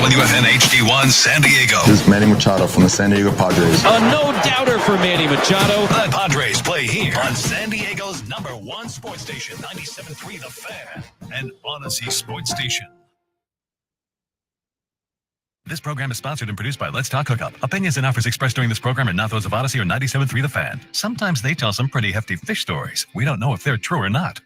WFN HD1 San Diego. This is Manny Machado from the San Diego Padres. A no-doubter for Manny Machado. The Padres play here on San Diego's #1 sports station, 97.3 The Fan, and Odyssey Sports Station. This program is sponsored and produced by Let's Talk Hookup. Opinions and offers expressed during this program are not those of Odyssey or 97.3 The Fan. Sometimes they tell some pretty hefty fish stories. We don't know if they're true or not.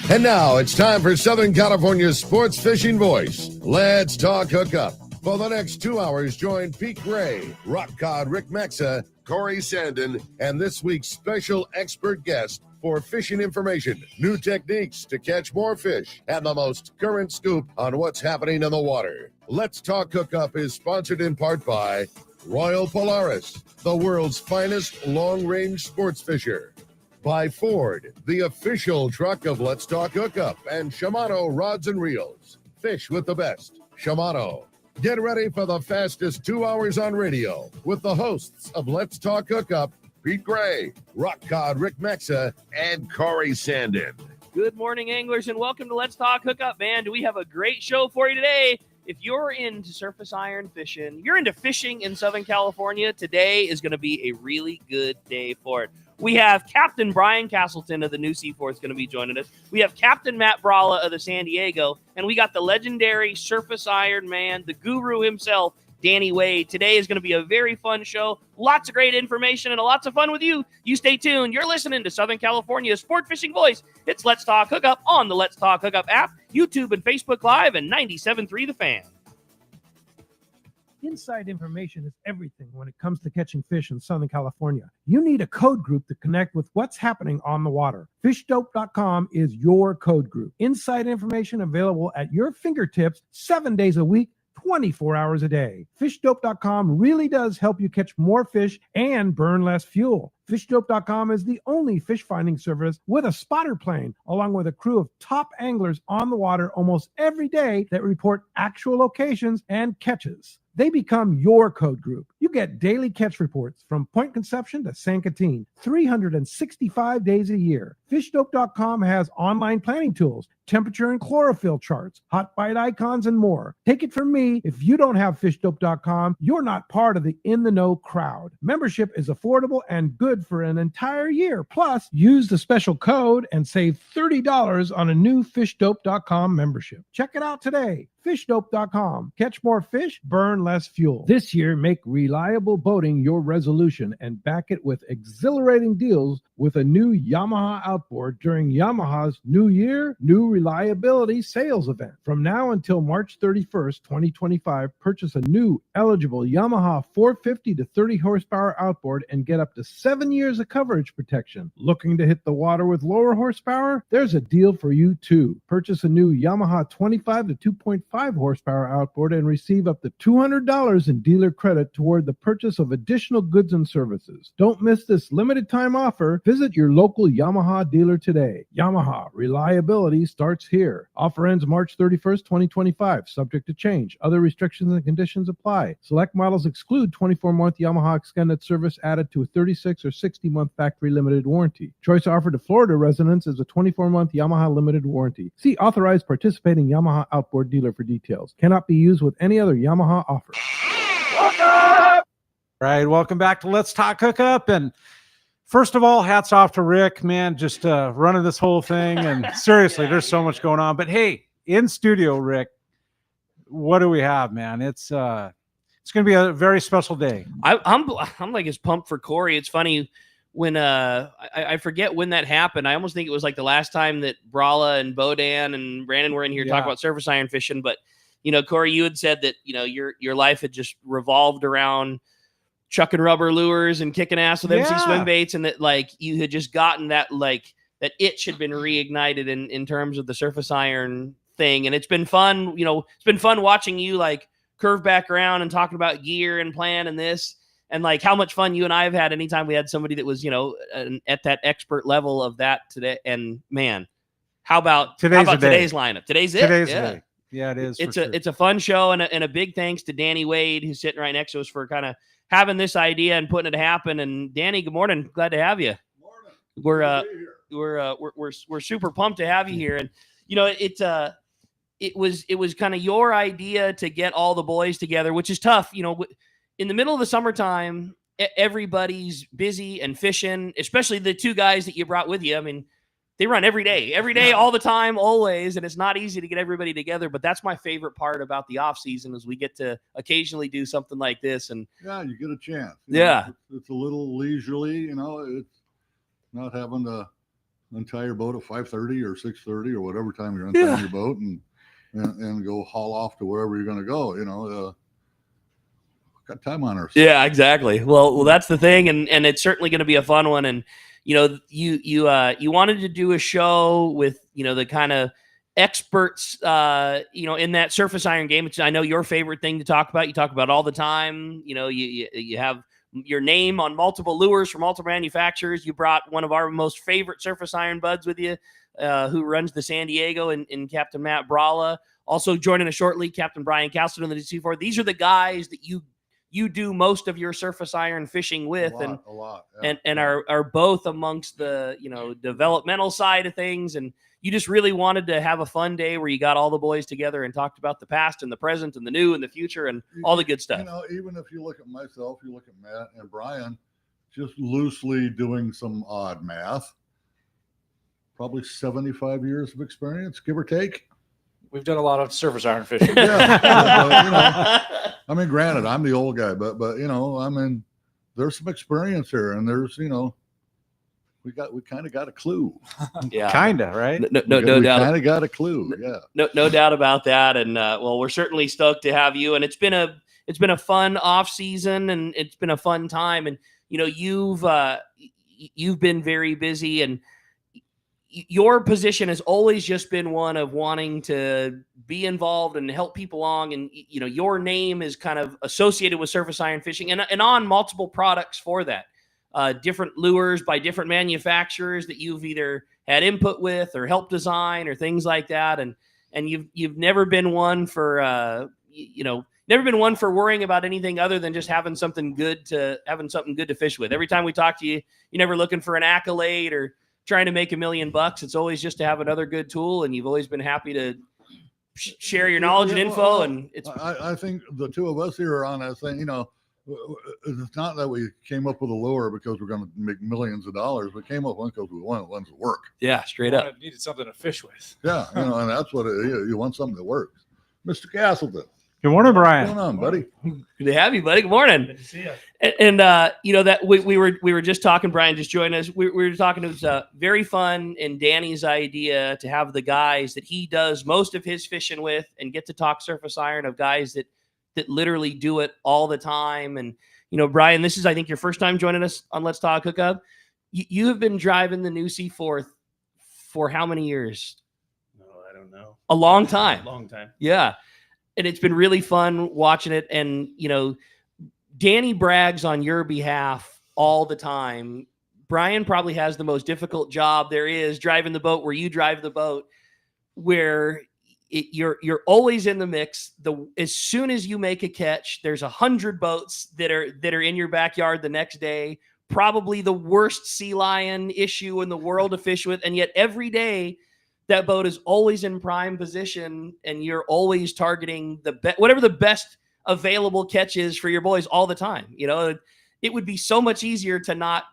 And now it's time for Southern California's sports fishing voice. Let's Talk Hookup. For the next 2 hours, join Pete Gray, Rock Cod Rick Maxa, Corey Sanden, and this week's special expert guest for fishing information, new techniques to catch more fish, and the most current scoop on what's happening in the water. Let's Talk Hookup is sponsored in part by Royal Polaris, the world's finest long-range sports fisher. By Ford, the official truck of Let's Talk Hookup, and Shimano Rods and Reels. Fish with the best. Shimano. Get ready for the fastest 2 hours on radio with the hosts of Let's Talk Hookup, Pete Gray, Rock Cod Rick Maxa, and Corey Sanden. Good morning, anglers, and welcome to Let's Talk Hookup. Man, do we have a great show for you today. If you're into surface iron fishing, you're into fishing in Southern California, today is going to be a really good day for it. We have Captain Brian Castleton of the New Seaforth going to be joining us. We have Captain Matt Bralla of the San Diego, and we got the legendary surface iron man, the guru himself, Danny Wade. Today is going to be a very fun show. Lots of great information and lots of fun with you. You stay tuned. You're listening to Southern California's sport fishing voice. It's Let's Talk Hookup on the Let's Talk Hookup app, YouTube and Facebook Live, and 97.3 The Fan. Inside information is everything when it comes to catching fish in Southern California. You need a code group to connect with what's happening on the water. FishDope.com is your code group. Inside information available at your fingertips 7 days a week, 24 hours a day. FishDope.com really does help you catch more fish and burn less fuel. FishDope.com is the only fish finding service with a spotter plane, along with a crew of top anglers on the water almost every day that report actual locations and catches. They become your code group. You get daily catch reports from Point Conception to San Quintin, 365 days a year. FishDope.com has online planning tools, temperature and chlorophyll charts, hot bite icons, and more. Take it from me, if you don't have FishDope.com, you're not part of the in-the-know crowd. Membership is affordable and good for an entire year. Plus, use the special code and save $30 on a new FishDope.com membership. Check it out today. FishDope.com. Catch more fish, burn less fuel. This year, make reliable boating your resolution and back it with exhilarating deals with a new Yamaha outboard during Yamaha's New Year, New Reliability sales event. From now until March 31st, 2025, purchase a new eligible Yamaha 450 to 30 horsepower outboard and get up to 7 years of coverage protection. Looking to hit the water with lower horsepower? There's a deal for you too. Purchase a new Yamaha 25 to 2.5 horsepower outboard and receive up to $200 in dealer credit toward the purchase of additional goods and services. Don't miss this limited time offer. Visit your local Yamaha dealer today. Yamaha, reliability starts here. Offer ends March 31st, 2025, subject to change. Other restrictions and conditions apply. Select models exclude 24-month Yamaha extended service added to a 36 or 60-month factory limited warranty. Choice offered to Florida residents is a 24-month Yamaha limited warranty. See authorized participating Yamaha outboard dealer for details. Cannot be used with any other Yamaha offer. Right, welcome back to Let's Talk Hookup. And first of all, hats off to Rick, man, just running this whole thing. And seriously, there's so much going on. But hey, in studio, Rick, what do we have, man? It's going to be a very special day. I'm like as pumped for Corey. It's funny when I forget when that happened. I almost think it was like the last time that Bralla and Bodan and Brandon were in here talking about surface iron fishing. But you know, Corey, you had said that your life had just revolved around chucking rubber lures and kicking ass with MC swim baits, and that like you had just gotten that that itch had been reignited in terms of the surface iron thing. And it's been fun, it's been fun watching you like curve back around and talking about gear and plan and this, and like how much fun you and I have had anytime we had somebody that was, at that expert level of that today. And man, how about today's lineup? Today's it. Today's the day. Yeah, it is. It's a fun show, and a big thanks to Danny Wade, who's sitting right next to us, for kind of having this idea and putting it happen. And Danny, good morning. Glad to have you. Morning. We're super pumped to have you here. And it's it was kind of your idea to get all the boys together, which is tough. In the middle of the summertime, everybody's busy and fishing, especially the two guys that you brought with you. I mean, they run every day, all the time, always. And it's not easy to get everybody together, but that's my favorite part about the off season is we get to occasionally do something like this. And yeah, you get a chance. It's a little leisurely, it's not having to untie your boat at 5:30 or 6:30 or whatever time you're untying your boat and go haul off to wherever you're going to go, got time on ourselves. Yeah, exactly. Well, that's the thing. And it's certainly going to be a fun one. And, you wanted to do a show with, the kind of experts, in that surface iron game, which I know your favorite thing to talk about. You talk about all the time. You have your name on multiple lures from multiple manufacturers. You brought one of our most favorite surface iron buds with you, who runs the San Diego, and Captain Matt Bralla. Also joining us shortly, Captain Brian Castleton of the DC4. These are the guys that you do most of your surface iron fishing with, a lot, yeah. and are both amongst the developmental side of things. And you just really wanted to have a fun day where you got all the boys together and talked about the past and the present and the new and the future and all the good stuff. Even if you look at myself, you look at Matt and Brian, just loosely doing some odd math, probably 75 years of experience, give or take. We've done a lot of surface iron fishing. I mean, granted, I'm the old guy, but there's some experience here, and there's we kind of got a clue. Yeah, kind of, right? No doubt. Kind of got a clue. Yeah, no doubt about that. And well, we're certainly stoked to have you. And it's been a fun off season, and it's been a fun time. And you've been very busy, and your position has always just been one of wanting to be involved and help people along. And, your name is kind of associated with surface iron fishing and on multiple products for that. Different lures by different manufacturers that you've either had input with or helped design or things like that. And you've never been one for, worrying about anything other than just having something good to fish with. Every time we talk to you, you're never looking for an accolade or trying to make $1 million. It's always just to have another good tool, and you've always been happy to share your knowledge and info. And it's I think the two of us here are on that thing. It's not that we came up with a lure because we're going to make millions of dollars. We came up with one because we wanted one to work. Yeah, straight up. Needed something to fish with. Yeah, and that's what it is. You want something that works. Mr. Castleton. Good morning, Brian. What's going on, buddy? Good to have you, buddy. Good morning. Good to see you. And that we were just talking. Brian just joined us. We were talking. It was very fun, and Danny's idea to have the guys that he does most of his fishing with, and get to talk surface iron of guys that literally do it all the time. And Brian, this is I think your first time joining us on Let's Talk Hookup. You have been driving the new C4 for how many years? No, I don't know. A long time. A long time. Yeah. And it's been really fun watching it. And, Danny brags on your behalf all the time. Brian probably has the most difficult job there is, driving the boat where you drive the boat, where you're always in the mix. As soon as you make a catch, there's 100 boats that are in your backyard the next day. Probably the worst sea lion issue in the world to fish with. And yet every day, that boat is always in prime position, and you're always targeting whatever the best available catch is for your boys all the time. It would be so much easier to not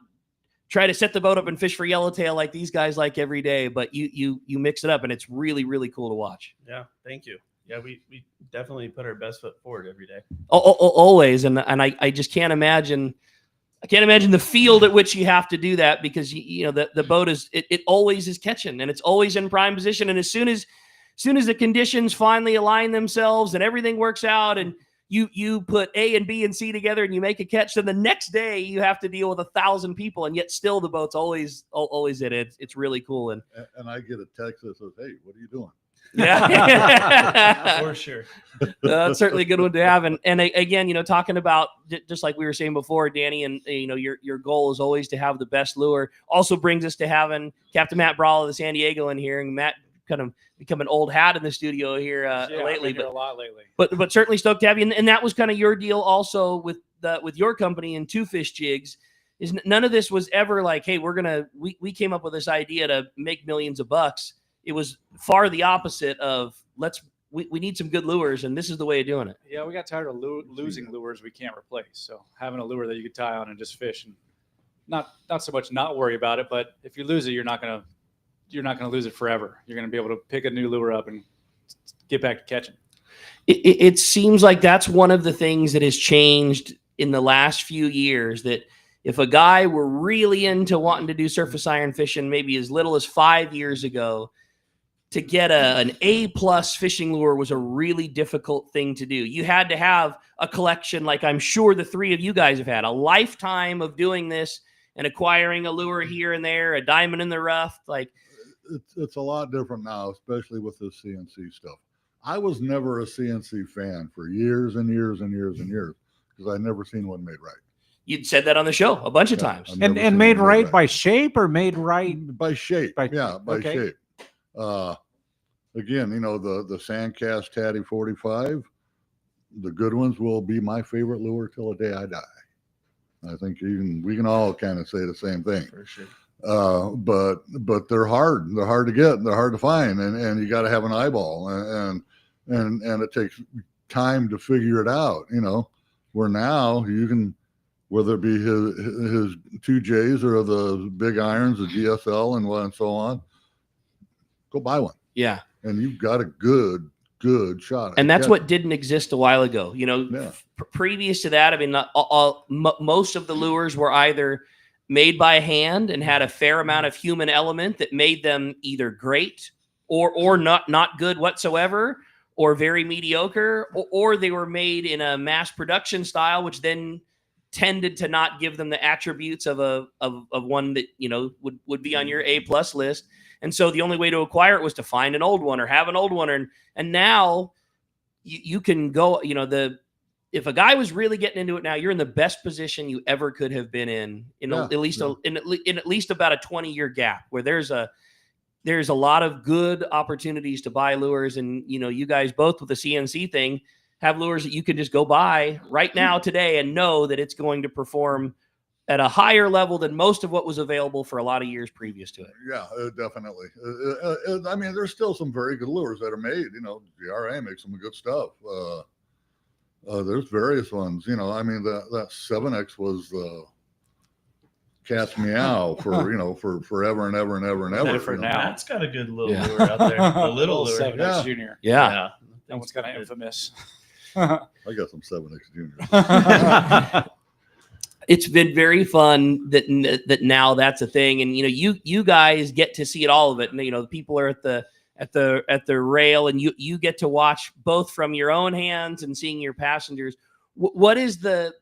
try to set the boat up and fish for yellowtail like these guys like every day, but you mix it up, and it's really, really cool to watch. Yeah, thank you. Yeah, we definitely put our best foot forward every day. Always, and I just can't imagine. I can't imagine the field at which you have to do that, because the boat is it always is catching, and it's always in prime position. And as soon as the conditions finally align themselves and everything works out, and you put A and B and C together and you make a catch, then the next day you have to deal with 1,000 people, and yet still the boat's always in it. It's really cool. And I get a text that says, "Hey, what are you doing?" Yeah, for sure. That's certainly a good one to have. And again, talking about just like we were saying before, Danny, and your goal is always to have the best lure. Also brings us to having Captain Matt Bralla of the San Diego in here, and Matt kind of become an old hat in the studio here lately. But a lot lately. But certainly stoked to have you. And that was kind of your deal also with your company and Two Fish Jigs. Is none of this was ever like, hey, we came up with this idea to make millions of bucks. It was far the opposite of let's we need some good lures, and this is the way of doing it. Yeah, we got tired of losing lures we can't replace. So having a lure that you could tie on and just fish, and not so much not worry about it, but if you lose it, you're not gonna lose it forever. You're gonna be able to pick a new lure up and get back to catching. It seems like that's one of the things that has changed in the last few years, that if a guy were really into wanting to do surface iron fishing, maybe as little as 5 years ago, to get an A+ fishing lure was a really difficult thing to do. You had to have a collection, like I'm sure the three of you guys have had, a lifetime of doing this and acquiring a lure here and there, a diamond in the rough. Like it's a lot different now, especially with the CNC stuff. I was never a CNC fan for years and years and years and years because I'd never seen one made right. You'd said that on the show a bunch of times. And made right by shape or made right by shape? By okay. shape. Again, the Sandcast Tatty 45, the good ones will be my favorite lure till the day I die. I think we can all kind of say the same thing. For sure. But they're hard. They're hard to get. They're hard to find, and you got to have an eyeball, and it takes time to figure it out. Where now you can, whether it be his 2Js or the big irons, the GSL and so on, go buy one. Yeah. And you've got a good shot. And that's what didn't exist a while ago. Previous to that, I mean, most of the lures were either made by hand and had a fair amount of human element that made them either great or not good whatsoever, or very mediocre, or they were made in a mass production style, which then tended to not give them the attributes of one that would be on your A+ list. And so the only way to acquire it was to find an old one or have an old one. And now you can go, if a guy was really getting into it now, you're in the best position you ever could have been in at least about a 20-year gap, where there's a lot of good opportunities to buy lures. And, you guys both with the CNC thing have lures that you can just go buy right now today and know that it's going to perform at a higher level than most of what was available for a lot of years previous to it. Yeah, definitely. I mean, there's still some very good lures that are made. GRA makes some good stuff. There's various ones. I mean, that 7X was Cat's Meow for forever and ever and ever and ever. For now, that's got a good little lure out there. A little lure. 7X Junior. Yeah. That one's kind of infamous. I got some 7X Juniors. It's been very fun that now that's a thing, and you guys get to see it, all of it. And the people are at the rail, and you get to watch both from your own hands and seeing your passengers. What is the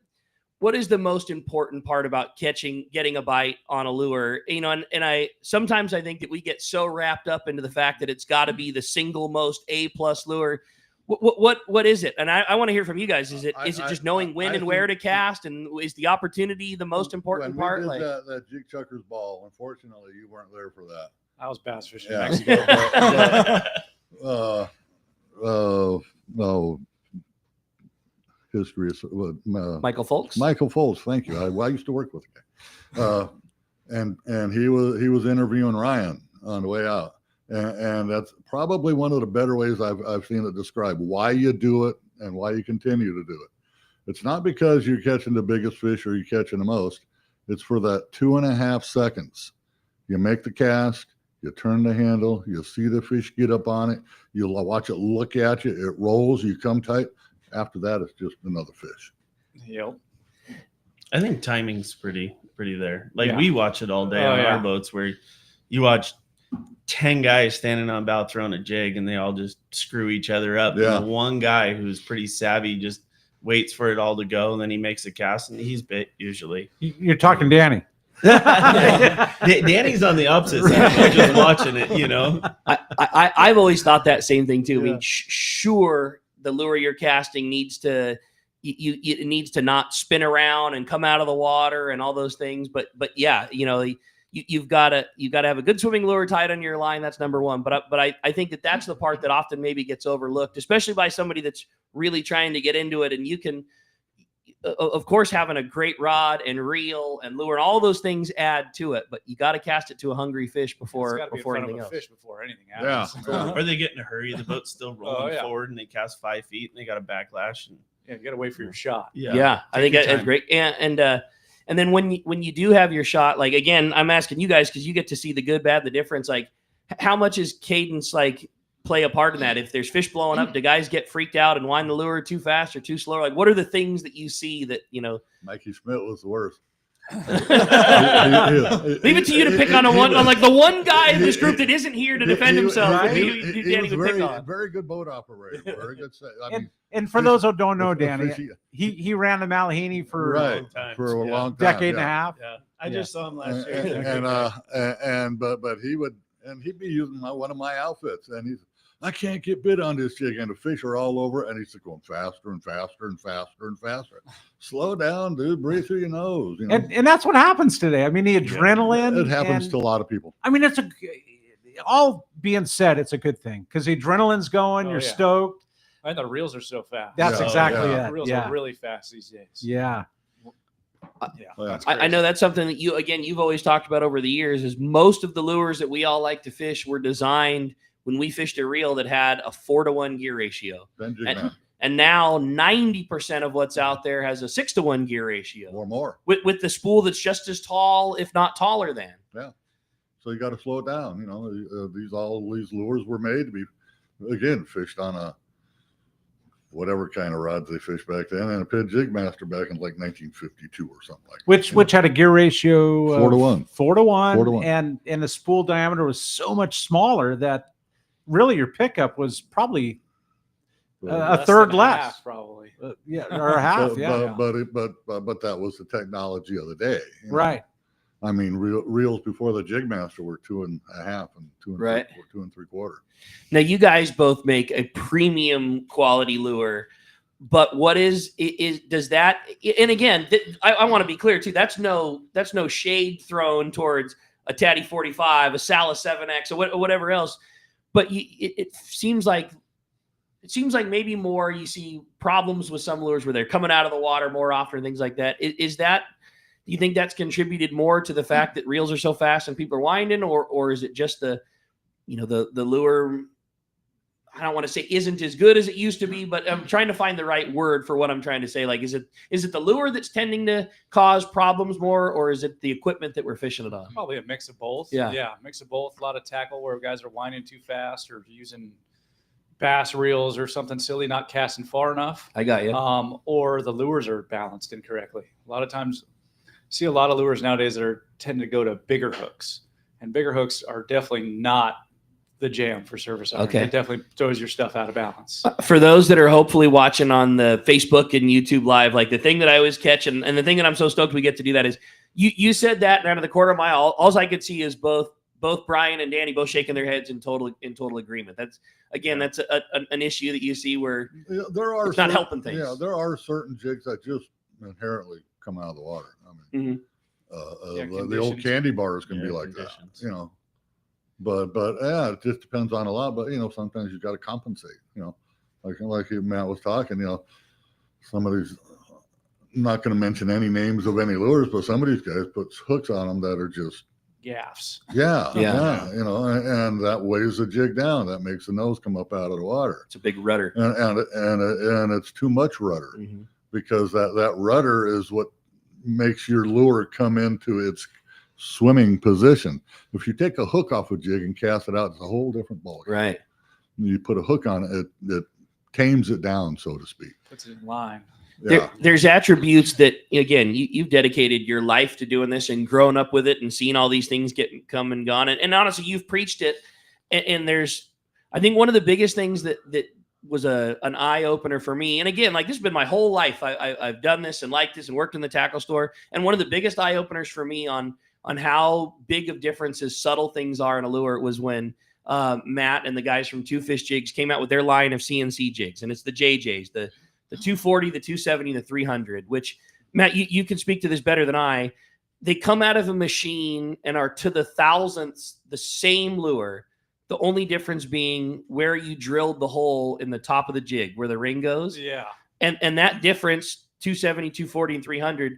most important part about getting a bite on a lure? And I sometimes I think that we get so wrapped up into the fact that it's got to be the single most A+ lure. What is it? And I want to hear from you guys. Is it just knowing when and where to cast, and is the opportunity the most important part? We did that Jig Chuckers ball. Unfortunately, you weren't there for that. I was bass fishing in Mexico. No. History is Michael Folks. Michael Folks, thank you. I used to work with the guy, and he was interviewing Ryan on the way out. And that's probably one of the better ways I've seen it described why you do it and why you continue to do it. It's not because you're catching the biggest fish or you're catching the most. It's for that 2.5 seconds. You make the cast, you turn the handle, you see the fish get up on it, you'll watch it look at you, it rolls, you come tight. After that, it's just another fish. Yep. I think timing's pretty there. We watch it all day on our boats, where you watch 10 guys standing on bow throwing a jig, and they all just screw each other up. Yeah. And the one guy who's pretty savvy just waits for it all to go, and then he makes a cast, and he's bit usually. You're talking Danny. Danny's on the opposite side. We're just watching it, I've always thought that same thing too. Yeah. I mean, sure, the lure you're casting needs to it needs to not spin around and come out of the water and all those things. But yeah, you've got to have a good swimming lure tied on your line. That's number one. But I think that's the part that often maybe gets overlooked, especially by somebody that's really trying to get into it. And of course, having a great rod and reel and lure and all those things add to it, but you got to cast it to a hungry fish before anything else. Fish before anything Yeah. happens. Or they get in a hurry, the boat's still rolling forward, and they cast 5 feet, and they got a backlash. And Yeah, you got to wait for your shot. Yeah, I think that's great. And then when you do have your shot, like again, I'm asking you guys because you get to see the good, bad, the difference. Like, how much is cadence like play a part in that? If there's fish blowing up, do guys get freaked out and wind the lure too fast or too slow? Like, what are the things that you see that Mikey Schmidt was the worst. Leave it to you to pick on the one guy in this group that isn't here to defend himself. He was very good boat operator. Very good. And for those who don't know, Danny, he ran the Malahini for a long time, decade and a half. Yeah, I just saw him last year. He'd be using one of my outfits, and I can't get bit on this jig, and the fish are all over, and he's going faster and faster and faster and faster. Slow down, dude. Breathe through your nose. And that's what happens today. I mean, the adrenaline. It happens to a lot of people. I mean, all being said, it's a good thing because the adrenaline's going. You're stoked. And the reels are so fast. That's exactly it. The reels are really fast these days. Yeah. I know that's something that you've always talked about over the years is most of the lures that we all like to fish were designed when we fished a reel that had a 4-to-1 gear ratio. And now 90% of what's out there has a 6-to-1 gear ratio or more with the spool that's just as tall, if not taller than. Yeah. So you got to slow it down. These lures were made to be, again, fished on a whatever kind of rods they fished back then, and a Pid Jig Master back in like 1952 or something like that. Which had a gear ratio 4-to-1. 4-to-1, and the spool diameter was so much smaller that really your pickup was probably a third less. Half, probably. Or a half, But that was the technology of the day. Right. I mean, reels before the Jig Master were 2.5 and 2 3/4. Now, you guys both make a premium quality lure, but what does that? And again, I want to be clear too. That's no shade thrown towards a Taddy 45, a Sala 7X, or whatever else. But it seems like maybe more you see problems with some lures where they're coming out of the water more often, and things like that. Is that? Do you think that's contributed more to the fact that reels are so fast and people are winding, or is it just the lure? I don't want to say isn't as good as it used to be, but I'm trying to find the right word for what I'm trying to say. Like, is it the lure that's tending to cause problems more, or is it the equipment that we're fishing it on? Probably a mix of both. Yeah, mix of both. A lot of tackle where guys are winding too fast or using bass reels or something silly, not casting far enough. I got you. Or the lures are balanced incorrectly. A lot of times, see a lot of lures nowadays that tend to go to bigger hooks, and bigger hooks are definitely not the jam for service iron. Okay. It definitely throws your stuff out of balance. For those that are hopefully watching on the Facebook and YouTube live, like the thing that I always catch and the thing that I'm so stoked we get to do that is you said that, and out of the quarter mile, all I could see is both Brian and Danny both shaking their heads in total agreement. That's an issue that you see where there are it's not helping things. Yeah, there are certain jigs that just inherently come out of the water. I mean, the old candy bars can be like that, But yeah, it just depends on a lot. But sometimes you got to compensate. Like Matt was talking. Some of these, I'm not going to mention any names of any lures, but some of these guys put hooks on them that are just gaffs. Yeah. And that weighs the jig down. That makes the nose come up out of the water. It's a big rudder, and it's too much rudder because that rudder is what makes your lure come into its swimming position. If you take a hook off a jig and cast it out, it's a whole different ball. Right. You put a hook on it, it tames it down, so to speak. Puts it in line. Yeah. There's attributes that, again, you've dedicated your life to doing this and growing up with it and seeing all these things come and gone. And honestly, you've preached it. And there's, I think one of the biggest things that was an eye opener for me. And again, like this has been my whole life. I've done this and liked this and worked in the tackle store. And one of the biggest eye openers for me on how big of differences subtle things are in a lure was when Matt and the guys from Two Fish Jigs came out with their line of CNC jigs. And it's the JJs, the 240, the 270, the 300, which Matt, you can speak to this better than I. They come out of a machine and are to the thousandths the same lure. The only difference being where you drilled the hole in the top of the jig, where the ring goes. Yeah. And that difference 270, 240, and 300,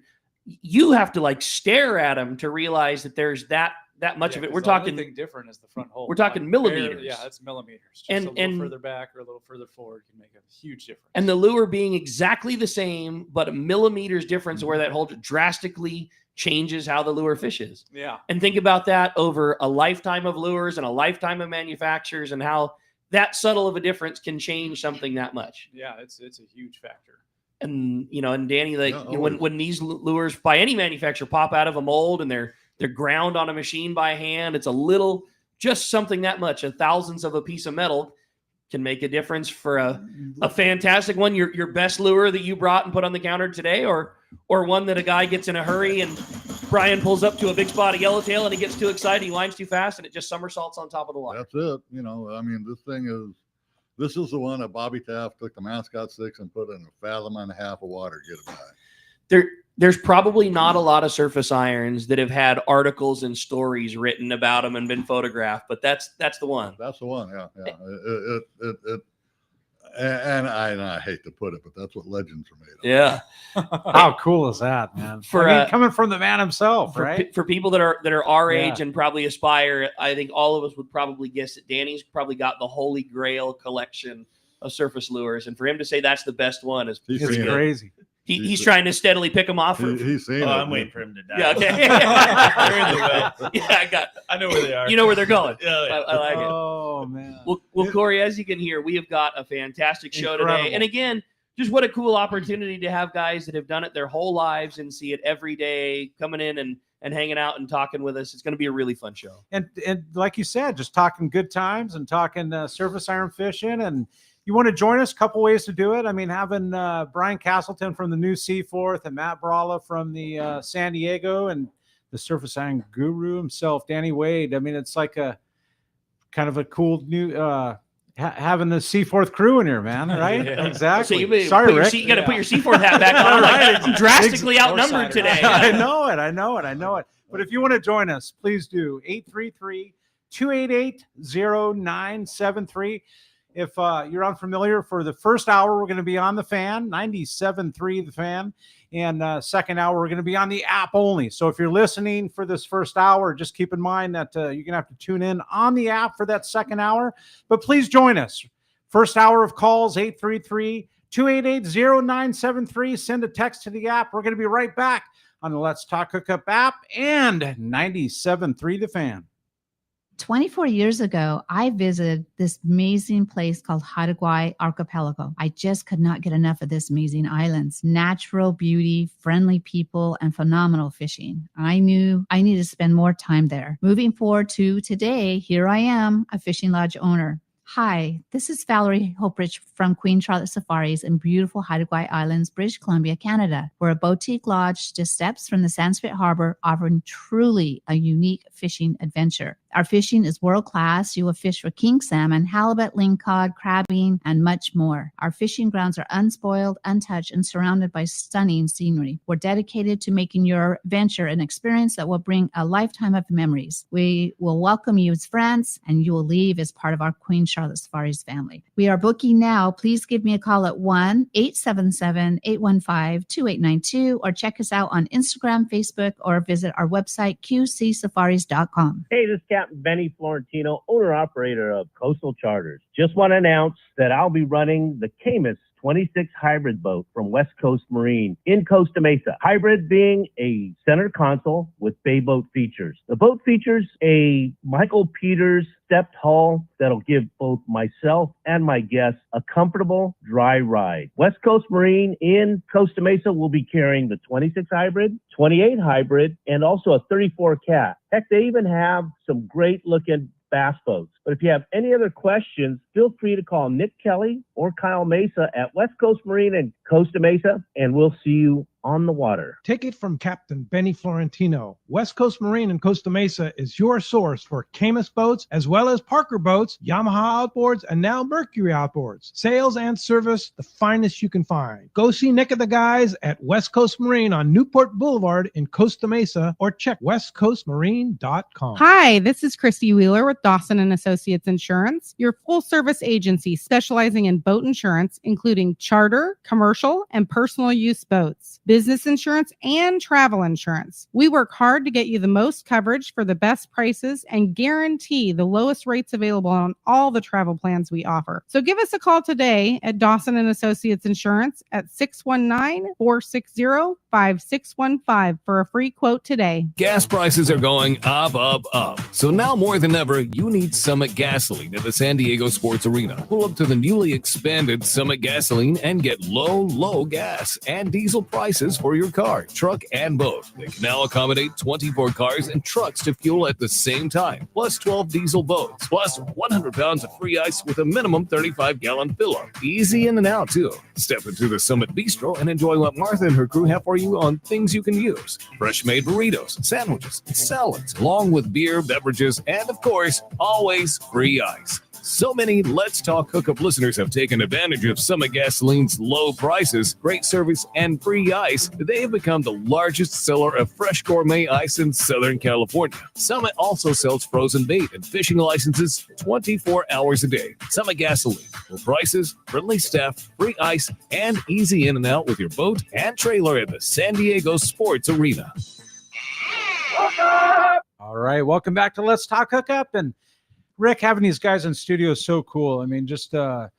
you have to like stare at them to realize that there's that much of it. We're talking only thing different is the front hole. We're talking millimeters. Yeah, that's millimeters. Just And- a little and- further back or a little further forward can make a huge difference. and the lure being exactly the same, but a millimeters difference where that hole drastically changes how the lure fishes. Yeah. And think about that over a lifetime of lures and a lifetime of manufacturers, and how that subtle of a difference can change something that much. Yeah, it's a huge factor. And and Danny, like Yeah, when these lures by any manufacturer pop out of a mold and they're ground on a machine by hand, it's a little, just something that much, a thousandth of a piece of metal can make a difference for a fantastic one. Your best lure that you brought and put on the counter today, or one that a guy gets in a hurry and Brian pulls up to a big spot of yellowtail and he gets too excited, he winds too fast, and it just somersaults on top of the water. That's it. I mean, this is the one that Bobby Taft took the mascot sticks and put in a fathom and a half of water to get it by. There's probably not a lot of surface irons that have had articles and stories written about them and been photographed, but that's the one. That's the one. Yeah. And I hate to put it, but that's what legends are made of. Yeah. How cool is that, man? Coming from the man himself, right? For people that are our Yeah. age and probably aspire, I think all of us would probably guess that Danny's probably got the holy grail collection of surface lures, and for him to say that's the best one is He's pretty seen good. it. Crazy. He's trying to steadily pick them off. He's seen it. I'm waiting for him to die. Yeah, okay. They're in the way. Yeah, I know where they are. you know where they're going. Yeah, I like it. Oh man. Well, Corey, as you can hear, we have got a fantastic show Incredible. today. And again, just what a cool opportunity to have guys that have done it their whole lives and see it every day coming in and hanging out and talking with us. It's going to be a really fun show. And like you said, just talking good times and talking surface iron fishing. And you want to join us? A couple ways to do it. I mean, having Brian Castleton from the New Seaforth and Matt Bralla from the San Diego, and the surface iron guru himself, Danny Wade. I mean, it's like a kind of a cool new having the Seaforth crew in here, man. Right? Yeah. Exactly. So you Sorry, Rick. you got to put your Seaforth hat back on. Like, I'm drastically outnumbered today. I know it. But if you want to join us, please do. 833-288-0973. If you're unfamiliar, for the first hour, we're going to be on the fan, 97.3 the fan. And second hour, we're going to be on the app only. So if you're listening for this first hour, just keep in mind that you're going to have to tune in on the app for that second hour. But please join us. First hour of calls, 833-288-0973. Send a text to the app. We're going to be right back on the Let's Talk Hookup app and 97.3 the fan. 24 years ago, I visited this amazing place called Hawaii Archipelago. I just could not get enough of this amazing islands. Natural beauty, friendly people, and phenomenal fishing. I knew I needed to spend more time there. Moving forward to today, here I am, a fishing lodge owner. Hi, this is Valerie Hopridge from Queen Charlotte Safaris in beautiful Hawaii Islands, British Columbia, Canada. We're a boutique lodge just steps from the Sanskrit Harbor, offering truly a unique fishing adventure. Our fishing is world-class. You will fish for king salmon, halibut, lingcod, crabbing, and much more. Our fishing grounds are unspoiled, untouched, and surrounded by stunning scenery. We're dedicated to making your venture an experience that will bring a lifetime of memories. We will welcome you as friends, and you will leave as part of our Queen Charlotte Safaris family. We are booking now. Please give me a call at 1-877-815-2892 or check us out on Instagram, Facebook, or visit our website, qcsafaris.com. Hey, this is Captain Benny Florentino, owner-operator of Coastal Charters. Just want to announce that I'll be running the Camus 26 hybrid boat from West Coast Marine in Costa Mesa. Hybrid being a center console with bay boat features. The boat features a Michael Peters stepped hull that'll give both myself and my guests a comfortable, dry ride. West Coast Marine in Costa Mesa will be carrying the 26 hybrid, 28 hybrid, and also a 34 cat. Heck, they even have some great looking bass boats. But if you have any other questions, feel free to call Nick Kelly or Kyle Mesa at West Coast Marine in Costa Mesa, and we'll see you on the water. Take it from Captain Benny Florentino. West Coast Marine in Costa Mesa is your source for Camus boats, as well as Parker boats, Yamaha outboards, and now Mercury outboards. Sales and service, the finest you can find. Go see Nick and the guys at West Coast Marine on Newport Boulevard in Costa Mesa, or check westcoastmarine.com. Hi, this is Christy Wheeler with Dawson and Associates Insurance, your full-service agency specializing in boat insurance, including charter, commercial, and personal use boats, business insurance, and travel insurance. We work hard to get you the most coverage for the best prices and guarantee the lowest rates available on all the travel plans we offer. So give us a call today at Dawson and Associates Insurance at 619-460-5615 for a free quote today. Gas prices are going up, up, up. So now more than ever, you need Summit Gasoline at the San Diego Sports Arena. Pull up to the newly expanded Summit Gasoline and get low gas and diesel prices for your car, truck, and boat. They can now accommodate 24 cars and trucks to fuel at the same time, plus 12 diesel boats, plus 100 pounds of free ice with a minimum 35-gallon fill-up. Easy in and out, too. Step into the Summit Bistro and enjoy what Martha and her crew have for you on things you can use. Fresh-made burritos, sandwiches, salads, along with beer, beverages, and, of course, always free ice. So many Let's Talk Hookup listeners have taken advantage of Summit Gasoline's low prices, great service, and free ice. They have become the largest seller of fresh gourmet ice in Southern California. Summit also sells frozen bait and fishing licenses 24 hours a day. Summit Gasoline, low prices, friendly staff, free ice, and easy in and out with your boat and trailer at the San Diego Sports Arena. All right, welcome back to Let's Talk Hookup. And Rick, having these guys in studio is so cool. I mean, just a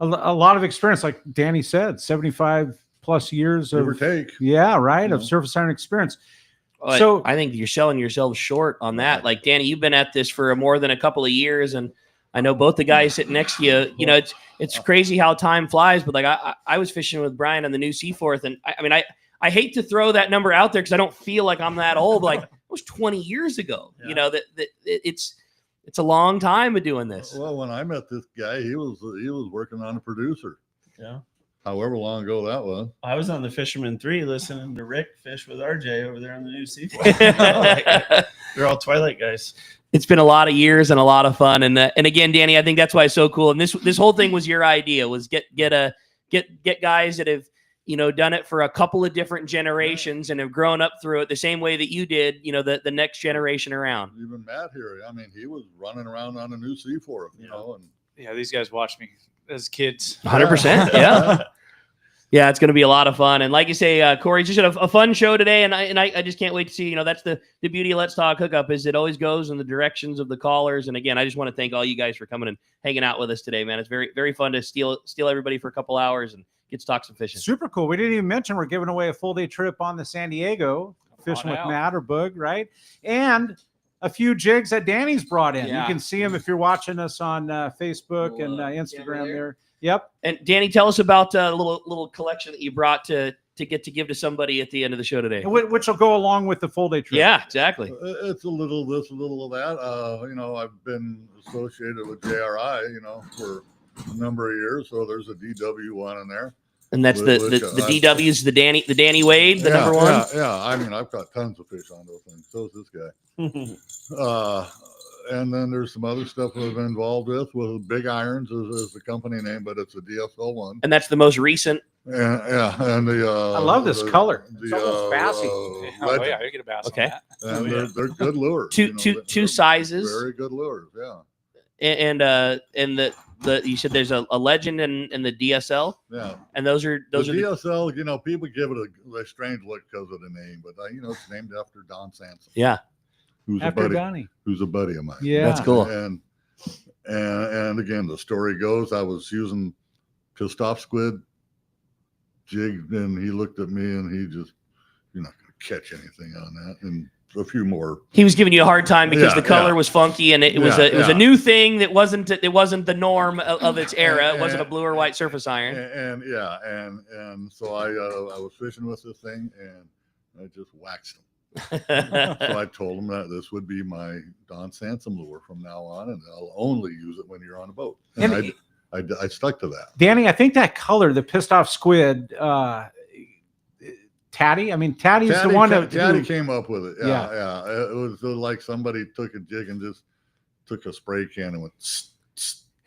lot of experience, like Danny said, 75 plus years Give of or take. Yeah, right, of surface iron experience. Well, So I think you're selling yourselves short on that. Like, Danny, you've been at this for more than a couple of years, and I know both the guys sitting next to you. You know, it's crazy how time flies. But like, I was fishing with Brian on the new Seaforth, and I mean, I hate to throw that number out there because I don't feel like I'm that old. But like, it was 20 years ago. You know that it's a long time of doing this. Well, when I met this guy, he was working on a producer. Yeah. However long ago that was. I was on the Fisherman 3 listening to Rick fish with RJ over there on the new Seaforth. They're all Twilight guys. It's been a lot of years and a lot of fun. And again, Danny, I think that's why it's so cool. And this whole thing was your idea, was get guys that have, you know, done it for a couple of different generations and have grown up through it the same way that you did, you know, the next generation around. Even Matt here, I mean, he was running around on a new Seaforth, you know, and Yeah, these guys watched me as kids. 100%. Yeah. Yeah, it's going to be a lot of fun. And like you say, Corey, just a fun show today. And I just can't wait to see, you know, that's the beauty of Let's Talk Hookup, is it always goes in the directions of the callers. And again, I just want to thank all you guys for coming and hanging out with us today, man. It's very, very fun to steal everybody for a couple hours and get to talk some fishing. super cool. We didn't even mention we're giving away a full day trip on the San Diego, fishing with out. Matt or Boog, right? And a few jigs that Danny's brought in. Yeah. You can see them if you're watching us on Facebook and Instagram there. Yep. And Danny, tell us about a little collection that you brought to get to give to somebody at the end of the show today. Which will go along with the full day trip. Yeah, exactly. it's a little this, a little of that. You know, I've been associated with JRI, you know, for a number of years. So there's a DW one in there. And that's the DW's the Danny Wade, the number one. Yeah. I mean, I've got tons of fish on those things. So is this guy. And then there's some other stuff we've been involved with Big Irons is the company name, but it's a DSL one. And that's the most recent. Yeah, and the I love this color. It's The, almost bassy. Oh yeah, you get a bass Okay. on that. And they're good lures. Two sizes. Very good lures. Yeah. And the you said there's a Legend and the DSL. Yeah. And those are The DSL. You know, people give it a strange look because of the name, but you know, it's named after Don Sampson. Yeah. Who's After a buddy? Donnie. Who's a buddy of mine? Yeah. That's cool. And again, the story goes, I was using pissed off squid jig, and he looked at me and he just, you're not going to catch anything on that. And a few more. He was giving you a hard time because the color Yeah. was funky and it was a new thing that wasn't the norm of its era. It wasn't a blue or white surface iron. And so I was fishing with this thing and I just waxed him. So I told him that this would be my Don Sansom lure from now on, and I'll only use it when you're on a boat. And I stuck to that. Danny, I think that color, the pissed off squid, Tatty. I mean, Tatty's the one that Tatty came up with it. Yeah. It was like somebody took a jig and just took a spray can and went.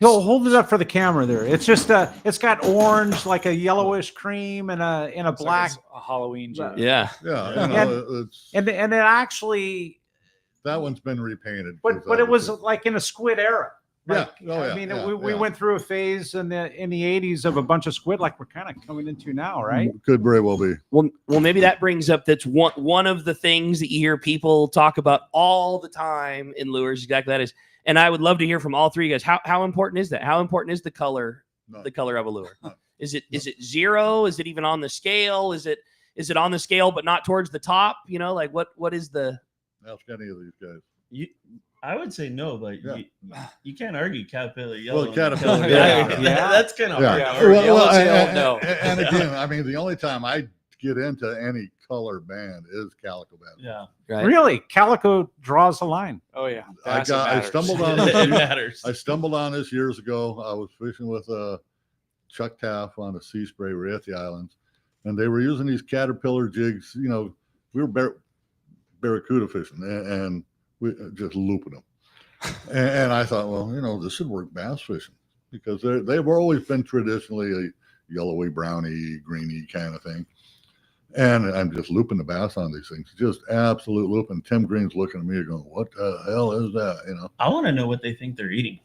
He'll hold it up for the camera there. It's just it's got orange, like a yellowish cream, and a black. Like a Halloween jig. Yeah. And it actually. That one's been repainted. But it was like in a squid era. Like, I mean, we went through a phase in the 80s of a bunch of squid, like we're kind of coming into now, right? Could very well be. Well, maybe that brings up that's one of the things that you hear people talk about all the time in lures. Exactly that is, and I would love to hear from all three of you guys. How important is that? How important is the color? The color of a lure? Is it 0? Is it even on the scale? Is it on the scale but not towards the top? You know, like what is the? Ask any of these guys. I would say no, but you can't argue caterpillar yellow. Well, caterpillar, that's kind of hard. No. And again, I mean, the only time I get into any color band is calico band. Yeah, right. Really, calico draws the line. Oh yeah, I stumbled on it. This. Matters. I stumbled on this years ago. I was fishing with Chuck Taff on a sea spray. We're at the islands, and they were using these caterpillar jigs. You know, we were barracuda fishing and we just looping them. And I thought, well, you know, this should work bass fishing because they've always been traditionally a yellowy, browny, greeny kind of thing. And I'm just looping the bass on these things, just absolute looping. Tim Green's looking at me going, what the hell is that? You know, I want to know what they think they're eating.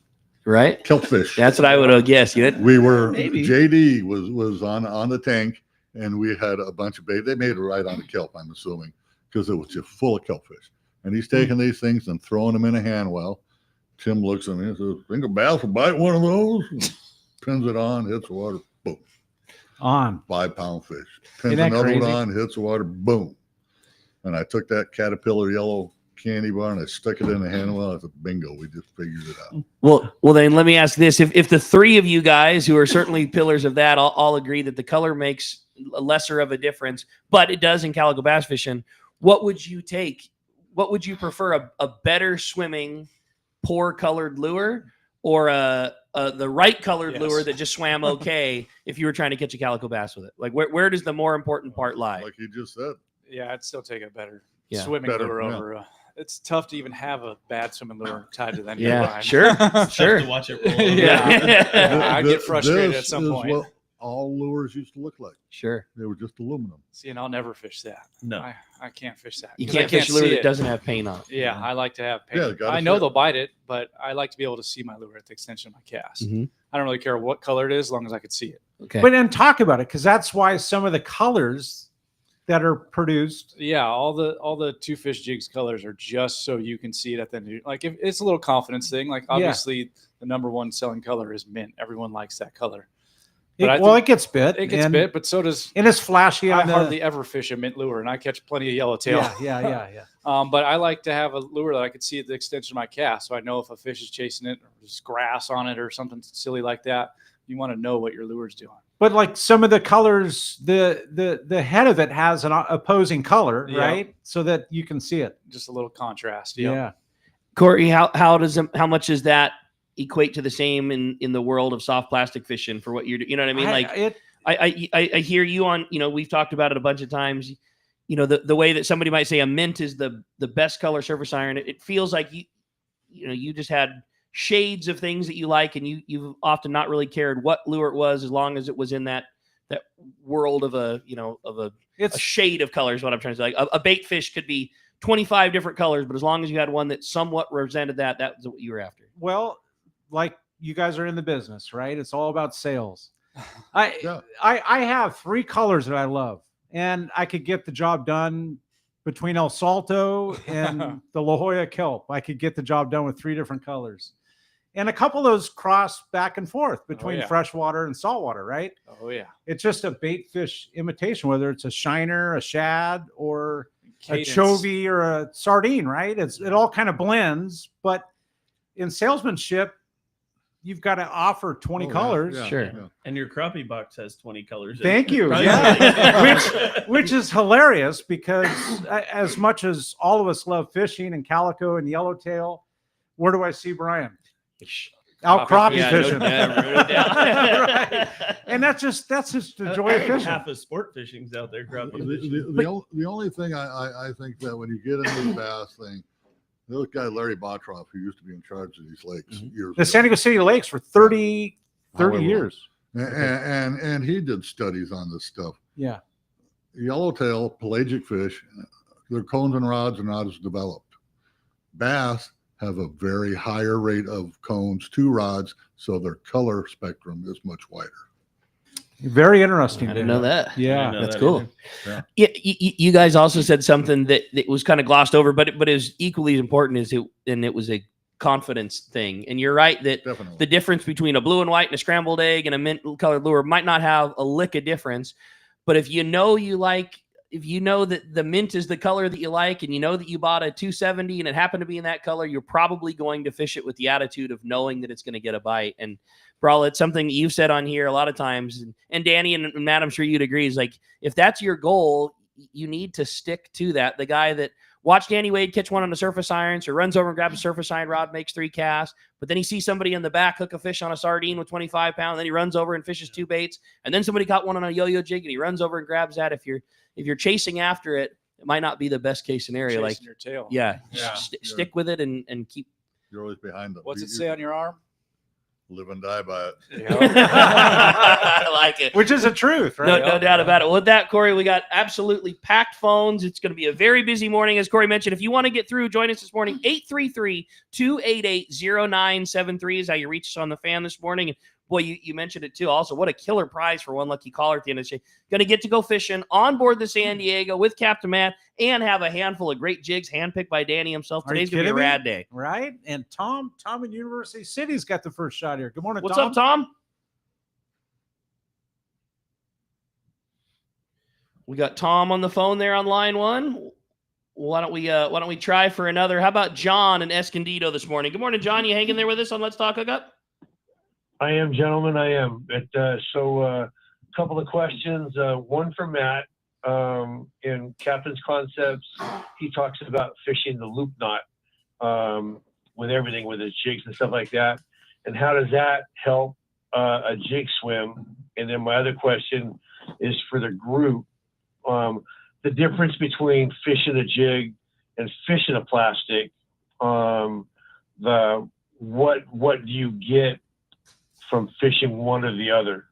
Right? Kelpfish. That's what I would have guessed. We were, Maybe. JD was on the tank and we had a bunch of bait. They made it right on the kelp, I'm assuming, because it was just full of kelpfish. And he's taking these things and throwing them in a hand well. Tim looks at me and says, think a bass will bite one of those? And pins it on, hits the water, boom. On. 5-pound fish. Pins Isn't that another crazy? one on, hits the water, boom. And I took that caterpillar yellow candy bar and I stuck it in the hand well. I said, bingo, we just figured it out. Well, then let me ask this. If the three of you guys who are certainly pillars of that all agree that the color makes lesser of a difference, but it does in calico bass fishing, what would you take? What would you prefer, a better swimming, poor colored lure, or the right colored lure that just swam okay if you were trying to catch a calico bass with it? Like where does the more important part lie? Like you just said. Yeah, I'd still take a better Yeah. swimming Better, lure yeah. over. It's tough to even have a bad swimming lure tied to them. Yeah, sure. Tough to watch it roll over. Yeah. I get frustrated at some is point. what all lures used to look like. Sure. They were just aluminum. See, and I'll never fish that. No. I can't fish that. You 'Cause I can't fish a lure see that it. doesn't have paint on it. Yeah, I like to have paint. Yeah, gotta I know see it. they'll bite it, but I like to be able to see my lure at the extension of my cast. Mhm. I don't really care what color it is, as long as I can see it. Okay. But then talk about it, because that's why some of the colors that are produced. Yeah, all the two fish jigs colors are just so you can see it at the end. Like if it's a little confidence thing. Like obviously the number one selling color is mint. Everyone likes that color. But It gets bit. It gets bit, but so does. And it's flashy. I On the, hardly ever fish a mint lure, and I catch plenty of yellowtail. Yeah. But I like to have a lure that I can see at the extension of my cast, so I know if a fish is chasing it, or there's grass on it, or something silly like that. You want to know what your lure's doing. But like some of the colors, the head of it has an opposing color, Yeah. right? So that you can see it. Just a little contrast. Yeah. Corey, how much does that equate to the same in the world of soft plastic fishing for what you're doing? You know what I mean? I hear you on, we've talked about it a bunch of times, the way that somebody might say a mint is the best color surface iron. It feels like you just had shades of things that you like, and you've often not really cared what lure it was, as long as it was in that world of a shade of colors. What I'm trying to say, like a bait fish could be 25 different colors, but as long as you had one that somewhat represented that was what you were after. Well, like you guys are in the business, right? It's all about sales. I have 3 colors that I love, and I could get the job done between El Salto and the La Jolla kelp. I could get the job done with 3 different colors. And a couple of those cross back and forth between freshwater and saltwater, right? Oh, yeah. It's just a bait fish imitation, whether it's a shiner, a shad, or Cadence. a chovy or a sardine, right? It all kind of blends, but in salesmanship, you've got to offer 20 colors. Yeah, Sure. yeah. And your crappie box has 20 colors. Thank you. Right? Yeah. which is hilarious, because as much as all of us love fishing and calico and yellowtail, where do I see Brian? out crappie Yeah, fishing. no doubt. Right. And that's just the joy of fishing. Half of sport fishing's out there crappie fishing. The only thing I think that when you get into the bass thing, this guy Larry Bottroff, who used to be in charge of these lakes years The ago, San Diego City Lakes for 30 However years. and he did studies on this stuff. Yeah. Yellowtail pelagic fish, their cones and rods are not as developed. Bass have a very higher rate of cones to rods, so their color spectrum is much wider. Very interesting. I didn't know that. Yeah, that's cool. Yeah. Yeah, you guys also said something that was kind of glossed over, but it is equally as important and it was a confidence thing. And you're right that Definitely. the difference between a blue and white and a scrambled egg and a mint colored lure might not have a lick of difference, but if you know that the mint is the color that you like, and you know that you bought a 270 and it happened to be in that color, you're probably going to fish it with the attitude of knowing that it's going to get a bite. And Brawl, it's something that you've said on here a lot of times, and Danny and Matt, I'm sure you'd agree, is like, if that's your goal, you need to stick to that. The guy that watched Danny Wade catch one on the surface irons, or runs over and grabs a surface iron rod, makes 3 casts, but then he sees somebody in the back hook a fish on a sardine with 25 pounds, then he runs over and fishes 2 baits, and then somebody caught one on a yo-yo jig and he runs over and grabs that. If you're chasing after it, it might not be the best case scenario. Chasing your tail. Yeah, Yeah. stick with it and keep. You're always behind them. What's it say on your arm? Live and die by it. I like it. Which is the truth, right? No doubt about it. Well, with that, Corey, we got absolutely packed phones. It's going to be a very busy morning. As Corey mentioned, if you want to get through, join us this morning. 833-288-0973 is how you reach us on the fan this morning. And boy, you mentioned it too. Also, what a killer prize for one lucky caller at the end of the day. Going to get to go fishing on board the San Diego with Captain Matt and have a handful of great jigs handpicked by Danny himself. Are you Today's going to be a kidding me? rad day. Right? And Tom in University City's got the first shot here. Good morning, What's Tom. up, Tom? We got Tom on the phone there on line 1. Why don't we try for another? How about John in Escondido this morning? Good morning, John. You hanging there with us on Let's Talk Hookup? I am, gentlemen. I am. A couple of questions. One for Matt. In Captain's Concepts, he talks about fishing the loop knot with everything, with his jigs and stuff like that. And how does that help a jig swim? And then my other question is for the group. The difference between fishing a jig and fishing a plastic. What do you get from fishing one or the other?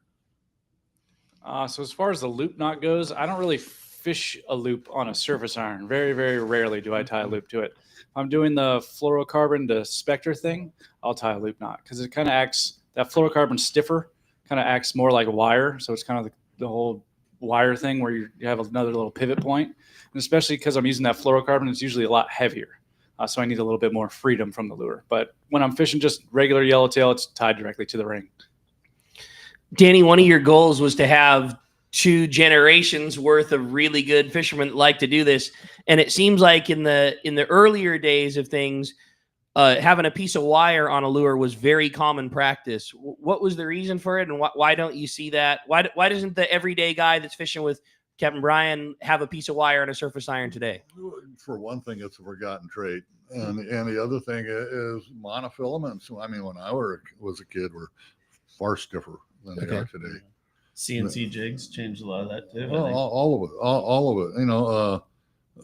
So as far as the loop knot goes, I don't really fish a loop on a surface iron. Very, very rarely do I tie a loop to it. If I'm doing the fluorocarbon to Spectre thing, I'll tie a loop knot because it kind of acts, that fluorocarbon stiffer kind of acts more like a wire. So it's kind of the whole wire thing where you have another little pivot point. And especially because I'm using that fluorocarbon, it's usually a lot heavier. So I need a little bit more freedom from the lure. But when I'm fishing just regular yellowtail, it's tied directly to the ring. Danny, one of your goals was to have 2 generations worth of really good fishermen that like to do this. And it seems like in the earlier days of things, having a piece of wire on a lure was very common practice. What was the reason for it? And why don't you see that? Why doesn't the everyday guy that's fishing with Captain Brian have a piece of wire on a surface iron today? For one thing, it's a forgotten trait. And the other thing is monofilaments. I mean, when I was a kid, were far stiffer than they are today. CNC jigs changed a lot of that too. All of it. You know,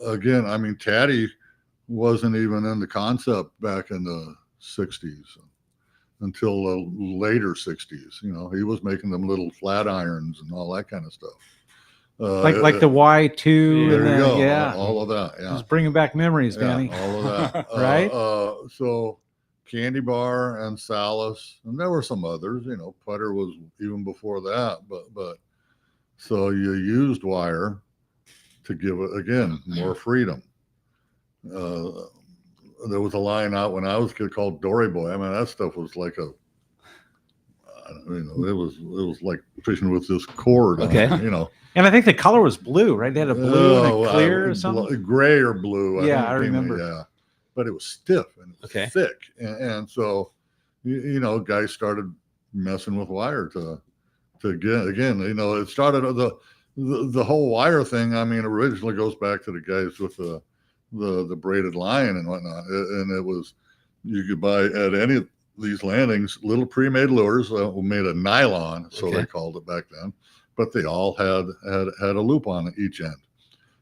again, I mean, Taddy wasn't even in the concept back in the 60s until the later 60s. You know, he was making them little flat irons and all that kind of stuff. Like the Y2. There you go. Yeah. All of that. Yeah. Just bringing back memories, Danny. Yeah, all of that. Right? So Candy Bar and Salas, and there were some others, you know, putter was even before that, but so you used wire to give it, again, more freedom. There was a line out when I was a kid called Dory Boy. I mean, that stuff was like it was like fishing with this cord on it, you know. And I think the color was blue, right? They had a blue and a clear or something. Gray or blue. I remember. Yeah. But it was stiff and it was thick. And so, you know, guys started messing with wire to get, again, you know, it started the whole wire thing. I mean, originally goes back to the guys with the braided line and whatnot. And it was, you could buy at any these landings, little pre-made lures made of nylon, so they called it back then, but they all had a loop on each end.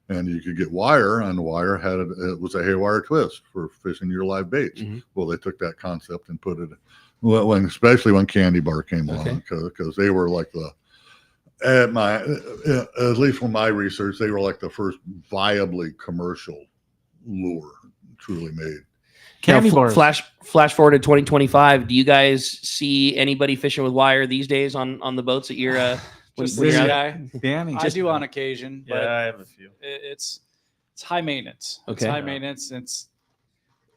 And you could get wire, and the wire it was a haywire twist for fishing your live baits. Well, they took that concept and put it, especially when Candy Bar came along, because they were like at least from my research, they were like the first viably commercial lure truly made. Flash forward to 2025. Do you guys see anybody fishing with wire these days on the boats that you're? Just this guy, Danny. I do on occasion. But I have a few. It's high maintenance. Okay. It's high maintenance.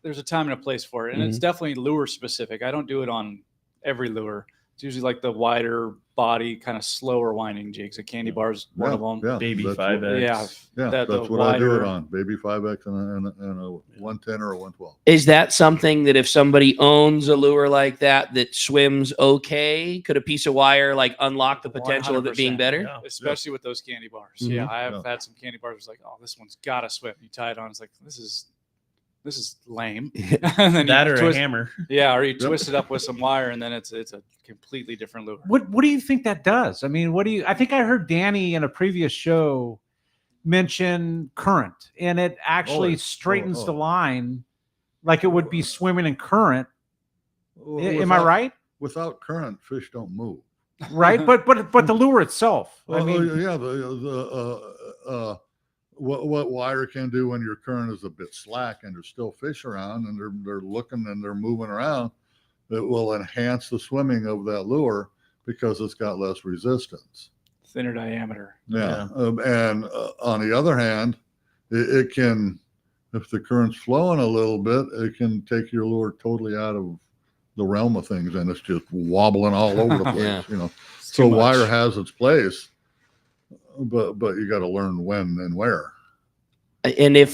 There's a time and a place for it, and it's definitely lure specific. I don't do it on every lure. It's usually like the wider body, kind of slower winding jigs. A Candy Bar is one of them. Yeah, Baby 5X. That's what I do it on. Baby 5X and a 110 or a 112. Is that something that if somebody owns a lure like that swims okay, could a piece of wire like unlock the potential of it being better? Yeah. Especially with those Candy Bars. Yeah, I have had some Candy Bars. Like, oh, this one's gotta swim. You tie it on. It's like this is lame. And then That or a hammer. Yeah, or you twist it up with some wire, and then it's a completely different lure. What do you think that does? I mean, I think I heard Danny in a previous show mention current, and it actually straightens the line like it would be swimming in current. Am I right? Without current, fish don't move. Right, but the lure itself. Well, I mean, what wire can do when your current is a bit slack and there's still fish around and they're looking and they're moving around, it will enhance the swimming of that lure because it's got less resistance. Thinner diameter. Yeah. And on the other hand, it can, if the current's flowing a little bit, it can take your lure totally out of the realm of things and it's just wobbling all over the place, So wire has its place. But you got to learn when and where. And if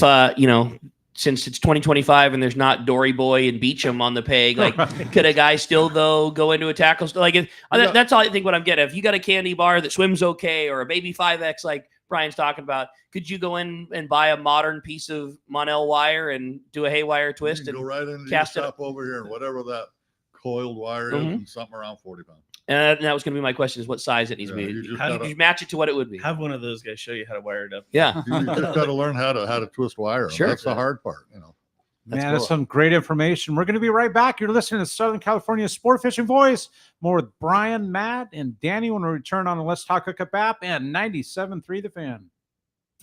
since it's 2025 and there's not Dory Boy and Beecham on the peg, like could a guy still though go into a tackle? That's all I think. What I'm getting. If you got a Candy Bar that swims okay, or a Baby 5X like Brian's talking about, could you go in and buy a modern piece of Monel wire and do a haywire twist and go right in the cast shop over here, whatever that coiled wire is, and something around 40 pounds. And that was going to be my question: is what size it needs to be? How do you match it to what it would be? Have one of those guys show you how to wire it up. Yeah, you just got to learn how to twist wire. Sure, that's the hard part. That's some great information. We're going to be right back. You're listening to Southern California Sport Fishing Voice. More with Brian, Matt, and Danny when we return on the Let's Talk Hookup app and 97.3 The Fan.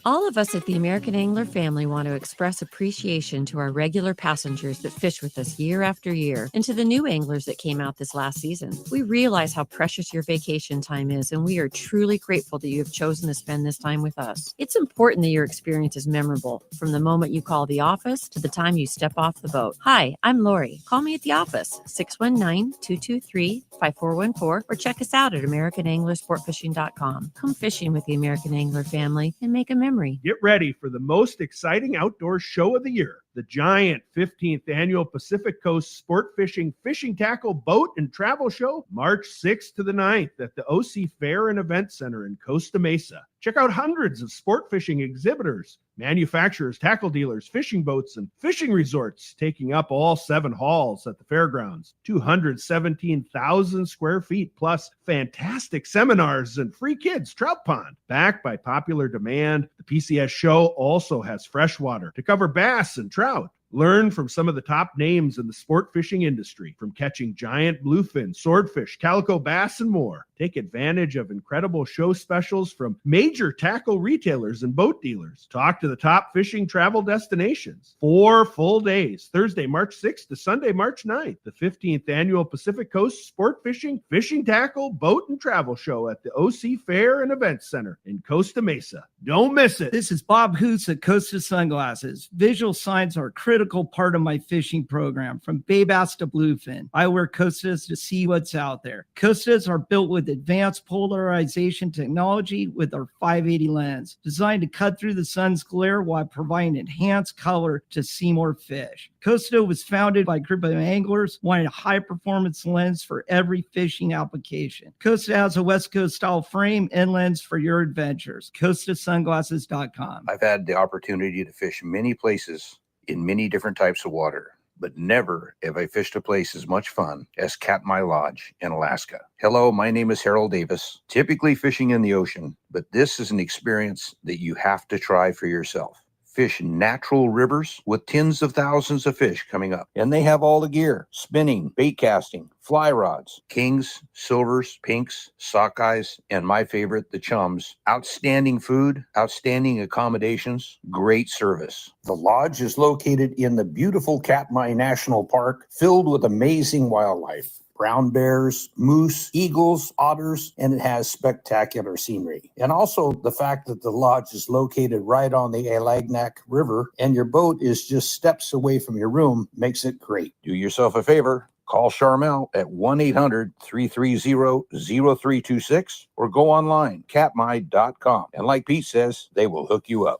All of us at the American Angler family want to express appreciation to our regular passengers that fish with us year after year, and to the new anglers that came out this last season. We realize how precious your vacation time is, and we are truly grateful that you have chosen to spend this time with us. It's important that your experience is memorable, from the moment you call the office to the time you step off the boat. Hi, I'm Lori. Call me at the office, 619-223-5414, or check us out at AmericanAnglerSportFishing.com. Come fishing with the American Angler family and make a memory. Get ready for the most exciting outdoor show of the year, the giant 15th annual Pacific Coast Sport Fishing Tackle Boat and Travel Show, March 6th to the 9th at the OC Fair and Event Center in Costa Mesa. Check out hundreds of sport fishing exhibitors, manufacturers, tackle dealers, fishing boats, and fishing resorts taking up all 7 halls at the fairgrounds. 217,000 square feet, plus fantastic seminars and free kids trout pond. Backed by popular demand, the PCS show also has freshwater to cover bass and trout. Learn from some of the top names in the sport fishing industry, from catching giant bluefin, swordfish, calico bass, and more. Take advantage of incredible show specials from major tackle retailers and boat dealers. Talk to the top fishing travel destinations. 4 full days, Thursday, March 6th to Sunday, March 9th. The 15th annual Pacific Coast Sport Fishing Tackle, Boat, and Travel Show at the OC Fair and Event Center in Costa Mesa. Don't miss it. This is Bob Hoos at Costa Sunglasses. Visual signs are a critical part of my fishing program, from bay bass to bluefin. I wear Costas to see what's out there. Costas are built with advanced polarization technology with our 580 lens, designed to cut through the sun's glare while providing enhanced color to see more fish. Costa was founded by a group of anglers wanting a high-performance lens for every fishing application. Costa has a West Coast style frame and lens for your adventures. CostaSunglasses.com. I've had the opportunity to fish many places in many different types of water. but never have I fished a place as much fun as Katmai Lodge in Alaska. Hello, my name is Harold Davis, typically fishing in the ocean, but this is an experience that you have to try for yourself. Fish natural rivers with tens of thousands of fish coming up. And they have all the gear: spinning, bait casting, fly rods, kings, silvers, pinks, sockeyes, and my favorite, the chums. Outstanding food, outstanding accommodations, great service. The lodge is located in the beautiful Katmai National Park, filled with amazing wildlife. Brown bears, moose, eagles, otters, and it has spectacular scenery. And also the fact that the lodge is located right on the Alagnak River and your boat is just steps away from your room makes it great. Do yourself a favor. Call Charmel at 1-800-330-0326 or go online, katmai.com. And like Pete says, they will hook you up.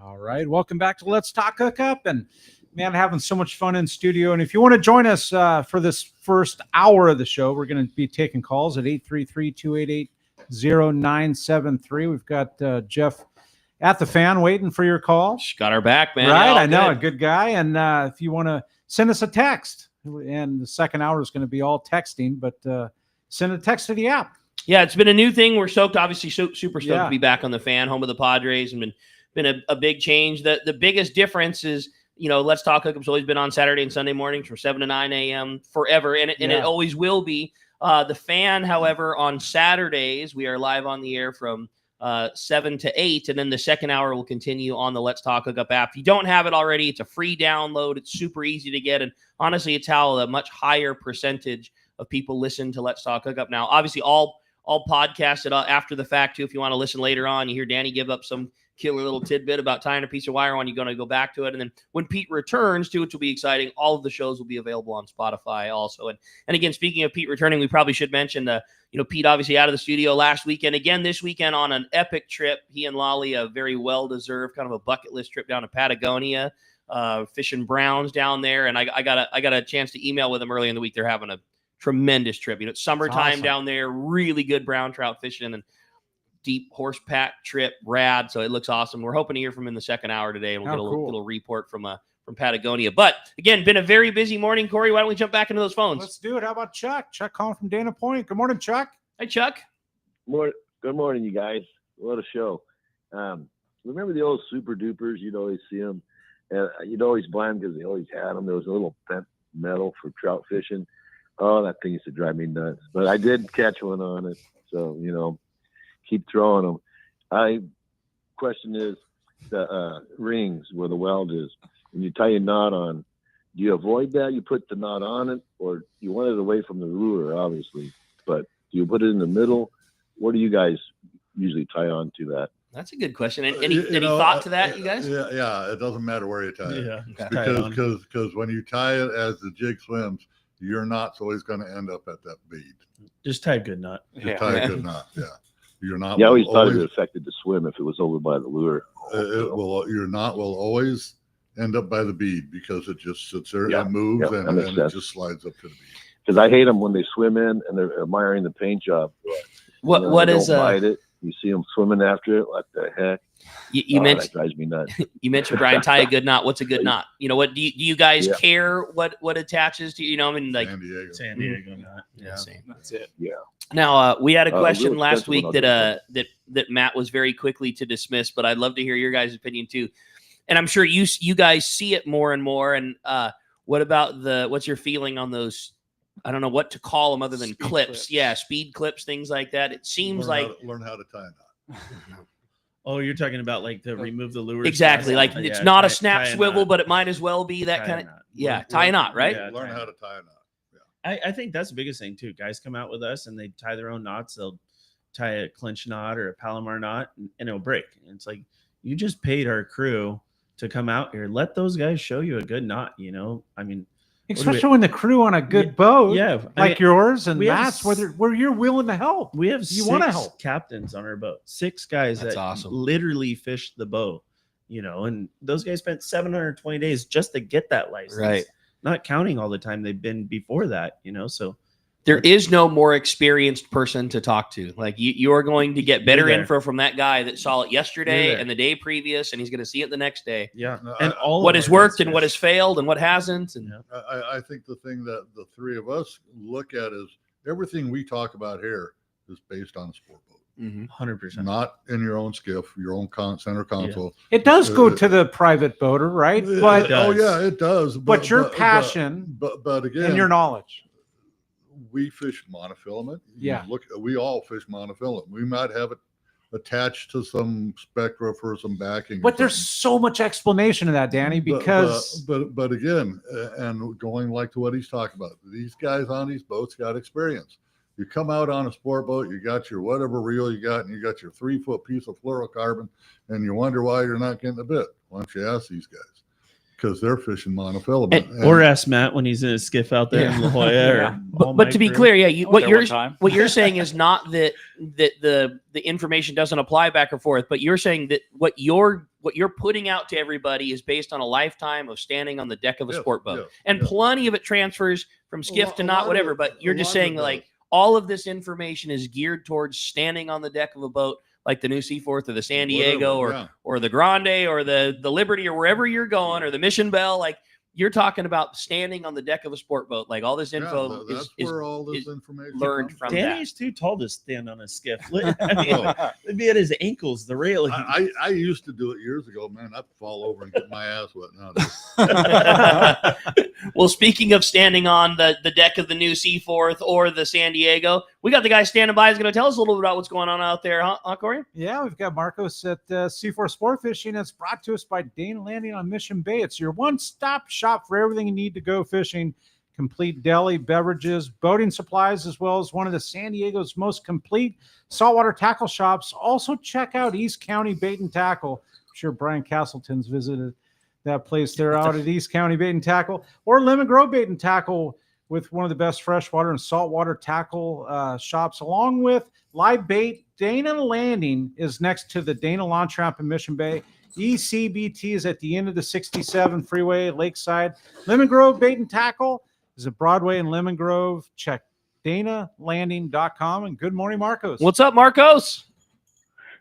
All right. Welcome back to Let's Talk Hookup. And man, having so much fun in studio. And if you want to join us for this first hour of the show, we're going to be taking calls at 833-288-0973. We've got Jeff at the Fan waiting for your call. Got our back, man. Right. Yeah, I know. good. A good guy. And if you want to send us a text, and the second hour is going to be all texting, but send a text to the app. Yeah, it's been a new thing. We're stoked, obviously, super stoked to be back on the Fan, home of the Padres, and been a big change. The biggest difference is, Let's Talk Hookup's always been on Saturday and Sunday mornings from 7 to 9 a.m. forever, and it always will be. The Fan, however, on Saturdays, we are live on the air from 7 to 8, and then the second hour will continue on the Let's Talk Hookup app. If you don't have it already, it's a free download. It's super easy to get, and honestly, it's how a much higher percentage of people listen to Let's Talk Hookup now. Obviously, all podcasted after the fact, too. If you want to listen later on, you hear Danny give up some killer little tidbit about tying a piece of wire on, you're going to go back to it. And then when Pete returns to it, which will be exciting, all of the shows will be available on Spotify also. And again, speaking of Pete returning, we probably should mention, Pete obviously out of the studio last weekend, again this weekend on an epic trip. He and Lolly, a very well-deserved kind of a bucket list trip down to Patagonia, fishing browns down there. And I got a chance to email with them early in the week. They're having a tremendous trip. It's summertime awesome down there, really good brown trout fishing, and deep horse pack trip, rad. So it looks awesome. We're hoping to hear from him in the second hour today, and we'll get a little report from Patagonia. But again, been a very busy morning. Corey, why don't we jump back into those phones? Let's do it. How about Chuck? Chuck calling from Dana Point. Good morning, Chuck. Hi, Chuck. Good morning, you guys. What a show. Remember the old Super Dupers? You'd always see them. You'd always buy them because they always had them. There was a little bent metal for trout fishing. Oh, that thing used to drive me nuts. But I did catch one on it. So, keep throwing them. Question is the rings where the weld is. When you tie a knot on, do you avoid that? You put the knot on it, or you want it away from the lure, obviously. But do you put it in the middle? What do you guys usually tie on to that? That's a good question. Any thought to that, you guys? Yeah. It doesn't matter where you tie it. Yeah. Because when you tie it as the jig swims, your knot's always going to end up at that bead. Just tie a good knot. Just tie a good knot. Yeah. Your knot. I always thought it affected the swim if it was over by the lure. Your knot will always end up by the bead because it just sits there and moves and makes it sense. just slides up to the bead. Because I hate them when they swim in and they're admiring the paint job. What they is don't bite it? You see them swimming after it. What the heck? You mentioned that drives me nuts. You mentioned, Brian, tie a good knot. What's a good knot? What do you guys care what attaches to? Like San Diego knot. Yeah, that's it. Yeah. Now we had a question real last expensive week one, that Matt was very quickly to dismiss, but I'd love to hear your guys' opinion too. And I'm sure you guys see it more and more. And what about what's your feeling on those? I don't know what to call them other than clips. Yeah, speed clips, things like that. It seems learn how to tie a knot. Oh, you're talking about like to remove the lure. Exactly. Like it's not a snap swivel, but it might as well be that kind of. Yeah, tie a knot, right? Yeah, learn how to tie a knot. I think that's the biggest thing too. Guys come out with us and they tie their own knots. They'll tie a clinch knot or a Palomar knot and it'll break. And it's like, you just paid our crew to come out here. Let those guys show you a good knot, I mean, especially when the crew on a good boat, like yours and Matt's, where you're willing to help. We have you want to help captains on our boat. 6 guys That's that awesome. Literally fish the boat, and those guys spent 720 days just to get that license. Right. Not counting all the time they've been before that, so There is no more experienced person to talk to. Like you're going to get better info from that guy that saw it yesterday and the day previous, and he's going to see it the next day. Yeah, and all what has worked and what has failed and what hasn't. And I think the thing that the three of us look at is everything we talk about here is based on a sport boat. 100%. Not in your own skiff, your own center console. It does go to the private boater, right? But oh yeah, it does. But your passion, but again, and your knowledge. We fish monofilament. Yeah. Look, we all fish monofilament. We might have it attached to some spectra for some backing. But there's so much explanation of that, Danny, because but again, and going like to what he's talking about, these guys on these boats got experience. You come out on a sport boat, you got your whatever reel you got, and you got your 3-foot piece of fluorocarbon, and you wonder why you're not getting a bit. Why don't you ask these guys? Because they're fishing monofilament. Or ask Matt when he's in a skiff out there in La Jolla. But to be clear, what you're saying is not that the information doesn't apply back and forth, but you're saying that what you're putting out to everybody is based on a lifetime of standing on the deck of a sport boat, and plenty of it transfers from skiff to not whatever. But you're just saying like all of this information is geared towards standing on the deck of a boat, like the new Seaforth or the San Diego or the Grande or the Liberty or wherever you're going, or the Mission Bell. Like you're talking about standing on the deck of a sport boat. Like all this info that's where all this information learned from Danny's too tall to stand on a skiff. I mean, it'd be at his ankles, the railing. I used to do it years ago, man. I'd fall over and get my ass wet nowadays. Well, speaking of standing on the deck of the new Seaforth or the San Diego, we got the guy standing by who's going to tell us a little bit about what's going on out there, huh Corey? Yeah, we've got Marcos at Seaforth Sport Fishing. It's brought to us by Dana Landing on Mission Bay. It's your one-stop shop for everything you need to go fishing. Complete deli, beverages, boating supplies, as well as one of the San Diego's most complete saltwater tackle shops. Also, check out East County Bait and Tackle. I'm sure Brian Castleton's visited that place. They're out at East County Bait and Tackle, or Lemon Grove Bait and Tackle, with one of the best freshwater and saltwater tackle shops, along with live bait. Dana Landing is next to the Dana Launch Ramp in Mission Bay. ECBT is at the end of the 67 freeway, Lakeside. Lemon Grove Bait and Tackle is at Broadway and Lemon Grove. Check danalanding.com. And good morning, Marcos. What's up, Marcos?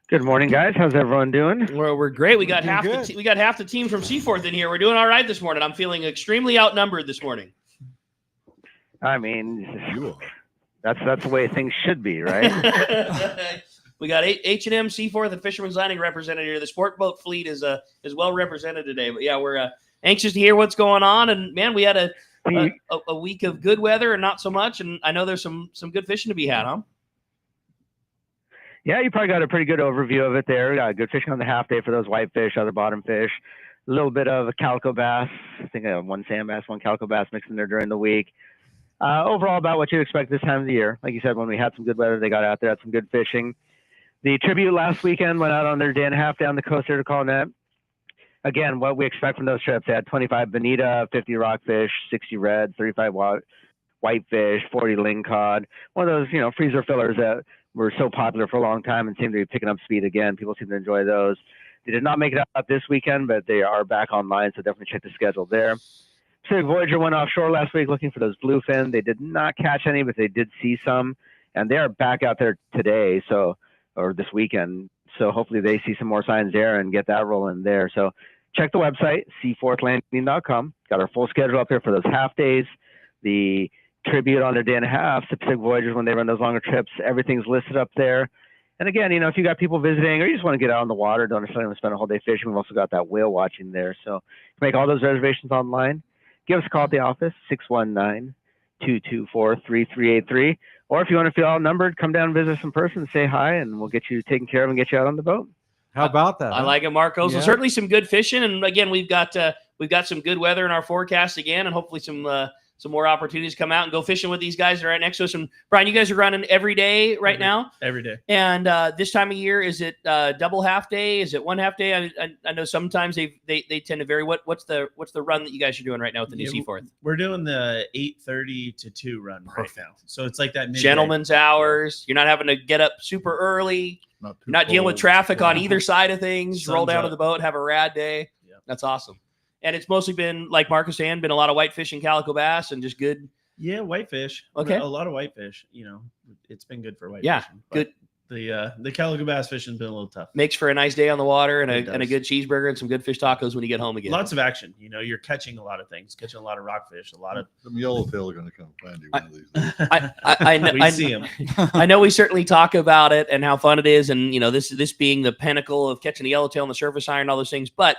Good morning, guys. How's everyone doing? We're great. We got half the team from Seaforth in here. We're doing all right this morning. I'm feeling extremely outnumbered this morning. I mean, that's the way things should be, right? We got H&M, Seaforth, and Fisherman's Landing represented here. The sport boat fleet is well represented today. But yeah, we're anxious to hear what's going on. And man, we had a week of good weather and not so much. And I know there's some good fishing to be had, huh? Yeah, you probably got a pretty good overview of it there. We got good fishing on the half day for those whitefish, other bottom fish. A little bit of a calico bass. I think I have one sand bass, one calico bass mixed in there during the week. Overall, about what you expect this time of the year. Like you said, when we had some good weather, they got out there, had some good fishing. The Tribute last weekend went out on their day and a half down the coast there to Colnet. Again, what we expect from those trips, they had 25 bonita, 50 rockfish, 60 reds, 35 whitefish, 40 lingcod. One of those, freezer fillers that were so popular for a long time and seem to be picking up speed again. People seem to enjoy those. They did not make it out this weekend, but they are back online, so definitely check the schedule there. Pacific Voyager went offshore last week looking for those bluefin. They did not catch any, but they did see some, and they are back out there today, or this weekend. So hopefully they see some more signs there and get that rolling there. So check the website, seaforthlanding.com. Got our full schedule up here for those half days. The Tribute on their day and a half, the Pacific Voyagers when they run those longer trips, everything's listed up there. And again, if you got people visiting or you just want to get out on the water, don't necessarily want to spend a whole day fishing, we've also got that whale watching there. So make all those reservations online. Give us a call at the office, 619-224-3383. Or if you want to feel outnumbered, come down and visit us in person, say hi, and we'll get you taken care of and get you out on the boat. How about that? I like it, Marcos. Yeah. Well, certainly some good fishing. And again, we've got some good weather in our forecast again, and hopefully some more opportunities come out and go fishing with these guys that are right next to us. And Brian, you guys are running every day now? Every day. And this time of year, is it double half day? Is it one half day? I know sometimes they tend to vary. What's the run that you guys are doing right now with the new Seaforth? We're doing the 8:30 to 2 run right now. So it's like that midday. Gentleman's hours. You're not having to get up super early. You're not dealing with traffic on either side of things. Roll down to the boat, have a rad day. Yeah. That's awesome. And it's mostly been, like Marcus saying, been a lot of whitefish and calico bass and just good Yeah, whitefish. Okay. A lot of whitefish. You know, it's been good for whitefish. Yeah, good. The calico bass fishing's been a little tough. Makes for a nice day on the water and It a does. good cheeseburger and some good fish tacos when you get home again. Lots of action. You know, you're catching a lot of things, catching a lot of rockfish, a lot of Some yellowtail are going to come find you one of these days. I know, We see 'em. I know we certainly talk about it and how fun it is, and you know this being the pinnacle of catching the yellowtail and the surface iron, all those things. But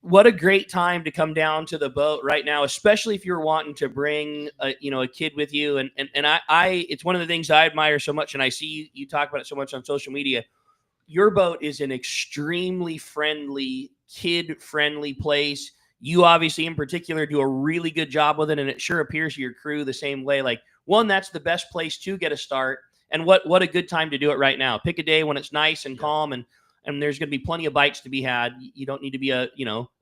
what a great time to come down to the boat right now, especially if you're wanting to bring a kid with you. And I it's one of the things I admire so much, and I see you talk about it so much on social media. Your boat is an extremely friendly, kid-friendly place. You obviously, in particular, do a really good job with it, and it sure appears to your crew the same way. Like, one, that's the best place to get a start, and what a good time to do it right now. Pick a day when it's nice and calm, and there's going to be plenty of bites to be had. You don't need to be a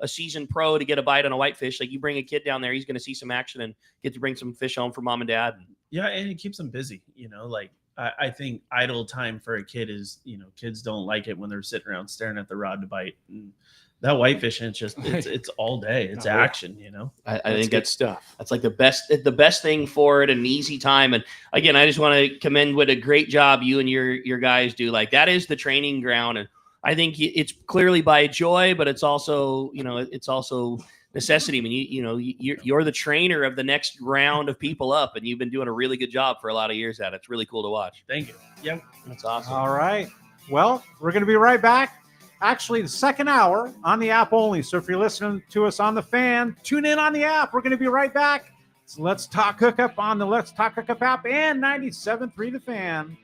seasoned pro to get a bite on a whitefish. Like, you bring a kid down there, he's going to see some action and get to bring some fish home for mom and dad. Yeah, and it keeps them busy. You know, like I think idle time for a kid is, kids don't like it when they're sitting around staring at the rod to bite. And that whitefish, it's all day. It's action. I think that's stuff. That's like the best thing for it, and an easy time. And again, I just want to commend what a great job you and your guys do. Like, that is the training ground, and I think it's clearly by joy, but it's also necessity. I mean, you're the trainer of the next round of people up, and you've been doing a really good job for a lot of years at it. It's really cool to watch. Thank you. Yep. That's awesome. All right. Well, we're going to be right back. Actually, the second hour on the app only. So if you're listening to us on the fan, tune in on the app. We're going to be right back. So Let's Talk Hookup on the Let's Talk Hookup app and 97.3 The Fan.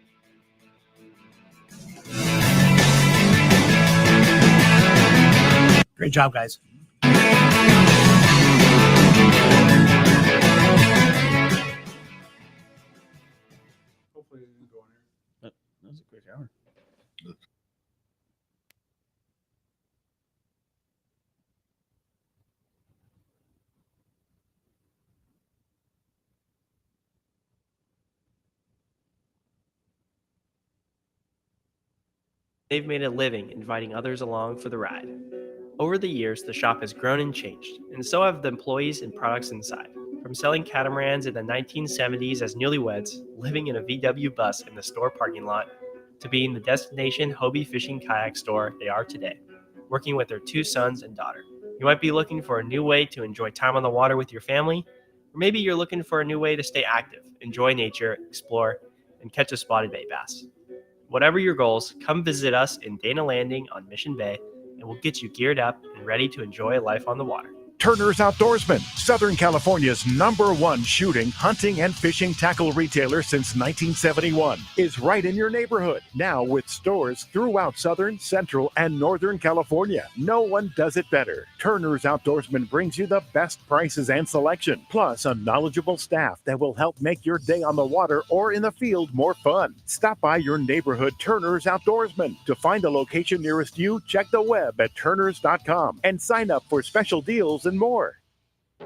Great job, guys. Hopefully it didn't go on here. That was a quick hour. They've made a living inviting others along for the ride. Over the years, the shop has grown and changed, and so have the employees and products inside. From selling catamarans in the 1970s as newlyweds, living in a VW bus in the store parking lot, to being the destination Hobie fishing kayak store they are today, working with their 2 sons and daughter. You might be looking for a new way to enjoy time on the water with your family, or maybe you're looking for a new way to stay active, enjoy nature, explore, and catch a spotted bay bass. Whatever your goals, come visit us in Dana Landing on Mission Bay, and we'll get you geared up and ready to enjoy life on the water. Turner's Outdoorsman, Southern California's #1 shooting, hunting, and fishing tackle retailer since 1971, is right in your neighborhood. Now with stores throughout Southern, Central, and Northern California. No one does it better. Turner's Outdoorsman brings you the best prices and selection, plus a knowledgeable staff that will help make your day on the water or in the field more fun. Stop by your neighborhood Turner's Outdoorsman. To find a location nearest you, check the web at turners.com and sign up for special deals and more.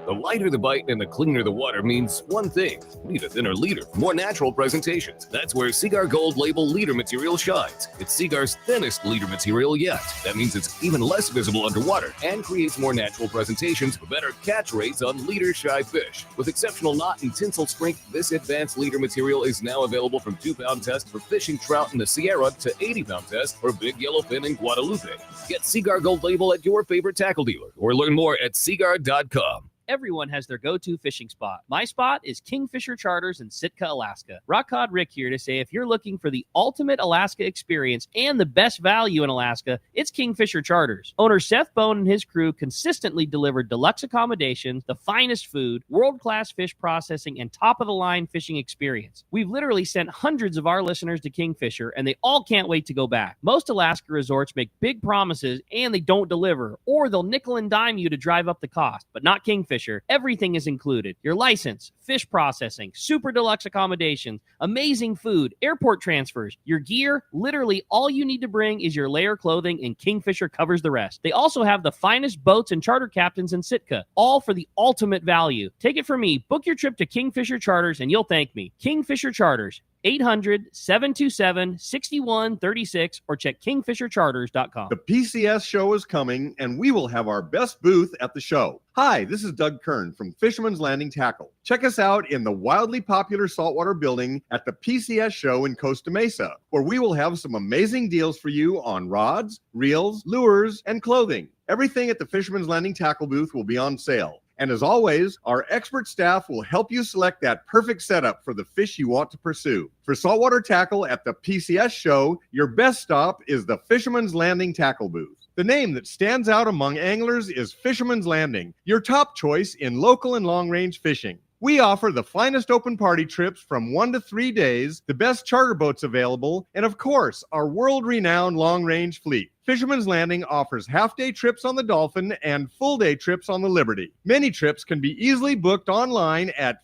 The lighter the bite and the cleaner the water means one thing. Need a thinner leader, more natural presentations. That's where Seaguar Gold Label leader material shines. It's Seaguar's thinnest leader material yet. That means it's even less visible underwater and creates more natural presentations for better catch rates on leader-shy fish. With exceptional knot and tinsel strength, this advanced leader material is now available from 2-pound test for fishing trout in the Sierra to 80-pound test for big yellowfin in Guadalupe. Get Seaguar Gold Label at your favorite tackle dealer or learn more at seaguar.com. Everyone has their go-to fishing spot. My spot is Kingfisher Charters in Sitka, Alaska. Rock Cod Rick here to say if you're looking for the ultimate Alaska experience and the best value in Alaska, it's Kingfisher Charters. Owner Seth Bone and his crew consistently deliver deluxe accommodations, the finest food, world-class fish processing, and top-of-the-line fishing experience. We've literally sent hundreds of our listeners to Kingfisher, and they all can't wait to go back. Most Alaska resorts make big promises, and they don't deliver, or they'll nickel and dime you to drive up the cost, but not Kingfisher. Everything is included. Your license, fish processing, super deluxe accommodations, amazing food, airport transfers, your gear. Literally all you need to bring is your layer clothing, and Kingfisher covers the rest. They also have the finest boats and charter captains in Sitka, all for the ultimate value. Take it from me. Book your trip to Kingfisher Charters and you'll thank me. Kingfisher Charters. 800-727-6136 or check kingfishercharters.com. The PCS show is coming, and we will have our best booth at the show. Hi, this is Doug Kern from Fisherman's Landing Tackle. Check us out in the wildly popular saltwater building at the PCS show in Costa Mesa, where we will have some amazing deals for you on rods, reels, lures, and clothing. Everything at the Fisherman's Landing Tackle booth will be on sale. And as always, our expert staff will help you select that perfect setup for the fish you want to pursue. For saltwater tackle at the PCS show, your best stop is the Fisherman's Landing Tackle booth. The name that stands out among anglers is Fisherman's Landing, your top choice in local and long-range fishing. We offer the finest open party trips from 1 to 3 days, the best charter boats available, and of course, our world-renowned long-range fleet. Fisherman's Landing offers half-day trips on the Dolphin and full-day trips on the Liberty. Many trips can be easily booked online at...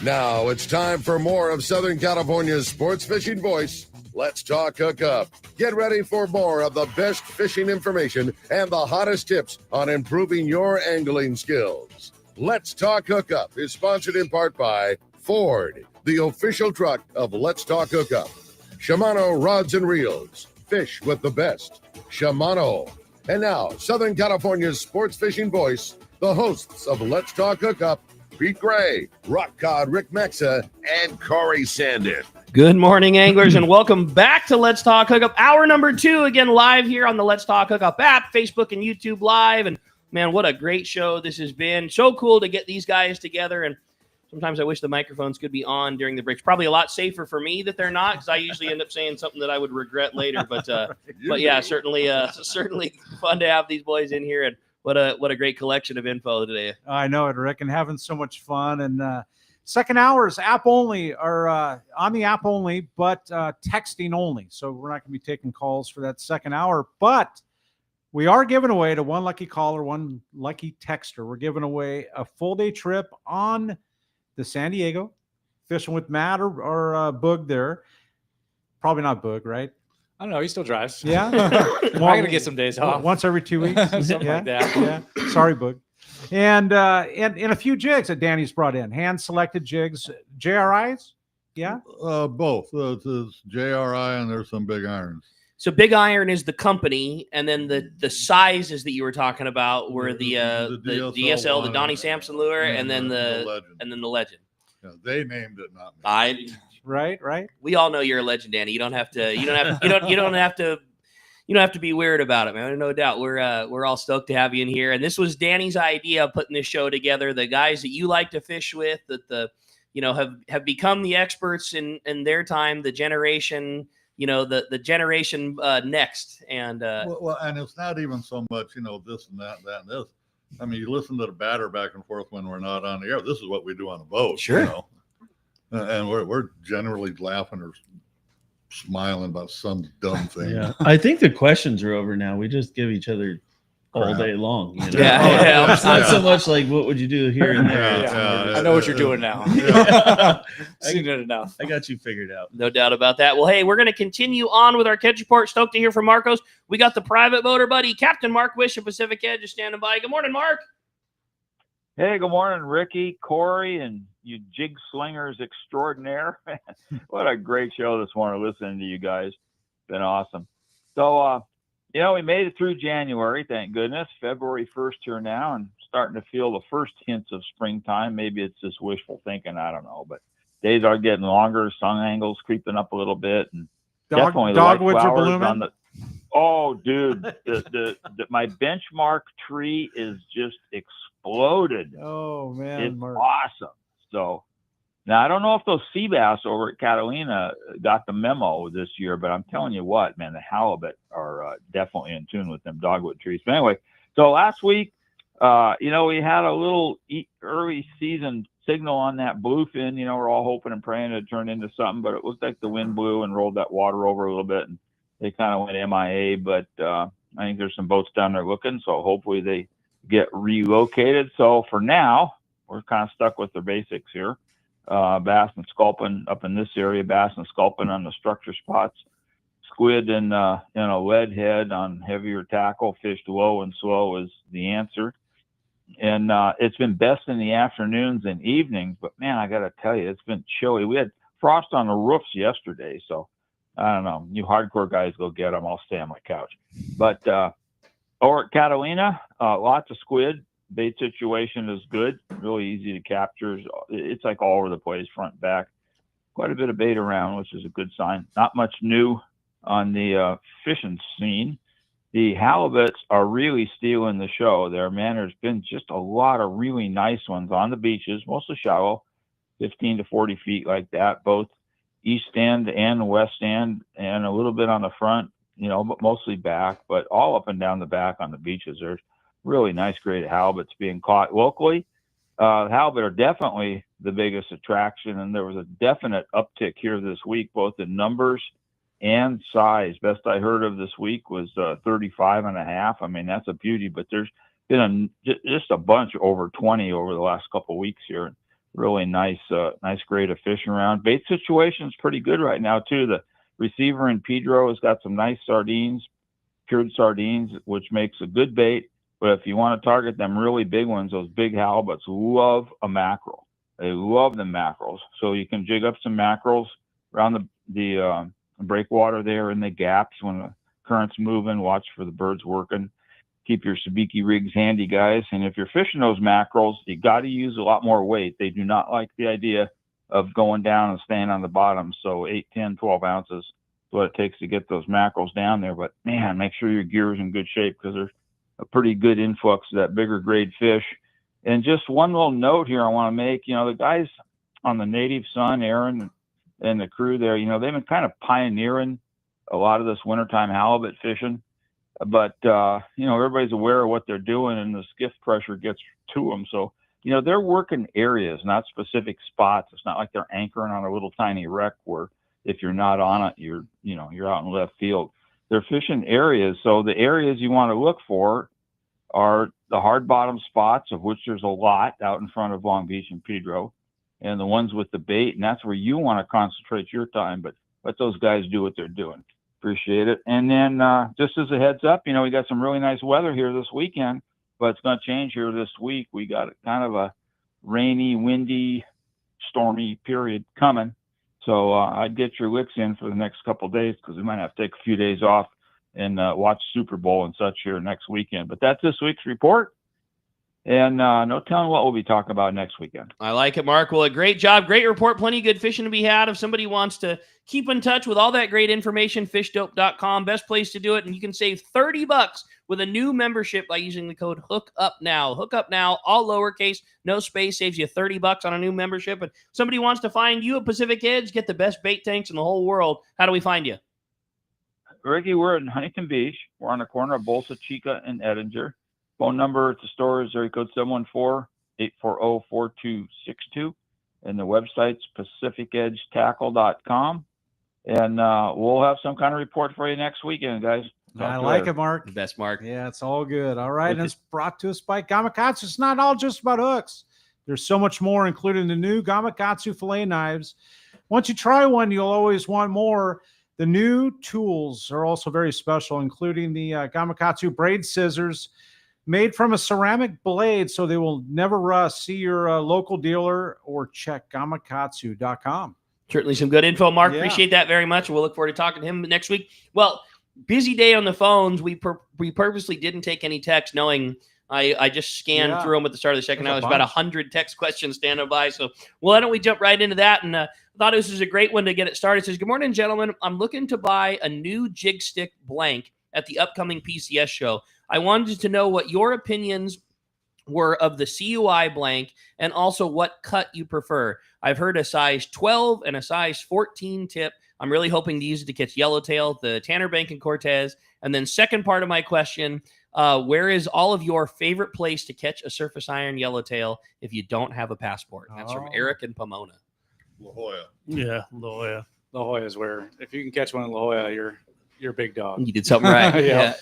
Now it's time for more of Southern California's sports fishing voice. Let's talk hookup. Get ready for more of the best fishing information and the hottest tips on improving your angling skills. Let's Talk Hookup is sponsored in part by Ford, the official truck of Let's Talk Hookup. Shimano Rods and Reels. Fish with the best. Shimano. And now, Southern California's sports fishing voice, the hosts of Let's Talk Hookup, Pete Gray, Rock Cod Rick Maxa, and Corey Sanden. Good morning, anglers, and welcome back to Let's Talk Hookup. Hour number 2, again, live here on the Let's Talk Hookup app, Facebook and YouTube Live. And man, what a great show this has been. So cool to get these guys together. And sometimes I wish the microphones could be on during the breaks. Probably a lot safer for me that they're not, because I usually end up saying something that I would regret later. But yeah, certainly fun to have these boys in here. And what a great collection of info today. I know it, Rick, and having so much fun. And second hour is app only, or on the app only, but texting only. So we're not going to be taking calls for that second hour. But we are giving away to one lucky caller, one lucky texter. We're giving away a full-day trip on the San Diego, fishing with Matt or Boog there. Probably not Boog, right? I don't know. He still drives. Yeah. I'm going to get some days off. Once every 2 weeks. Something like that. Yeah. Sorry, Boog. And a few jigs that Danny's brought in. Hand-selected jigs. JRIs? Yeah? Both. It's JRI and there's some big irons. So Big Iron is the company, and then the sizes that you were talking about were the DSL, the Donnie Sampson lure, and then the Legend. Yeah, they named it, not me. Right. We all know you're a legend, Danny. You don't have to be weird about it, man. No doubt. We're all stoked to have you in here. And this was Danny's idea of putting this show together. The guys that you like to fish with, that have become the experts in their time, the generation. The generation next. And well, and it's not even so much, this and that and this. I mean, you listen to the batter back and forth when we're not on the air. This is what we do on the boat. Sure. And we're generally laughing or smiling about some dumb thing. Yeah. I think the questions are over now. We just give each other all day long. Yeah. It's not so much like what would you do here and there. I know what you're doing now. Seen it enough. I got you figured out. No doubt about that. Well, hey, we're going to continue on with our catch report. Stoked to hear from Marcos. We got the private boater buddy, Captain Mark Wish of Pacific Edge, is standing by. Good morning, Mark. Hey, good morning, Ricky, Corey, and you jig slingers extraordinaire. What a great show this morning listening to you guys. Been awesome. So, we made it through January, thank goodness. February 1st here now, and starting to feel the first hints of springtime. Maybe it's just wishful thinking, I don't know. But days are getting longer, sun angles creeping up a little bit, and definitely the white flowers on the. Oh, dude, my benchmark tree is just exploded. Oh man, it's Mark. awesome. So. Now, I don't know if those sea bass over at Catalina got the memo this year, but I'm telling you what, man, the halibut are definitely in tune with them dogwood trees. But anyway, so last week, we had a little early season signal on that bluefin. We're all hoping and praying it turned into something, but it looked like the wind blew and rolled that water over a little bit, and they kind of went MIA. But I think there's some boats down there looking, so hopefully they get relocated. So for now, we're kind of stuck with the basics here. Bass and sculpin up in this area, bass and sculpin on the structure spots, squid and a lead head on heavier tackle, fished low and slow is the answer. And it's been best in the afternoons and evenings, but man, I got to tell you, it's been chilly. We had frost on the roofs yesterday, so I don't know. You hardcore guys go get them. I'll stay on my couch. But over at Catalina, lots of squid. Bait situation is good. Really easy to capture. It's like all over the place, front, back. Quite a bit of bait around, which is a good sign. Not much new on the fishing scene. The halibuts are really stealing the show there, man. There's been just a lot of really nice ones on the beaches, mostly shallow, 15 to 40 feet like that, both east end and west end, and a little bit on the front, but mostly back, but all up and down the back on the beaches. There's really nice great halibuts being caught locally. Halibut are definitely the biggest attraction, and there was a definite uptick here this week, both in numbers and size. Best I heard of this week was 35 and a half. I mean, that's a beauty, but there's been just a bunch over 20 over the last couple of weeks here. Really nice grade of fish around. Bait situation is pretty good right now too. The receiver in Pedro has got some nice sardines, cured sardines, which makes a good bait. But if you want to target them really big ones, those big halibuts love a mackerel. They love the mackerels. So you can jig up some mackerels around the breakwater there in the gaps when the current's moving. Watch for the birds working. Keep your sabiki rigs handy, guys. And if you're fishing those mackerels, you got to use a lot more weight. They do not like the idea of going down and staying on the bottom. So 8, 10, 12 ounces is what it takes to get those mackerels down there. But man, make sure your gear is in good shape, because there's a pretty good influx of that bigger grade fish. And just one little note here I want to make, the guys on the Native Sun, Aaron and the crew there, they've been kind of pioneering a lot of this wintertime halibut fishing. But, everybody's aware of what they're doing, and the skiff pressure gets to them. So, they're working areas, not specific spots. It's not like they're anchoring on a little tiny wreck where if you're not on it, you're out in left field. They're fishing areas. So the areas you want to look for are the hard bottom spots, of which there's a lot out in front of Long Beach and Pedro, and the ones with the bait. And that's where you want to concentrate your time, but let those guys do what they're doing. Appreciate it. And then just as a heads up, we got some really nice weather here this weekend, but it's going to change here this week. We got kind of a rainy, windy, stormy period coming. So I'd get your licks in for the next couple of days, because we might have to take a few days off and watch Super Bowl and such here next weekend. But that's this week's report. And no telling what we'll be talking about next weekend. I like it, Mark. Well, a great job. Great report. Plenty of good fishing to be had. If somebody wants to keep in touch with all that great information, fishdope.com, best place to do it. And you can save $30 with a new membership by using the code HOOKUPNOW. HOOKUPNOW, all lowercase, no space, saves you $30 on a new membership. And somebody wants to find you at Pacific Edge, get the best bait tanks in the whole world. How do we find you? Ricky, we're in Huntington Beach. We're on the corner of Bolsa Chica and Edinger. Phone number at the store is area code 714-840-4262. And the website's pacificedgetackle.com. And we'll have some kind of report for you next weekend, guys. I like it, Mark. The best, Mark. Yeah, it's all good. All right. And it's brought to us by Gamakatsu. It's not all just about hooks. There's so much more, including the new Gamakatsu fillet knives. Once you try one, you'll always want more. The new tools are also very special, including the Gamakatsu braid scissors, made from a ceramic blade, so they will never rust. See your local dealer or check gamakatsu.com. Certainly some good info, Mark. Yeah. Appreciate that very much. We'll look forward to talking to him next week. Well, busy day on the phones. We purposely didn't take any text, knowing I just scanned through them at the start of the second hour. There's about 100 text questions standing by. So why don't we jump right into that? And I thought this was a great one to get it started. It says, good morning, gentlemen. I'm looking to buy a new jig stick blank at the upcoming PCS show. I wanted to know what your opinions were of the CUI blank, and also what cut you prefer. I've heard a size 12 and a size 14 tip. I'm really hoping to use it to catch yellowtail, the Tanner Bank and Cortez. And then second part of my question, where is all of your favorite place to catch a surface iron yellowtail if you don't have a passport? That's from Eric in Pomona. La Jolla. Yeah, La Jolla. La Jolla is where, if you can catch one in La Jolla, you're a big dog. You did something right. Yeah.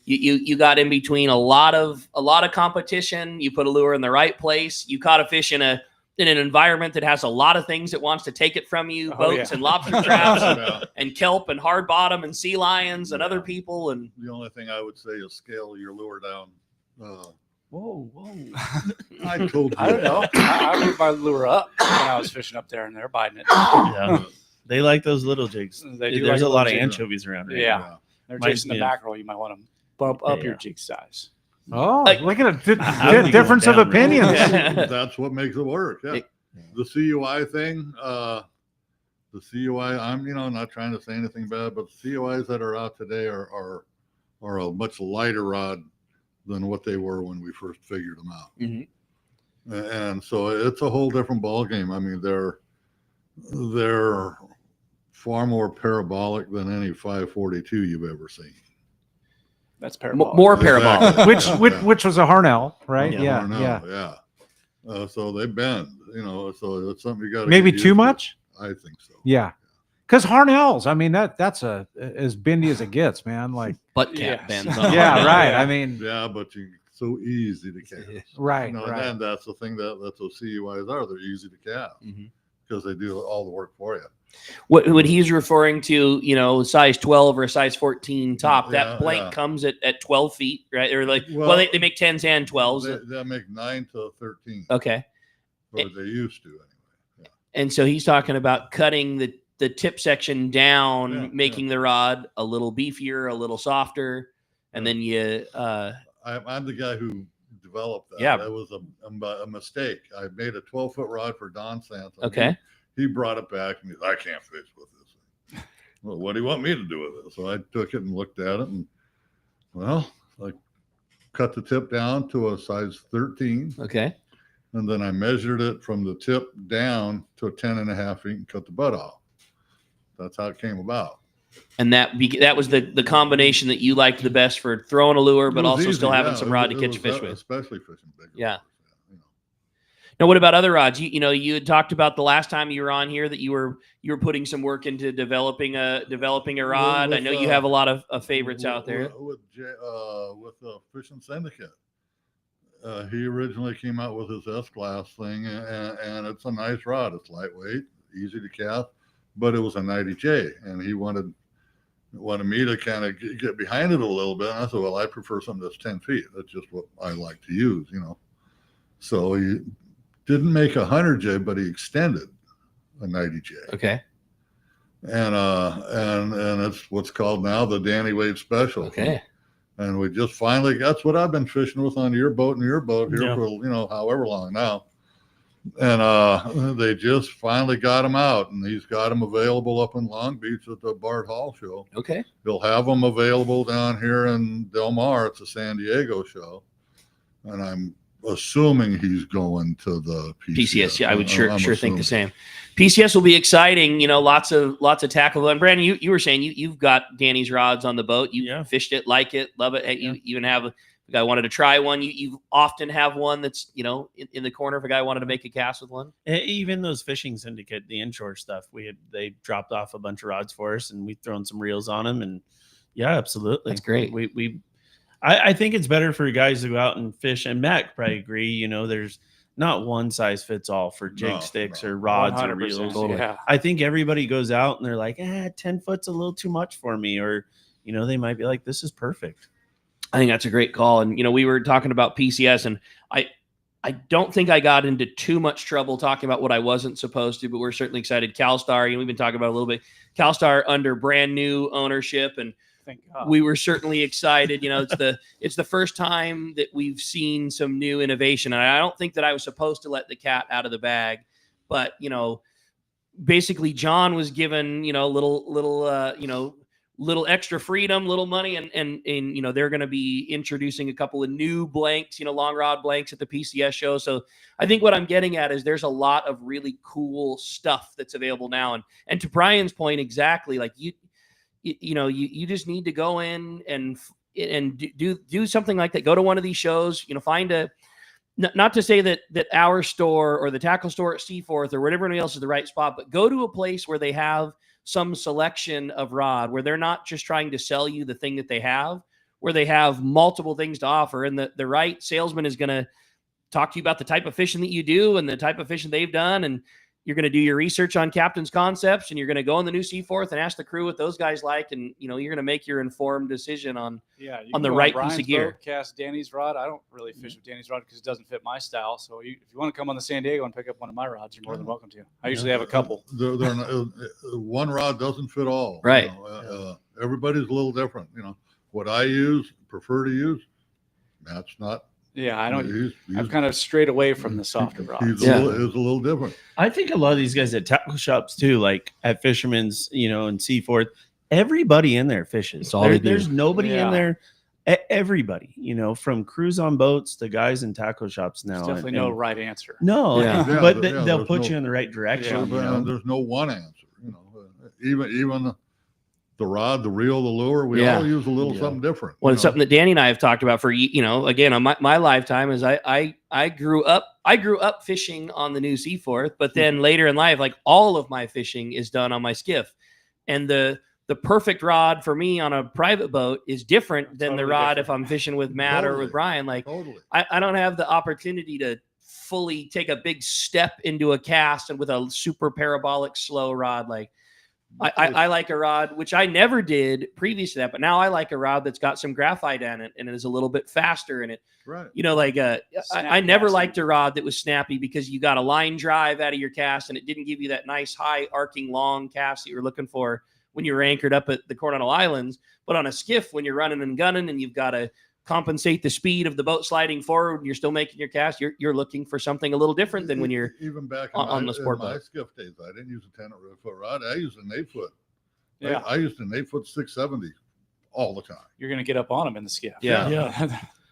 You got in between a lot of competition. You put a lure in the right place. You caught a fish in an environment that has a lot of things that wants to take it from you, boats and lobster traps and kelp and hard bottom and sea lions and other people. And the only thing I would say is scale your lure down Whoa. I told you. I don't know. I moved my lure up when I was fishing up there, and they're biting it. Yeah. They like those little jigs. They do There's like a lot of little jigs. anchovies around. Right? Yeah. They're chasing the mackerel. You might want to bump up your jig size. Oh, look at I would a be difference going of down, right? opinions. That's what makes it work. Yeah. The CUI thing, the CUI, I'm, not trying to say anything bad, but the CUIs that are out today are a much lighter rod than what they were when we first figured them out. Mm-hmm. And so it's a whole different ball game. I mean, they're far more parabolic than any 542 you've ever seen. That's parabolic. More parabolic. Which was a Harnell, right? Yeah. Yeah. So they bend, so it's something you got to maybe too much. I think so. Yeah. Because Harnells, I mean, that's as bendy as it gets, man. Like butt cap bends. Yeah, right. I mean, yeah, but so easy to cast. Right. Right. And that's the thing that's what CUIs are. They're easy to cast because they do all the work for you. What he's referring to, size 12 or a size 14 top, that blank comes at 12 feet, right? Or like, they make 10s and 12s. They make 9 to 13. Okay. Or they used to anyway. Yeah. And so he's talking about cutting the tip section down, making the rod a little beefier, a little softer, and then you. I'm the guy who developed that. Yeah. That was a mistake. I made a 12-foot rod for Don Sanson. Okay. He brought it back and he's, I can't fish with this thing. Well, what do you want me to do with it? So I took it and looked at it and, I cut the tip down to a size 13. Okay. And then I measured it from the tip down to 10.5 feet and cut the butt off. That's how it came about. And that was the combination that you liked the best for throwing a lure, but also easy, still having some rod to catch fish with. Especially fishing big. Yeah. Now, what about other rods? You had talked about the last time you were on here that you were putting some work into developing a rod. I know you have a lot of favorites out there. With the Fishing Syndicate. He originally came out with his S-Class thing, and it's a nice rod. It's lightweight, easy to cast, but it was a 90J, and he wanted me to kind of get behind it a little bit. And I said, well, I prefer something that's 10 feet. That's just what I like to use, So he didn't make a 100J, but he extended a 90J. Okay. And it's what's called now the Danny Wade Special. Okay. And we just finally, that's what I've been fishing with on your boat and your boat here for, however long now. And they just finally got him out, and he's got them available up in Long Beach at the Bart Hall show. Okay. He'll have them available down here in Del Mar at the San Diego show. And I'm assuming he's going to the PCS. Yeah, I would sure think the same. PCS will be exciting. Lots of tackle. And Brandon, you were saying you've got Danny's rods on the boat. You fished it, like it, love it. You even have a guy wanted to try one. You often have one that's in the corner if a guy wanted to make a cast with one. Even those Fishing Syndicate, the inshore stuff, they dropped off a bunch of rods for us, and we've thrown some reels on them. And yeah, absolutely, that's great. I think it's better for guys to go out and fish, and Matt could probably agree. There's not one size fits all for jig sticks or rods or reels. Yeah. I think everybody goes out and they're like, 10 foot's a little too much for me. Or, they might be like, this is perfect. I think that's a great call. And, we were talking about PCS, and I don't think I got into too much trouble talking about what I wasn't supposed to, but we're certainly excited. CalStar, we've been talking about it a little bit. CalStar under brand new ownership, and thank God. We were certainly excited. It's the first time that we've seen some new innovation. And I don't think that I was supposed to let the cat out of the bag, but basically John was given, little extra freedom, little money, and they're going to be introducing a couple of new blanks, long rod blanks at the PCS show. So I think what I'm getting at is there's a lot of really cool stuff that's available now. And to Brian's point, exactly, like you just need to go in and do something like that. Go to one of these shows, find not to say that our store or the tackle store at Seaforth or whatever else is the right spot, but go to a place where they have some selection of rod, where they're not just trying to sell you the thing that they have, where they have multiple things to offer. And the right salesman is going to talk to you about the type of fishing that you do and the type of fishing they've done. And you're going to do your research on Captain's Concepts, and you're going to go on the new Seaforth and ask the crew what those guys like, and you're going to make your informed decision on you on the can go right Brian's piece of gear. boat, cast Danny's rod. I don't really fish with Danny's rod because it doesn't fit my style. So if you want to come on the San Diego and pick up one of my rods, you're more than welcome to. I usually have a couple. They're not, one rod doesn't fit all. Right. Everybody's a little different. What I prefer to use, Matt's not. Yeah, I don't. I've kind of strayed away from the softer rods. He's a little different. I think a lot of these guys at tackle shops too, like at Fisherman's, and Seaforth, everybody in there fishes. That's all they do. There's nobody in there. Everybody, from crews on boats to guys in tackle shops now. There's definitely no right answer. No, Yeah. but Yeah, they'll put you in the right direction. There's no one answer. Even the rod, the reel, the lure, we all use a little something different. Well, it's something that Danny and I have talked about for, again, on my lifetime is I grew up fishing on the new Seaforth, but then later in life, like all of my fishing is done on my skiff. And the perfect rod for me on a private boat is different than the rod if I'm fishing with Matt or with Brian. Like I don't have the opportunity to fully take a big step into a cast and with a super parabolic slow rod. Like I like a rod, which I never did previous to that, but now I like a rod that's got some graphite in it and it is a little bit faster in it. Right. I never liked a rod that was snappy because you got a line drive out of your cast and it didn't give you that nice high arcing long cast that you were looking for when you were anchored up at the Coronado Islands. But on a skiff, when you're running and gunning and you've got to compensate the speed of the boat sliding forward and you're still making your cast, you're looking for something a little different than when you're even back on the sport in my boat. skiff days. I didn't use a 10-foot rod. I used an 8-foot. Yeah. I used an 8-foot 670 all the time. You're going to get up on them in the skiff. Yeah.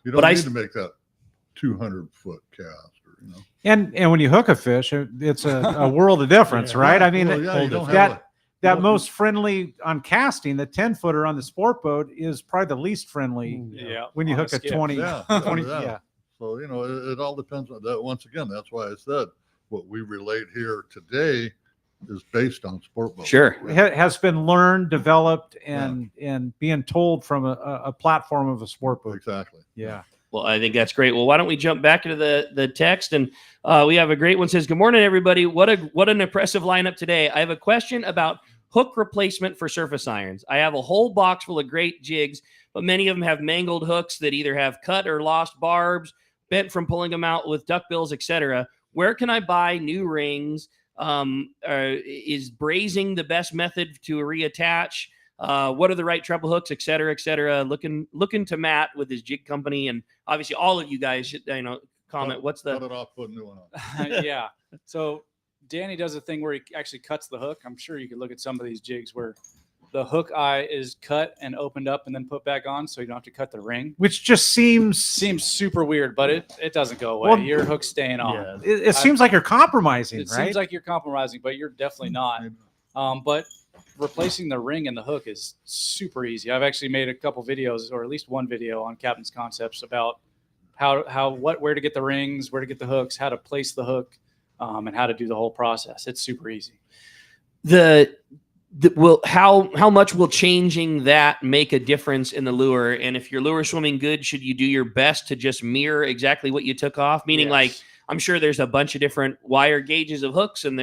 You don't need to make that 200-foot cast. And when you hook a fish, it's a world of difference, right? I mean, that most friendly on casting, the 10-footer on the sport boat is probably the least friendly. When you hook a 20. Yeah. So it all depends on that. Once again, that's why I said what we relate here today is based on sport boats. Sure. Has been learned, developed, and being told from a platform of a sport boat. Exactly. Yeah. Well, I think that's great. Well, why don't we jump back into the text? And we have a great one. Says, good morning, everybody. What an impressive lineup today. I have a question about hook replacement for surface irons. I have a whole box full of great jigs, but many of them have mangled hooks that either have cut or lost barbs, bent from pulling them out with duckbills, etc. Where can I buy new rings? Is brazing the best method to reattach? What are the right treble hooks, et cetera, et cetera? Looking to Matt with his jig company, and obviously all of you guys should, comment. What's the cut it off, put a new one on? Yeah. So Danny does a thing where he actually cuts the hook. I'm sure you could look at some of these jigs where the hook eye is cut and opened up and then put back on, so you don't have to cut the ring. Which just seems super weird, but it doesn't go away. Well, Your hook's staying on. It seems like you're compromising, It right? seems like you're compromising, but you're definitely not. But replacing the ring and the hook is super easy. I've actually made a couple videos, or at least one video on Captain's Concepts about where to get the rings, where to get the hooks, how to place the hook, and how to do the whole process. It's super easy. How much will changing that make a difference in the lure? And if your lure is swimming good, should you do your best to just mirror exactly what you took off? Meaning, like, I'm sure there's a bunch of different wire gauges of hooks and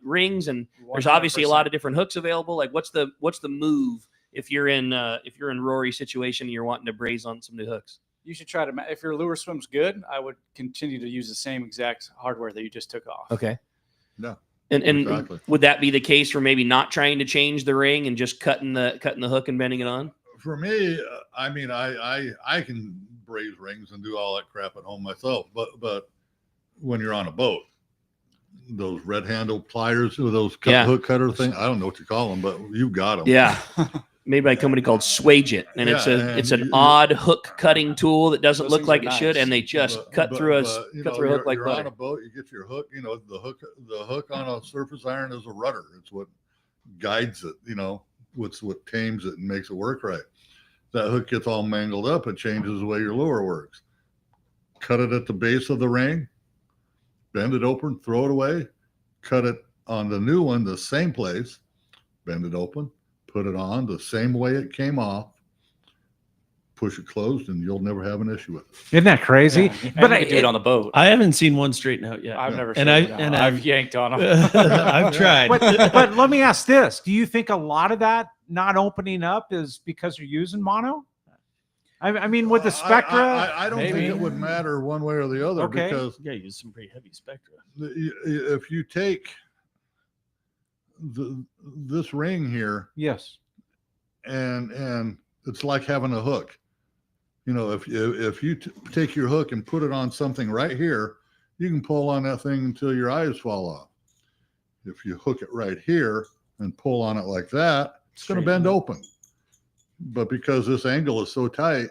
rings, and there's obviously a lot of different hooks available. Like, what's the move if you're in Rory's situation and you're wanting to braze on some new hooks? You should try to, if your lure swims good, I would continue to use the same exact hardware that you just took off. Okay. No. And Exactly. would that be the case for maybe not trying to change the ring and just cutting the hook and bending it on? For me, I mean, I can braze rings and do all that crap at home myself, but when you're on a boat, those red handle pliers or those hook cutter thing, I don't know what you call them, but you've got them. Yeah. Made by a company called Swageit, and it's an odd hook cutting tool that doesn't look like it should, and they just cut through a hook like you're butter. on a boat, you get your hook. The hook on a surface iron is a rudder. It's what guides it. What's what tames it and makes it work right. That hook gets all mangled up. It changes the way your lure works. Cut it at the base of the ring, bend it open, throw it away. Cut it on the new one, the same place, bend it open. Put it on the same way it came off, push it closed, and you'll never have an issue with it. Isn't that crazy? Yeah. But you can do it on the boat. I haven't seen one straighten out yet. I've never. And I've yanked on them. I've tried. But let me ask this: do you think a lot of that not opening up is because you're using mono? I mean, with the Spectra, I don't think it would matter one way or the other Okay. because you gotta use some pretty heavy Spectra. if you take this ring here, yes, and it's like having a hook. You know, if you take your hook and put it on something right here, you can pull on that thing until your eyes fall off. If you hook it right here and pull on it like that, it's going to bend open. But because this angle is so tight,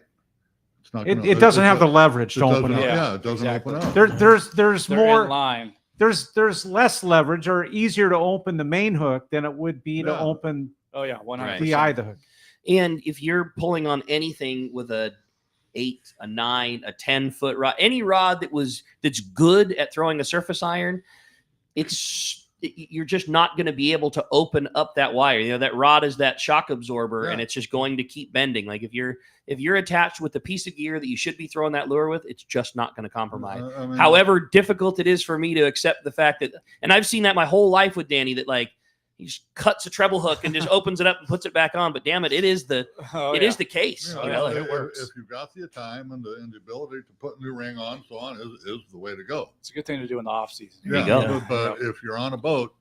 it's not. it doesn't have the leverage to open up. Yeah, it doesn't open up. There's They're more in line. There's less leverage or easier to open the main hook than it would be to open Oh yeah, 100%. the eye of the hook. And if you're pulling on anything with a 8, a 9, a 10-foot rod, any rod that's good at throwing a surface iron, you're just not going to be able to open up that wire. You know, that rod is that shock absorber, and it's just going to keep bending. Like if you're attached with a piece of gear that you should be throwing that lure with, it's just not going to compromise. I mean, However difficult it is for me to accept the fact that, and I've seen that my whole life with Danny, that like he just cuts a treble hook and just opens it up and puts it back on. But damn it, it is the case. Yeah, You know, if, if you've got the time and the ability to put a new ring on, so on is the way to go. It's a good thing to do in the off season. But if you're on a boat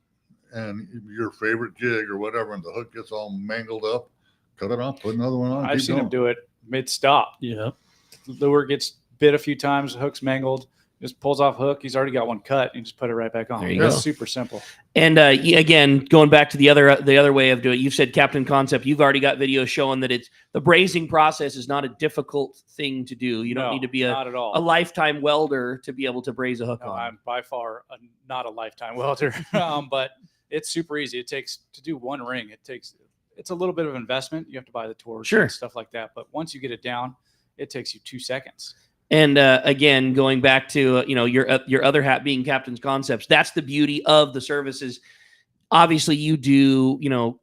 and your favorite jig or whatever, and the hook gets all mangled up, cut it off, put another one on. I've seen him do it mid-stop. Yeah. Lure gets bit a few times, the hook's mangled, just pulls off hook. He's already got one cut. You just put it right back on. There you It's go. super simple. And again, going back to the other way of doing it, you've said Captain Concept. You've already got videos showing that the brazing process is not a difficult thing to do. You don't need to be not at all. a lifetime welder to be able to braze a hook No, on. I'm by far not a lifetime welder, but it's super easy. It takes to do one ring. It's a little bit of investment. You have to buy the torch Sure. and stuff like that. But once you get it down, it takes you 2 seconds. And again, going back to your other hat being Captain's Concepts, that's the beauty of the services. Obviously, you do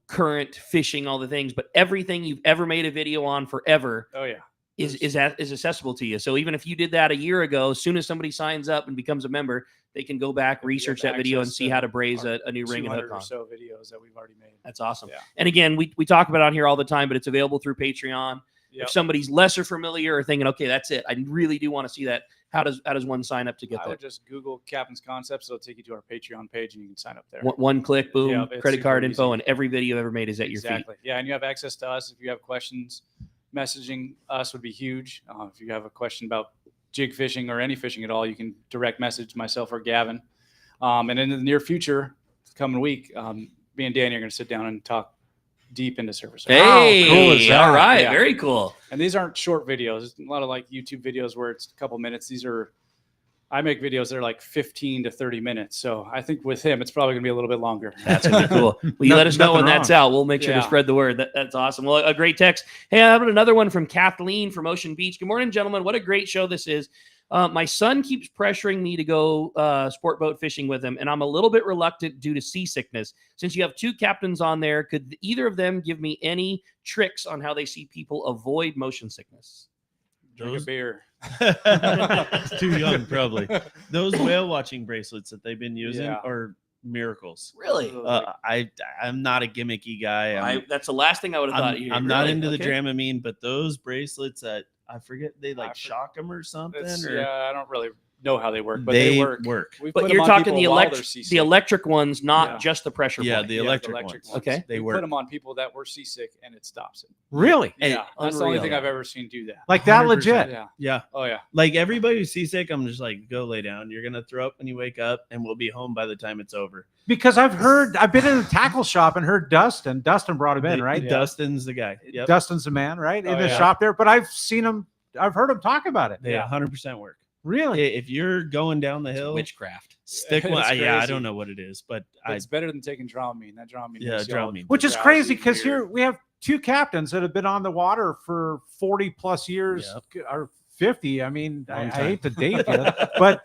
current fishing, all the things, but everything you've ever made a video on forever. Oh yeah. Is accessible to you. So even if you did that a year ago, as soon as somebody signs up and becomes a member, they can go back, research that video, and see how to braze a new ring and hook on. Or so videos that we've already made. That's awesome. Yeah. And again, we talk about it on here all the time, but it's available through Patreon. Yep. If somebody's lesser familiar or thinking, okay, that's it, I really do want to see that. How does one sign up to get I that? would just Google Captain's Concepts. It'll take you to our Patreon page, and you can sign up there. One click, boom, Yeah, it's credit card super info, easy. and every video ever made is at your feet. Exactly. Yeah, and you have access to us. If you have questions, messaging us would be huge. If you have a question about jig fishing or any fishing at all, you can direct message myself or Gavin. And in the near future, coming week, me and Danny are going to sit down and talk deep into surface. Hey, how cool is that? All right, very cool. And these aren't short videos. It's a lot of like YouTube videos where it's a couple minutes. I make videos that are like 15 to 30 minutes. So I think with him, it's probably going to be a little bit longer. That's going to be cool. Will you let us know when that's out? We'll make sure to Yeah. spread the word. That's awesome. Well, a great text. Hey, I have another one from Kathleen from Ocean Beach. Good morning, gentlemen. What a great show this is. My son keeps pressuring me to go sport boat fishing with him, and I'm a little bit reluctant due to seasickness. Since you have 2 captains on there, could either of them give me any tricks on how they see people avoid motion sickness? Drink a beer. Too young, probably. Those whale watching bracelets that they've been using Yeah. are miracles. Really? I'm not a gimmicky guy. That's the last thing I would have thought. I'm not Really? into the Okay. Dramamine, but those bracelets that I forget, they like shock them or something. Or I don't really know how they work, but They they work. work. We've But put you're them on talking people the while they're electric, seasick. the electric ones, not Yeah. just the pressure. Yeah, point. the electric ones. Okay. They We work. put them on people that were seasick, and it stops it. Really? Yeah, that's the only Unreal. thing I've ever seen do that. Like that 100%. legit? Yeah. Yeah. Oh yeah. Like everybody who's seasick, I'm just like, go lay down. You're gonna throw up when you wake up, and we'll be home by the time it's over. Because I've been in the tackle shop and heard Dustin brought him in, right? Dustin's the guy. Yep. Dustin's the man, right? In Oh, the yeah. shop there. But I've heard him talk about it. They 100% work. Really? If you're going down the hill, Witchcraft. stick It's one. Yeah, I crazy. don't know what it is, but It's better than taking Dramamine. That Dramamine. Yeah, makes you all Dramamine. Which is drowsy, crazy because weird. here we have 2 captains that have been on the water for 40 plus years or 50. I mean, I hate to date you, but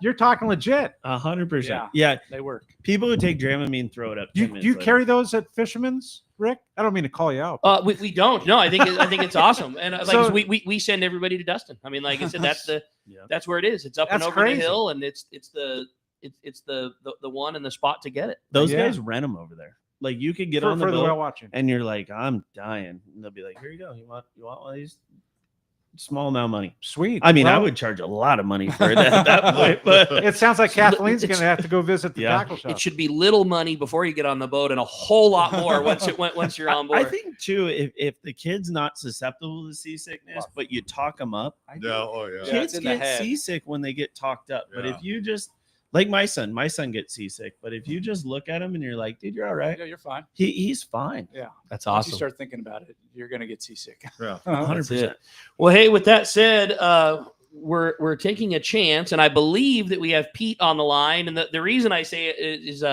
you're talking legit. 100%. Yeah, Yeah, they work. people who take Dramamine throw it up. Do 10 you minutes later. carry those at Fisherman's? Rick? I don't mean to call you out. We don't. No, I think it's awesome, and like So- we send everybody to Dustin. I mean, like I said, that's where it is. It's up and That's over crazy. the hill, and it's the one and the spot to get it. Those Yeah. guys rent them over there. Like you could get For- on the for the boat whale watching. and you're like, I'm dying. And they'll be like, here you go. You want one of these? Small amount of money. Sweet. I mean, I Well- would charge a lot of money for it at that point, but It sounds like Kathleen's It's- going to have to go visit the Yeah. tackle shop. It should be little money before you get on the boat, and a whole lot more once you're on board. I think too, if the kid's not susceptible to seasickness, but you talk them up, Yeah, oh yeah. Yeah, kids it's in the get head. seasick when they get talked up. But Yeah. if you just like my son gets seasick, but if you just look at him and you're like, dude, you're all right. Yeah, you're fine. He's fine. Yeah, That's once awesome. you start thinking about it, you're gonna get seasick. Yeah. 100%. Well, hey, with that said, we're taking a chance, and I believe that we have Pete on the line. And the reason I say it is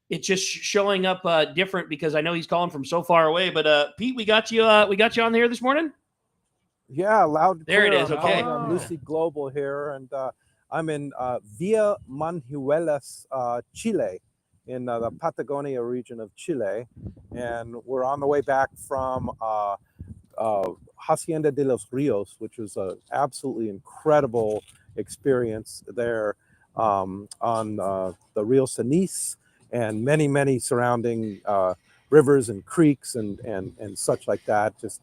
it's just showing up different because I know he's calling from so far away. But Pete, we got you on here this morning. Yeah, loud. and There it clear. is, I'm okay. calling on Lucy Global here, and I'm in Villa Manuelas, Chile, in the Patagonia region of Chile, and we're on the way back from Hacienda de los Rios, which was an absolutely incredible experience there on the Rio Ceniz and many surrounding rivers and creeks and such like that. Just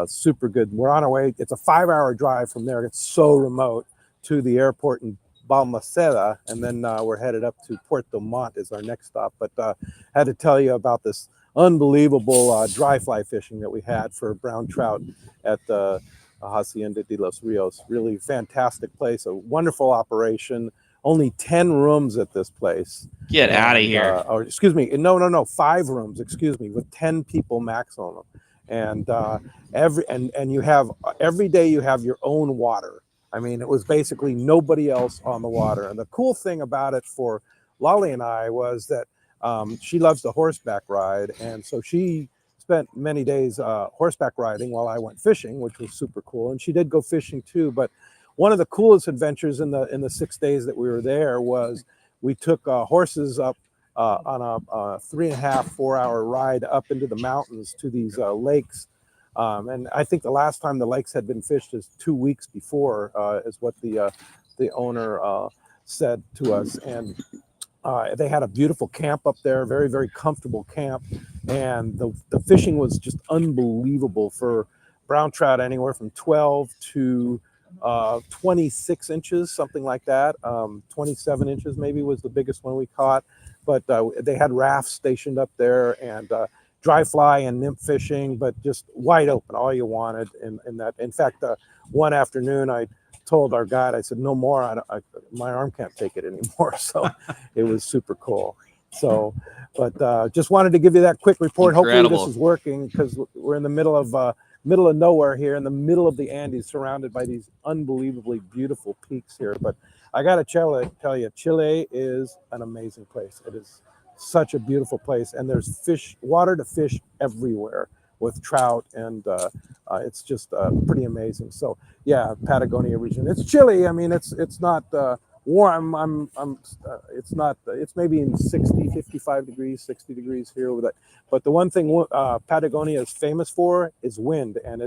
super good. We're on our way. It's a 5-hour drive from there. It's so remote to the airport in Balmaceda, and then we're headed up to Puerto Montt is our next stop. But had to tell you about this unbelievable dry fly fishing that we had for brown trout at the Hacienda de los Rios. Really fantastic place, a wonderful operation. Only 10 rooms at this place. Get outta here. Or excuse me, no, 5 rooms, excuse me, with 10 people max on them. And and you have every day you have your own water. I mean, it was basically nobody else on the water. And the cool thing about it for Lolly and I was that she loves the horseback ride, and so she spent many days horseback riding while I went fishing, which was super cool. And she did go fishing too. But one of the coolest adventures in the 6 days that we were there was we took horses up on a 3.5-4 hour ride up into the mountains to these lakes. And I think the last time the lakes had been fished is 2 weeks before, is what the owner said to us. And they had a beautiful camp up there, very comfortable camp, and the fishing was just unbelievable for brown trout, anywhere from 12 to 26 inches, something like that. 27 inches maybe was the biggest one we caught. But they had rafts stationed up there, and dry fly and nymph fishing, but just wide open, all you wanted. In that, in fact, one afternoon I told our guide, I said, no more, my arm can't take it anymore. So it was super cool. So, but just wanted to give you that quick report. Incredible. Hopefully this is working, because we're in the middle of nowhere here, in the middle of the Andes, surrounded by these unbelievably beautiful peaks here. But I got to tell you, Chile is an amazing place. It is such a beautiful place, and there's water to fish everywhere with trout, and it's just pretty amazing. So yeah, Patagonia region. It's chilly. I mean, it's not warm. It's not. It's maybe in 55 degrees, 60 degrees here with it. But the one thing Patagonia is famous for is wind, and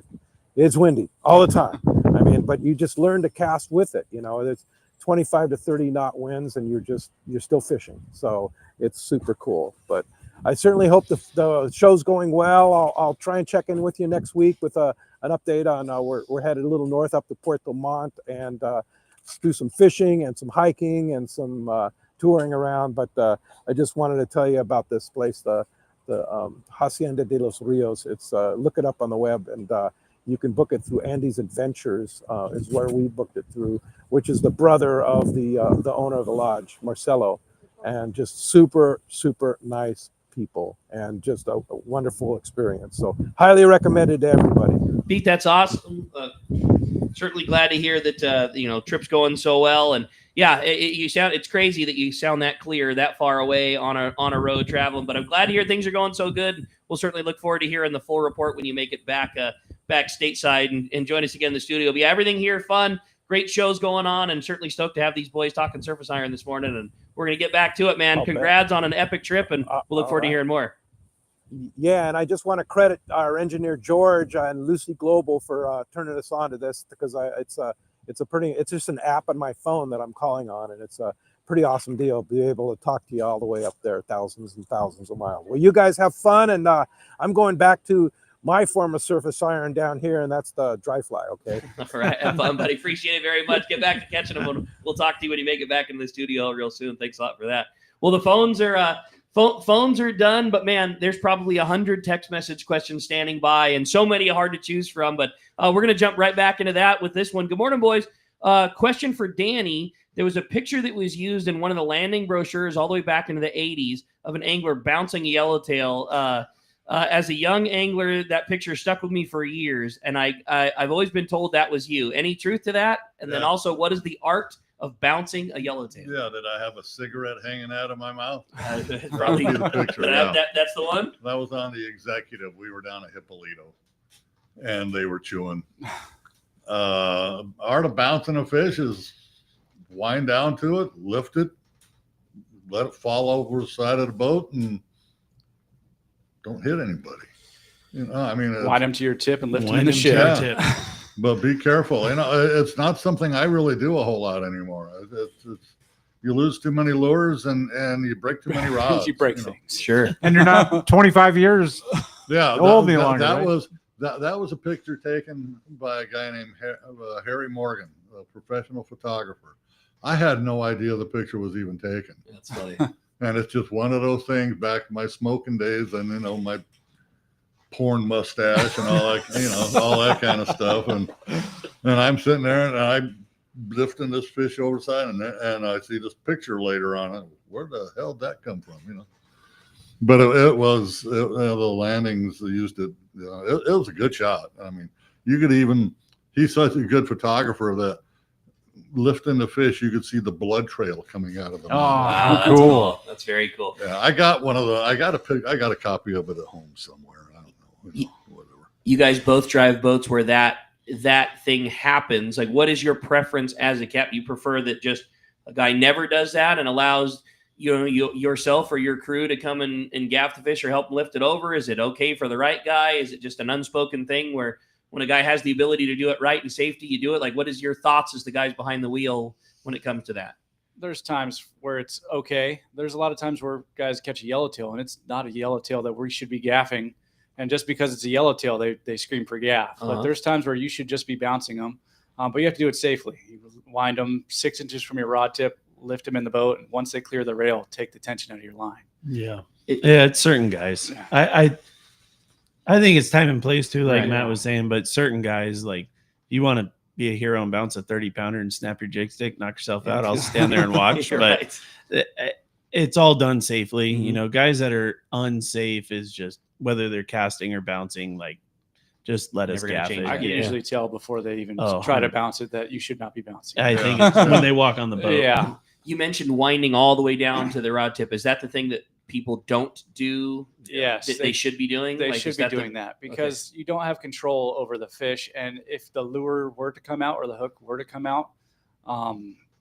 it's windy all the time. I mean, but you just learn to cast with it. You know, it's 25 to 30 knot winds, and you're still fishing. So it's super cool. But I certainly hope the show's going well. I'll try and check in with you next week with an update on we're headed a little north up to Puerto Montt, and do some fishing and some hiking and some touring around. But I just wanted to tell you about this place, the Hacienda de los Rios. It's look it up on the web, and you can book it through Andy's Adventures, is where we booked it through, which is the brother of the owner of the lodge, Marcelo, and just super nice people, and just a wonderful experience. So highly recommended to everybody. Pete, that's awesome. Certainly glad to hear that trip's going so well. And yeah, it's crazy that you sound that clear, that far away on a road traveling. But I'm glad to hear things are going so good. We'll certainly look forward to hearing the full report when you make it back stateside and join us again in the studio. It'll be everything here fun, great shows going on, and certainly stoked to have these boys talking surface iron this morning. And we're gonna get back to it, man. I'll Congrats on an epic trip, and we'll look forward to hearing more. Yeah, and I just want to credit our engineer George and Lucy Global for turning us on to this, because it's just an app on my phone that I'm calling on, and it's a pretty awesome deal. Be able to talk to you all the way up there, thousands and thousands of miles. Well, you guys have fun, and I'm going back to my form of surface iron down here, and that's the dry fly. Okay. All right, have fun, buddy. Appreciate it very much. Get back to catching them. We'll talk to you when you make it back into the studio real soon. Thanks a lot for that. Well, the phones are phones are done, but man, there's probably 100 text message questions standing by, and so many hard to choose from. But we're gonna jump right back into that with this one. Good morning, boys. Question for Danny. There was a picture that was used in one of the landing brochures all the way back into the 80s of an angler bouncing a yellowtail. As a young angler, that picture stuck with me for years, and I've always been told that was you. Any truth to that? And then also, what is the art of bouncing a yellowtail? Yeah, did I have a cigarette hanging out of my mouth? Probably. The picture. That's the one? That was on the Executive. We were down at Hippolito, and they were chewing. Art of bouncing a fish is wind down to it, lift it, let it fall over the side of the boat, and don't hit anybody. You know, I mean, wind them to your tip and lift them in the ship. Yeah. But be careful. You know, it's not something I really do a whole lot anymore. It's you lose too many lures and you break too many rods. You break things. Sure. And you're not 25 years old any longer. That was a picture taken by a guy named Harry Morgan, a professional photographer. I had no idea the picture was even taken. That's funny. And it's just one of those things back in my smoking days, and my porn mustache and all that, all that kind of stuff. And I'm sitting there and I'm lifting this fish over the side, and I see this picture later on. Where the hell did that come from? But it was the landings used it. It was a good shot. I mean, you could even. He's such a good photographer that lifting the fish, you could see the blood trail coming out of the mouth. Wow, that's cool. That's very cool. Yeah, I got I got a copy of it at home somewhere. I don't know. Whatever. You guys both drive boats where that thing happens. Like, what is your preference as a captain? You prefer that just a guy never does that and allows yourself or your crew to come and gaff the fish or help lift it over? Is it okay for the right guy? Is it just an unspoken thing where when a guy has the ability to do it right and safety, you do it? Like, what is your thoughts as the guys behind the wheel when it comes to that? There's times where it's okay. There's a lot of times where guys catch a yellowtail, and it's not a yellowtail that we should be gaffing. And just because it's a yellowtail, they scream for gaff. But there's times where you should just be bouncing them. But you have to do it safely. You wind them 6 inches from your rod tip, lift them in the boat, and once they clear the rail, take the tension out of your line. Yeah. It's certain guys. Yeah. I think it's time and place too, like Matt was saying, but certain guys, like, you want to be a hero and bounce a 30-pounder and snap your jig stick, knock yourself out. I'll stand there and watch. But it's all done safely. Mm-hmm. Guys that are unsafe is just whether they're casting or bouncing, like, just let us gaff it. I can usually tell before they even try to bounce it that you should not be bouncing. I think it's when they walk on the boat. Yeah. You mentioned winding all the way down to the rod tip. Is that the thing that people don't do? Yes, that they should be doing. They should be doing that because you don't have control over the fish, and if the lure were to come out or the hook were to come out,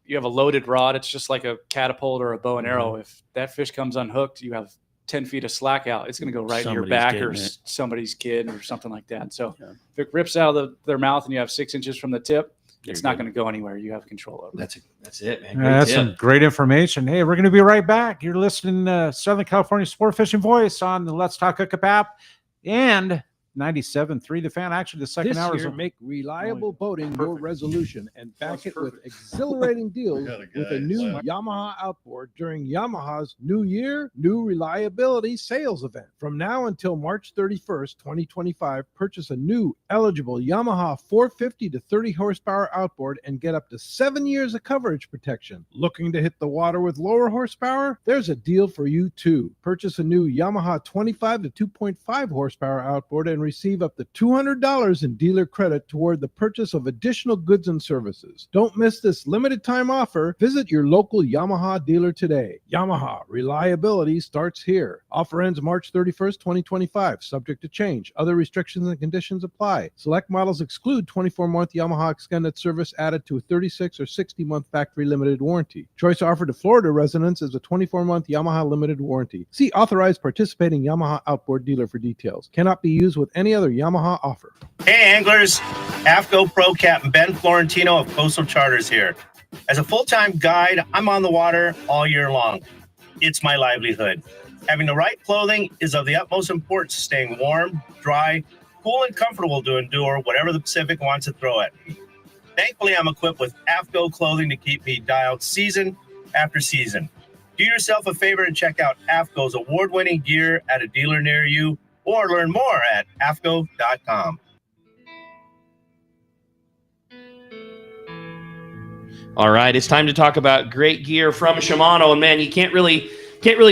you have a loaded rod. It's just like a catapult or a bow and arrow. If that fish comes unhooked, you have 10 feet of slack out. It's going to go right in your back or somebody's kid or something like that. So if it rips out of their mouth and you have 6 inches from the tip, it's not going to go anywhere. You have control over it. That's it, man. That's some great information. Hey, we're going to be right back. You're listening to Southern California Sport Fishing Voice on the Let's Talk Hookup app and 97.3 The Fan. Actually, the second hour is make reliable boating your resolution and back it with exhilarating deals with a new Yamaha outboard during Yamaha's New Year, New Reliability sales event. From now until March 31st, 2025, purchase a new eligible Yamaha 450 to 30 horsepower outboard and get up to 7 years of coverage protection. Looking to hit the water with lower horsepower? There's a deal for you too. Purchase a new Yamaha 25 to 2.5 horsepower outboard and receive up to $200 in dealer credit toward the purchase of additional goods and services. Don't miss this limited time offer. Visit your local Yamaha dealer today. Yamaha, reliability starts here. Offer ends March 31st, 2025, subject to change. Other restrictions and conditions apply. Select models exclude 24-month Yamaha extended service added to a 36 or 60-month factory limited warranty. Choice offered to Florida residents is a 24-month Yamaha limited warranty. See authorized participating Yamaha outboard dealer for details. Cannot be used with any other Yamaha offer. Hey anglers, AFCO Pro Captain Ben Florentino of Coastal Charters here. As a full-time guide, I'm on the water all year long. It's my livelihood. Having the right clothing is of the utmost importance to staying warm, dry, cool, and comfortable to endure whatever the Pacific wants to throw at me. Thankfully, I'm equipped with AFCO clothing to keep me dialed season after season. Do yourself a favor and check out AFCO's award-winning gear at a dealer near you, or learn more at afco.com. All right, it's time to talk about great gear from Shimano, and man, you can't really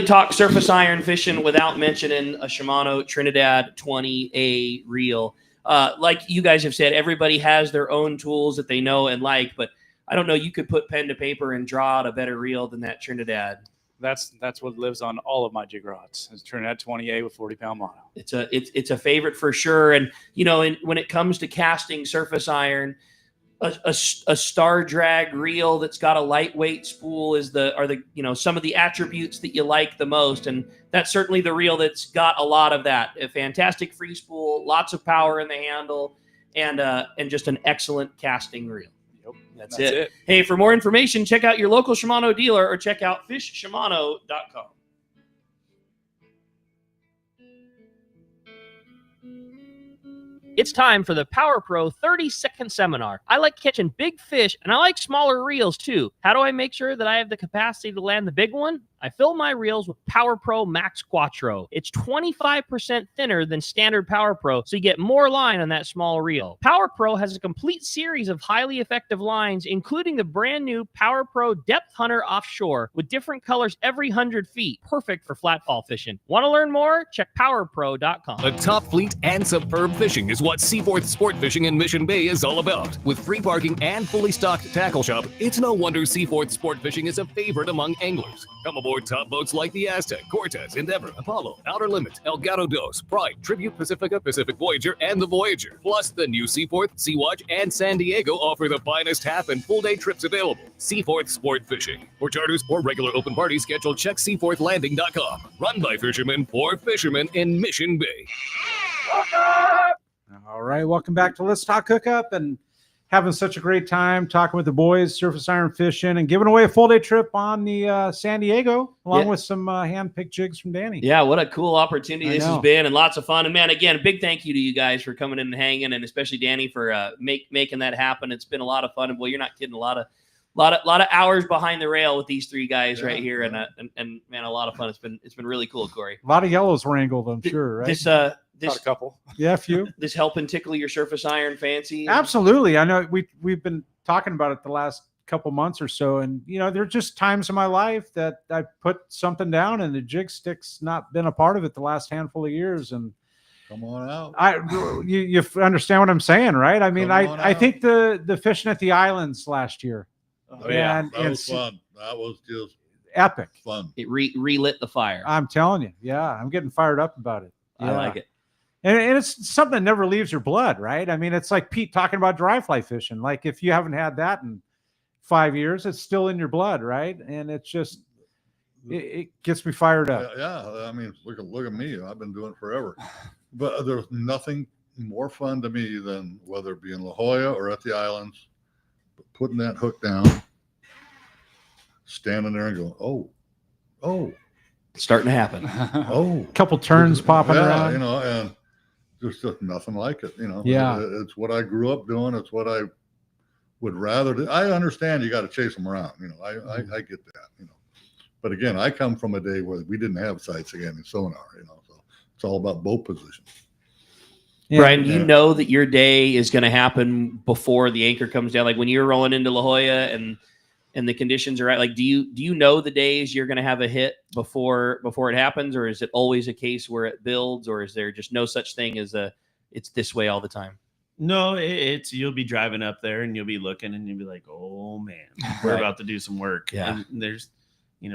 talk surface iron fishing without mentioning a Shimano Trinidad 20A reel. Like you guys have said, everybody has their own tools that they know and like, but I don't know, you could put pen to paper and draw out a better reel than that Trinidad. That's what lives on all of my jig rods. Is Trinidad 20A with 40-pound mono. It's a favorite for sure. And when it comes to casting surface iron, a star drag reel that's got a lightweight spool are some of the attributes that you like the most, and that's certainly the reel that's got a lot of that. A fantastic free spool, lots of power in the handle, and just an excellent casting reel. That's it. Hey, for more information, check out your local Shimano dealer or check out fishshimano.com. It's time for the Power Pro 30-second seminar. I like catching big fish, and I like smaller reels too. How do I make sure that I have the capacity to land the big one? I fill my reels with Power Pro Max Quattro. It's 25% thinner than standard Power Pro, so you get more line on that small reel. Power Pro has a complete series of highly effective lines, including the brand new Power Pro Depth Hunter Offshore with different colors every 100 feet. Perfect for flatfall fishing. Want to learn more? Check powerpro.com. A top fleet and superb fishing is what Seaforth Sport Fishing in Mission Bay is all about. With free parking and fully stocked tackle shop, it's no wonder Seaforth Sport Fishing is a favorite among anglers. Come aboard top boats like the Aztec, Cortez, Endeavor, Apollo, Outer Limit, Elgato Dos, Pride, Tribute Pacifica, Pacific Voyager, and the Voyager. Plus, the new Seaforth, Sea-Watch, and San Diego offer the finest half and full day trips available. Seaforth Sport Fishing. For charters or regular open party schedule, check seaforthlanding.com. Run by fishermen for fishermen in Mission Bay. All right, welcome back to Let's Talk Hookup, and having such a great time talking with the boys, surface iron fishing, and giving away a full day trip on the San Diego, along with some hand-picked jigs from Danny. Yeah, what a cool opportunity this has been, and lots of fun. And man, again, a big thank you to you guys for coming in and hanging, and especially Danny for making that happen. It's been a lot of fun, and boy, you're not kidding, a lot of hours behind the rail with these three guys right here, and man, a lot of fun. It's been really cool, Corey. A lot of yellows wrangled, I'm sure, right? Not a couple. Yeah, a few. This helping tickle your surface iron fancy? Absolutely. I know we've been talking about it the last couple months or so, and there are just times in my life that I put something down and the jig stick's not been a part of it the last handful of years. And come on out. You understand what I'm saying, right? I mean, I think the fishing at the islands last year. Oh, yeah, that was fun. That was just epic. Fun. It relit the fire. I'm telling you. Yeah, I'm getting fired up about it. I like it. And it's something that never leaves your blood, right? I mean, it's like Pete talking about dry fly fishing. Like if you haven't had that in 5 years, it's still in your blood, right? And it's just, it gets me fired up. Yeah. I mean, look at me. I've been doing it forever. But there's nothing more fun to me than whether it be in La Jolla or at the islands, putting that hook down, standing there and going, oh. It's starting to happen. Oh. A couple turns popping around. And there's just nothing like it, Yeah. It's what I grew up doing. It's what I would rather do. I understand you got to chase them around. I get that, But again, I come from a day where we didn't have sights again in sonar, so it's all about boat position. Yeah. Brian, you know that your day is going to happen before the anchor comes down. Like when you're rolling into La Jolla and the conditions are right. Like, do you know the days you're going to have a hit before it happens, or is it always a case where it builds, or is there just no such thing as a it's this way all the time? No, it's you'll be driving up there and you'll be looking and you'll be like, oh man, we're Right. about to do some work. Yeah. And there's,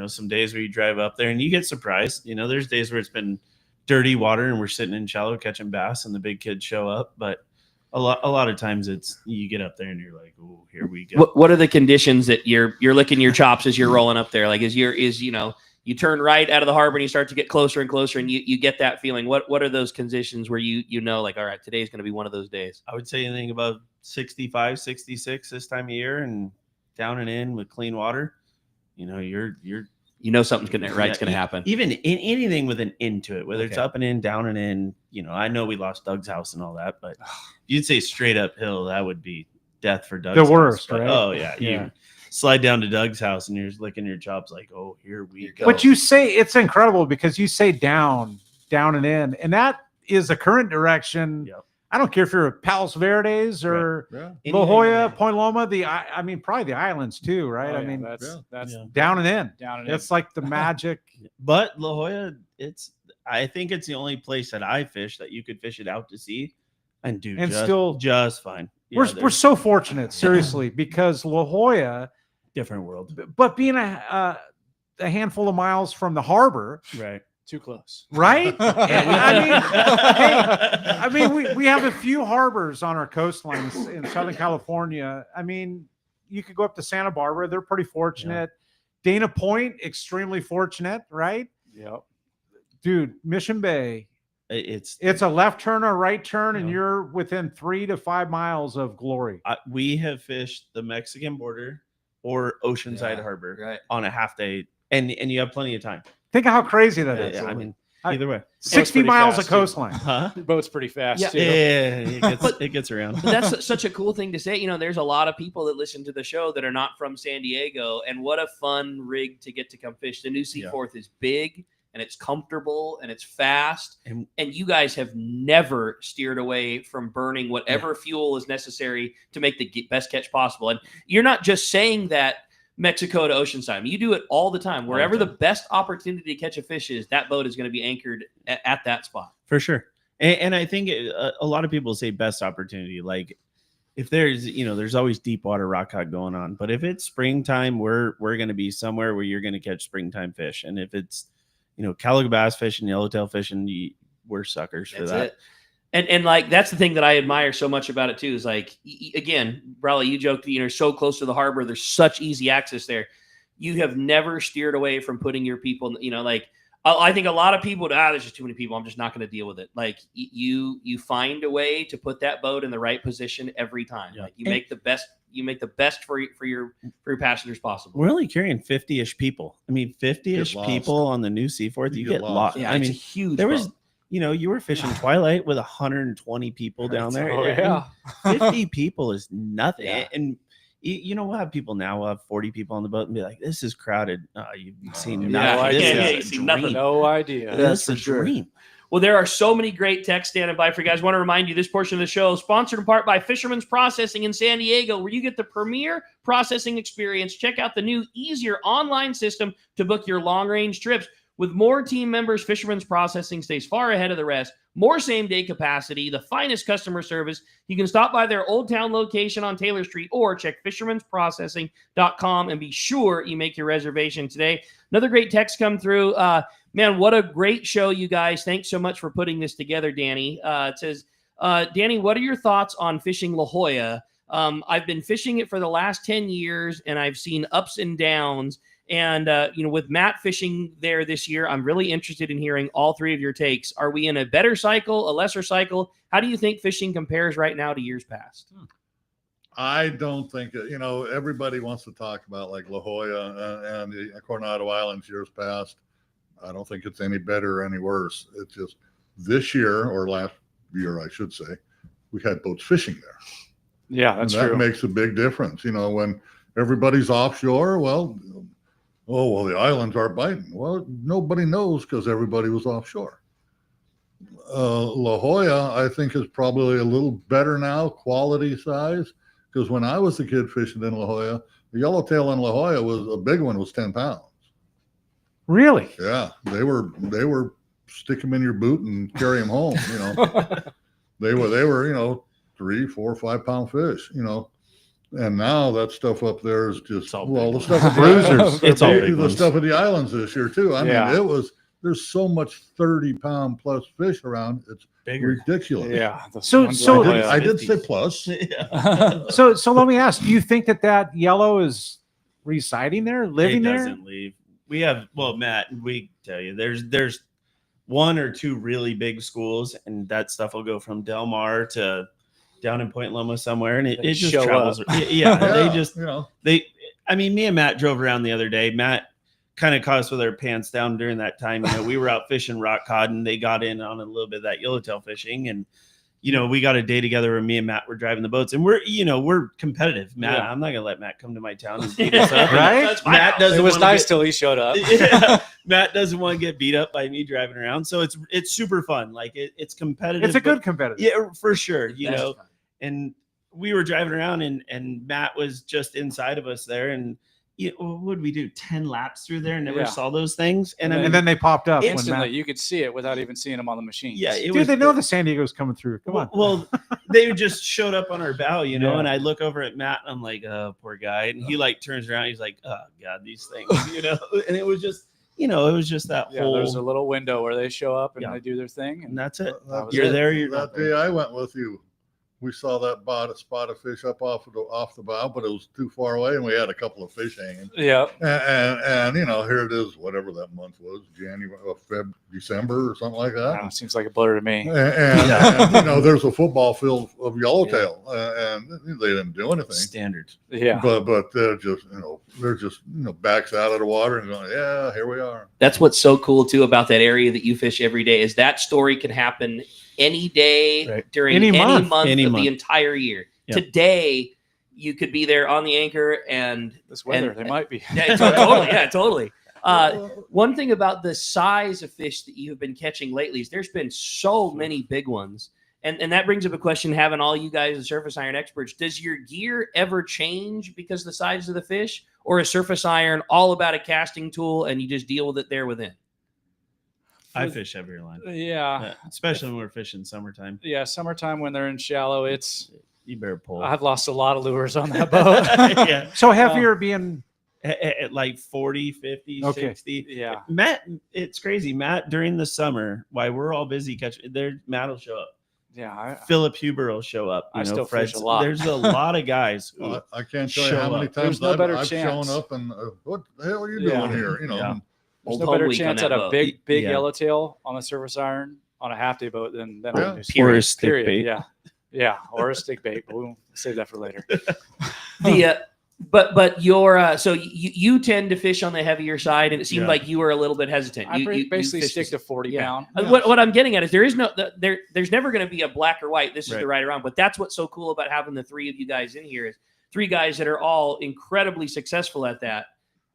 some days where you drive up there and you get surprised. There's days where it's been dirty water and we're sitting in shallow catching bass and the big kids show up. But a lot of times it's you get up there and you're like, oh, here we go. What are the conditions that you're licking your chops as you're rolling up there? Like you turn right out of the harbor and you start to get closer and closer and you get that feeling. What are those conditions where like, all right, today's going to be one of those days? I would say anything above 65, 66 this time of year and down and in with clean water, you're something's going to happen. Even in anything with an into it, whether it's Okay. up and in, down and in, I know we lost Doug's house and all that, but you'd say straight uphill, that would be death for Doug's The house. worst, But, right? Oh yeah. Yeah. You slide down to Doug's house and you're just licking your chops like, oh, here we go. But you say it's incredible because you say down and in, and that is a current direction. Yep. I don't care if you're at Palos Verdes or Yeah. La Jolla, Point Loma, probably the islands too, right? Oh, I yeah, mean, that's down and in. Down and in. It's like the magic. But La Jolla, I think it's the only place that I fish that you could fish it out to sea and do And just, still- just fine. Yeah, we're there's so fortunate, seriously, because La Jolla, different world. but being a handful of miles from the harbor, Right. too close. right? I mean, we have a few harbors on our coastlines in Southern California. I mean, you could go up to Santa Barbara; they're pretty fortunate. Dana Point, extremely fortunate, right? Yep. Dude, Mission Bay, It's a left turn or right turn, and you're within 3 to 5 miles of glory. we have fished the Mexican border or Oceanside Harbor right. on a half day, and you have plenty of time. Think of how crazy that is. I mean, either way, 60 pretty miles fast, of too. coastline. huh? The boat's pretty fast Yeah. too. Yeah, it gets around. But that's such a cool thing to say. There's a lot of people that listen to the show that are not from San Diego, and what a fun rig to get to come fish. The new Seaforth is big and it's comfortable and it's fast, and you guys have never steered away from burning whatever fuel is necessary to make the best catch possible. And you're not just saying that Mexico to Oceanside. You do it all the time. Wherever the best opportunity to catch a fish is, that boat is going to be anchored at that spot. For sure. And I think a lot of people say best opportunity. Like if there's always deep water rock cod going on, but if it's springtime, we're going to be somewhere where you're going to catch springtime fish. And if it's, calico bass fishing, yellowtail fishing, we're suckers for that. It. And like, that's the thing that I admire so much about it too, is like, again, Brawley, you joked, so close to the harbor, there's such easy access there. You have never steered away from putting your people, like, I think a lot of people, there's just too many people, I'm just not going to deal with it. Like you find a way to put that boat in the right position every time. Yeah. Like you make the best for your passengers possible. We're only carrying 50-ish people. I mean, 50-ish lost. people on the new Seaforth, you get lost. Yeah, I it's mean, a huge there was, boat. you were fishing Twilight with 120 people down there. Oh, yeah. And 50 people is nothing. Yeah. And we'll have people now, we'll have 40 people on the boat and be like, this is crowded. You've seen No nothing. idea. This you've is a seen nothing. dream. No idea. That's a sure. dream. Well, there are so many great texts standing by for you guys. I want to remind you, this portion of the show is sponsored in part by Fisherman's Processing in San Diego, where you get the premier processing experience. Check out the new, easier online system to book your long-range trips. With more team members, Fisherman's Processing stays far ahead of the rest. More same-day capacity, the finest customer service. You can stop by their Old Town location on Taylor Street or check fishermansprocessing.com and be sure you make your reservation today. Another great text come through. Man, what a great show, you guys. Thanks so much for putting this together, Danny. It says, Danny, what are your thoughts on fishing La Jolla? I've been fishing it for the last 10 years, and I've seen ups and downs. And, with Matt fishing there this year, I'm really interested in hearing all three of your takes. Are we in a better cycle, a lesser cycle? How do you think fishing compares right now to years past? I don't think everybody wants to talk about like La Jolla and the Coronado Islands years past. I don't think it's any better or any worse. It's just this year, or last year, I should say, we had boats fishing there. Yeah, that's and that true. makes a big difference. When everybody's offshore, the islands are biting. Well, nobody knows because everybody was offshore. La Jolla, I think, is probably a little better now, quality size. Because when I was a kid fishing in La Jolla, the yellowtail in La Jolla was 10 pounds. Really? Yeah, they were stick them in your boot and carry them home. they were, 3, 4, 5 pound fish, and now that stuff up there is just, the stuff at Bruisers. the, It's all big the ones. stuff at the islands this year too. I Yeah. mean, there's so much 30 pound plus fish around. It's Bigger. ridiculous. Yeah. So I did say plus. So let me ask, do you think that yellow is residing there, living It there? doesn't leave. We have, Matt, we tell you, there's 1 or 2 really big schools, and that stuff will go from Del Mar to down in Point Loma somewhere, and it just show travels. up. Yeah, they just they. I mean, me and Matt drove around the other day. Matt kind of caught us with our pants down during that time. We were out fishing rock cod, and they got in on a little bit of that yellowtail fishing, and we got a day together where me and Matt were driving the boats, and we're competitive. Matt, Yeah. I'm not gonna let Matt come to my town and beat us up. Right? Matt doesn't. It was wanna nice till he showed up. Yeah, Matt doesn't want to get beat up by me driving around, so it's super fun. Like it's competitive. It's a good but- competitive. Yeah, for sure. That's fun. And we were driving around, and Matt was just inside of us there, and what did we do? 10 laps through there and never Yeah. saw those things, and I mean, And then they popped up. when Instantly, Matt, you could see it without even seeing them on the machine. yeah, it dude, was. they know the San Diego's coming through. Come on. Well, they just showed up on our bow, Yeah. and I look over at Matt, and I'm like, oh, poor guy, and he like turns around, he's like, oh God, these things, and it was just, it was just that Yeah, whole. there's a little window where they show up and Yeah. they do their thing. and that's it. That was You're it. there. You're that not day there. I went with you. We saw that spot of fish up off the bow, but it was too far away, and we had a couple of fish hanging. Yeah. And here it is, whatever that month was, January, December, or something like that. Seems like a blur to me. And there's a football field of yellowtail, and they didn't do anything. Standard. Yeah. But they're just backs out of the water and going, yeah, here we are. That's what's so cool too about that area that you fish every day is that story can happen any day Right. during Any any month. month Any of month. the entire year. Yep. Today, you could be there on the anchor and This weather, and- they might be. yeah, totally. Yeah, totally. One thing about the size of fish that you have been catching lately is there's been so many big ones. And that brings up a question, having all you guys as surface iron experts, does your gear ever change because of the size of the fish? Or is surface iron all about a casting tool and you just deal with it there within? I fish every line, Yeah. especially when we're fishing summertime. Yeah. Summertime when they're in shallow, You better pull. I've lost a lot of lures on that boat. Yeah. So heavier being At like 40, 50, Okay. 60. Yeah. Matt, it's crazy. Matt, during the summer, while we're all busy catching, Matt will show up. Yeah. Philip Huber will show up. I still fish Fred's- a lot. There's a lot of guys who I can't tell you show how many up. times There's no better I've chance. shown up and what the hell are you Yeah. doing here? Yeah. There's Old no home better week on chance that at a boat. big Yeah. yellowtail on a surface iron on a half day boat than Yeah. on Or a stick period. bait. Yeah. Yeah. Or a stick bait. But we'll save that for later. But your so you tend to fish on the heavier side, and it seemed Yeah. like you were a little bit hesitant. I You basically fished stick to 40 Yeah. pound. What I'm getting at is there's never going to be a black or white. This is Right. the right or wrong. But that's what's so cool about having the three of you guys in here is 3 guys that are all incredibly successful at that,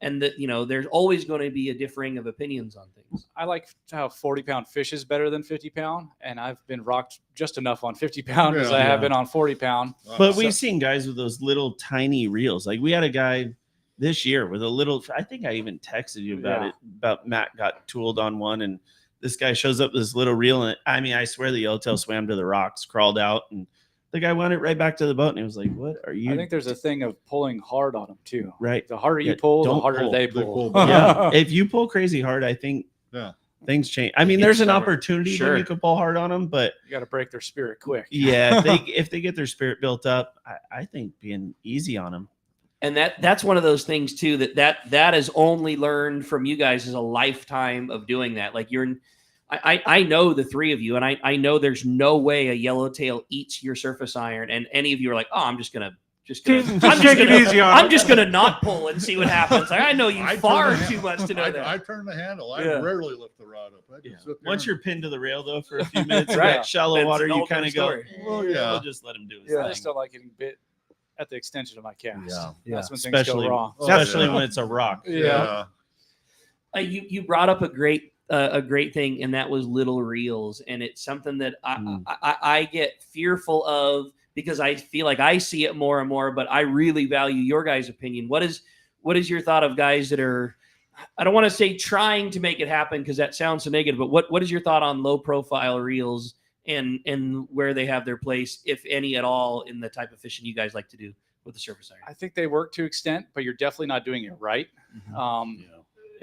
and that there's always going to be a differing of opinions on things. I like how 40 pound fish is better than 50 pound. And I've been rocked just enough on 50 pound as I Yeah. have been on 40 pound. But we've seen guys with those little tiny reels. Like we had a guy this year with a little, I think I even texted you about Yeah. it, about Matt got tooled on one. And this guy shows up with this little reel. And I mean, I swear the yellowtail swam to the rocks, crawled out, and the guy went it right back to the boat. And he was like, what are you? I think there's a thing of pulling hard on them too. Right. The harder you Yeah, pull, the don't harder pull. they They pull. pull. Yeah. If you pull crazy hard, I think Yeah. things change. I mean, there's an Summer. opportunity Sure. when you could pull hard on them, but You got to break their spirit quick. yeah, if they get their spirit built up, I think being easy on them. And that's one of those things too that is only learned from you guys is a lifetime of doing that. Like I know the 3 of you, and I know there's no way a yellowtail eats your surface iron, and any of you are like, oh, I'm just gonna take it easy on I'm it. just gonna not pull and see what happens. Like, I know you I turn far the too much to know that. I turn the handle. I Yeah. rarely lift the rod up. I just sit there Once and- you're pinned to the rail though for a few minutes, Right. right? Shallow It's water, an you old kind of go, story. Well, yeah. we'll just let him do his I thing. just don't like getting bit at the extension of my cast. Yeah. That's when Especially, things go wrong. especially yeah. when it's a rock. Yeah. You brought up a great thing, and that was little reels, and it's something that I get fearful of because I feel like I see it more and more. But I really value your guys' opinion. What is your thought of guys that are? I don't want to say trying to make it happen because that sounds so negative. But what is your thought on low profile reels and where they have their place, if any at all, in the type of fishing you guys like to do with the surface iron? I think they work to extent, but you're definitely not doing it right.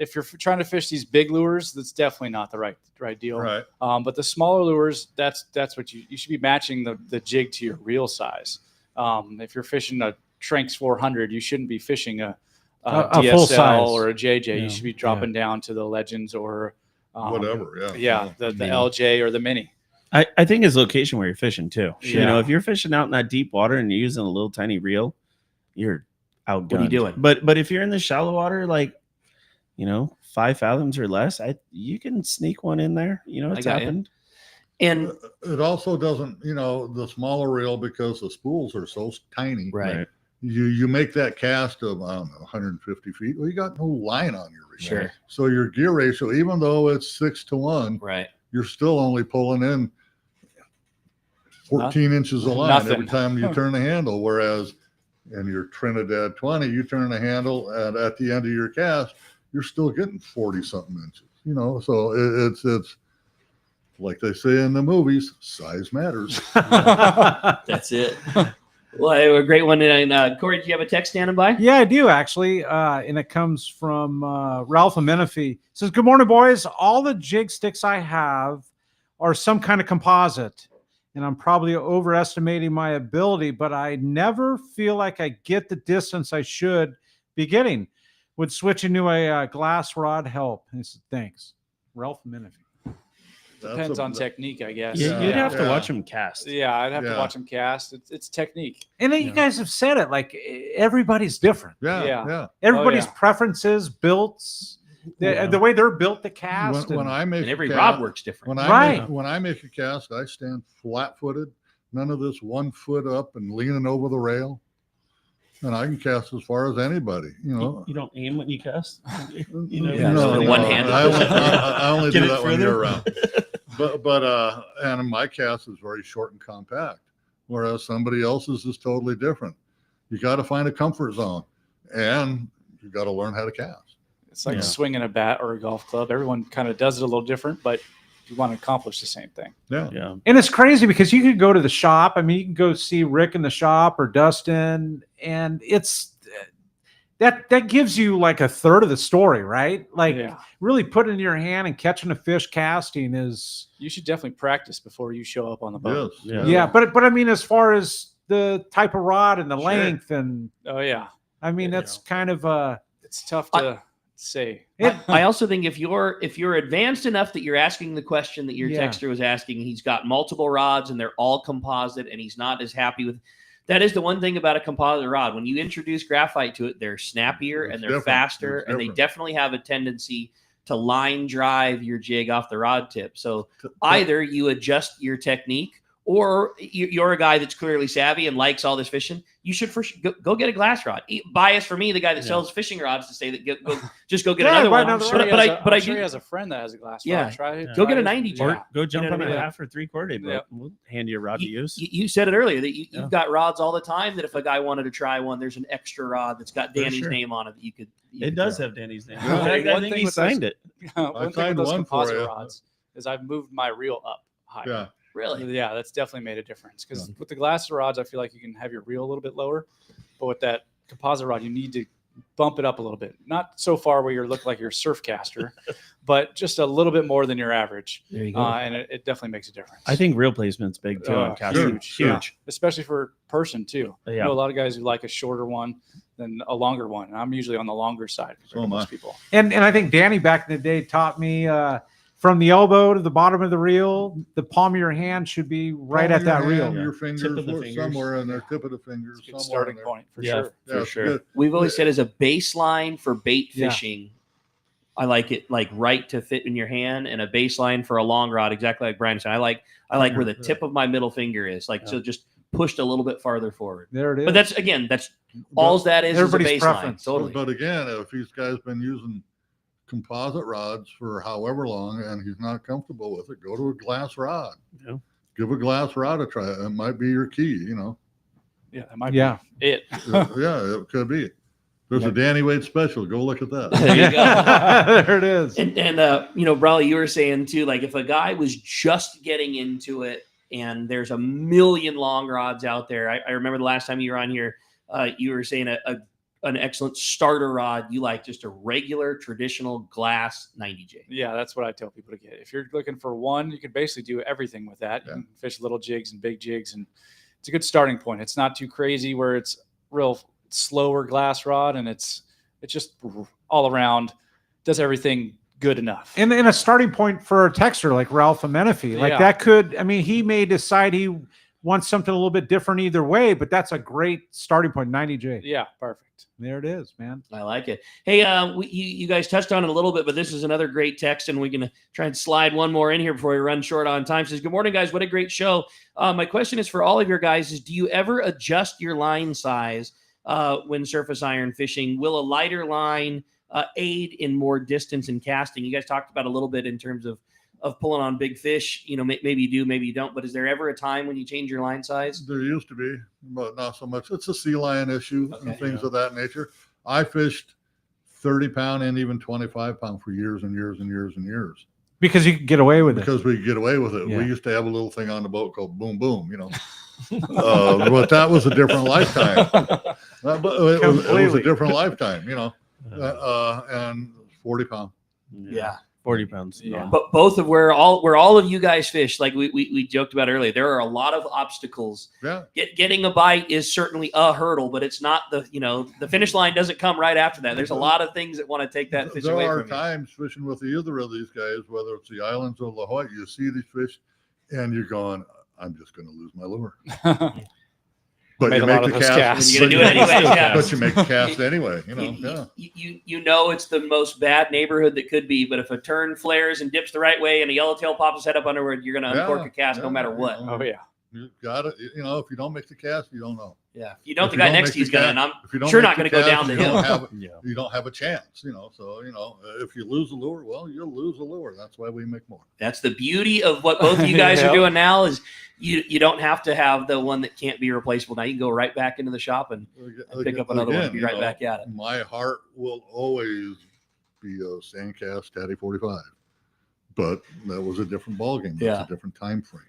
If you're trying to fish these big lures, that's definitely not the right deal. Right. But the smaller lures, that's what you should be matching the jig to your reel size. If you're fishing a Tranks 400, you shouldn't be fishing a DSL full size. or a JJ. Yeah. You should be dropping down to the Legends or Whatever. the LJ or the Mini. I think it's location where you're fishing too. Yeah. You know, if you're fishing out in that deep water and you're using a little tiny reel, you're outgunned. What are you doing? But if you're in the shallow water, like 5 fathoms or less, you can sneak one in there. It's happened. And it also doesn't, the smaller reel, because the spools are so tiny. Right. You make that cast of 150 feet. Well, you got no line on your reel. Sure. So your gear ratio, even though it's 6-to-1, right, you're still only pulling in 14 inches of line every time you turn the handle. Whereas in your Trinidad 20, you turn the handle, and at the end of your cast, you're still getting 40 something inches. So it's like they say in the movies, size matters. That's it. Well, a great one. And Corey, do you have a text standing by? Yeah, I do actually. And it comes from Ralph Amenafi. It says, "Good morning, boys. All the jig sticks I have are some kind of composite. And I'm probably overestimating my ability, but I never feel like I get the distance I should be getting. Would switching to a glass rod help?" And he said, "Thanks, Ralph Amenafi." Depends on technique, I guess. You'd have to watch them cast. Yeah, I'd have to watch them cast. It's technique. And then you guys have said it, like everybody's different. Yeah. Everybody's preferences, builds, the way they're built to cast. When I make and every a rod cast, works different. When I make a cast, I stand flat-footed. None of this 1 foot up and leaning over the rail. And I can cast as far as anybody, You don't aim when you cast? one-handed. I only Get do it that when further? you're around. But and my cast is very short and compact, whereas somebody else's is totally different. You got to find a comfort zone, and you got to learn how to cast. It's like swinging a bat or a golf club. Everyone kind of does it a little different, but you want to accomplish the same thing. Yeah. And it's crazy because you could go to the shop. I mean, you can go see Rick in the shop or Dustin, and it's that gives you like a third of the story, right? Like really putting it in your hand and catching a fish casting is. You should definitely practice before you show up on the boat. Yeah, but I mean, as far as the type of rod and the length and I mean, that's kind of it's tough to say. I also think if you're advanced enough that you're asking the question that your texter was asking, he's got multiple rods and they're all composite and he's not as happy with. That is the one thing about a composite rod. When you introduce graphite to it, they're snappier and they're faster, and they definitely have a tendency to line drive your jig off the rod tip. So either you adjust your technique, or you're a guy that's clearly savvy and likes all this fishing. You should first go get a glass rod. Bias for me, the guy that sells fishing rods, to say that just go get another one. I'm sure he has a friend that has a glass rod. Go get a 90 jig. Or go jump on a Yeah. half or 3/4 day boat. We'll hand you a rod to use. You said it earlier that you've got rods all the time, that if a guy wanted to try one, there's an extra rod that's got Danny's name on it that you could. It does have Danny's name. Yeah. I think he signed it. One thing with those composite rods is I've moved my reel up higher. Yeah. Really? Yeah, that's definitely made a difference. Because with the glass rods, I feel like you can have your reel a little bit lower, but with that composite rod, you need to bump it up a little bit. Not so far where you look like you're a surf caster, but just a little bit more than your average. There you go. And it definitely makes a difference. I think reel placement's big too on casting. Huge. Especially for person too. Yeah. You know, a lot of guys who like a shorter one than a longer one. And I'm usually on the longer side for most people. And I think Danny back in the day taught me from the elbow to the bottom of the reel, the palm of your hand should be right at that reel. Your fingers somewhere in their tip of the fingers. Good starting point for sure. For sure. We've always said as a baseline for bait fishing, I like it like right to fit in your hand, and a baseline for a long rod, exactly like Brian said. I like where the tip of my middle finger is, so just pushed a little bit farther forward. There it is. But that's all that is everybody's a baseline. preference. Totally. But again, if these guys been using composite rods for however long and he's not comfortable with it, go to a glass rod. Yeah. Give a glass rod a try. It might be your key, Yeah, that might be it. Yeah, it could be. There's a Danny Wade special. Go look at that. There you go. There it is. And Brawley, you were saying too, like if a guy was just getting into it and there's a million long rods out there. I remember the last time you were on here, you were saying an excellent starter rod. You like just a regular traditional glass 90J. Yeah, that's what I tell people to get. If you're looking for one, you can basically do everything with that. You can fish little jigs and big jigs, and it's a good starting point. It's not too crazy where it's real slower glass rod, and it's just all around does everything good enough. And a starting point for a texter like Ralph Amenefi, like that could, I mean, he may decide he wants something a little bit different either way, but that's a great starting point. 90J. Yeah, perfect. There it is, man. I like it. Hey, you guys touched on it a little bit, but this is another great text, and we're going to try and slide one more in here before we run short on time. Says, good morning, guys. What a great show. My question is for all of your guys is, do you ever adjust your line size when surface iron fishing? Will a lighter line aid in more distance and casting? You guys talked about a little bit in terms of pulling on big fish. You know, maybe you do, maybe you don't, but is there ever a time when you change your line size? There used to be, but not so much. It's a sea lion issue and things of that nature. I fished 30-pound and even 25-pound for years and years and years and years. Because you could get away with it. Because we could get away with it. Yeah. We used to have a little thing on the boat called Boom Boom, you know. But that was a different lifetime. But it was a different lifetime, you know. And 40-pound. Yeah. 40 pounds. Yeah. But both of where all of you guys fish, like we joked about earlier, there are a lot of obstacles. Yeah. Getting a bite is certainly a hurdle, but it's not the finish line doesn't come right after that. There's a lot of things that want to take that fish away from you. There are times fishing with either of these guys, whether it's the islands or La Jolla, you see these fish and you're going, I'm just going to lose my lure. But you make the cast. You're gonna do it anyway. But you make the cast anyway. You know. You know it's the most bad neighborhood that could be, but if a turn flares and dips the right way and a yellowtail pops his head up underward, you're gonna uncork a cast no matter what. Oh yeah. You got it. You know, if you don't make the cast, you don't know. Yeah. If you don't, the guy next to you is gonna, and I'm sure not gonna go down the hill. You don't have a chance. You know. So if you lose a lure, well, you'll lose a lure. That's why we make more. That's the beauty of what both of you guys are doing now is you don't have to have the one that can't be replaceable. Now you can go right back into the shop and pick up another one and be right back at it. My heart will always be a Sandcast Caddy 45, but that was a different ballgame. That's a different time frame.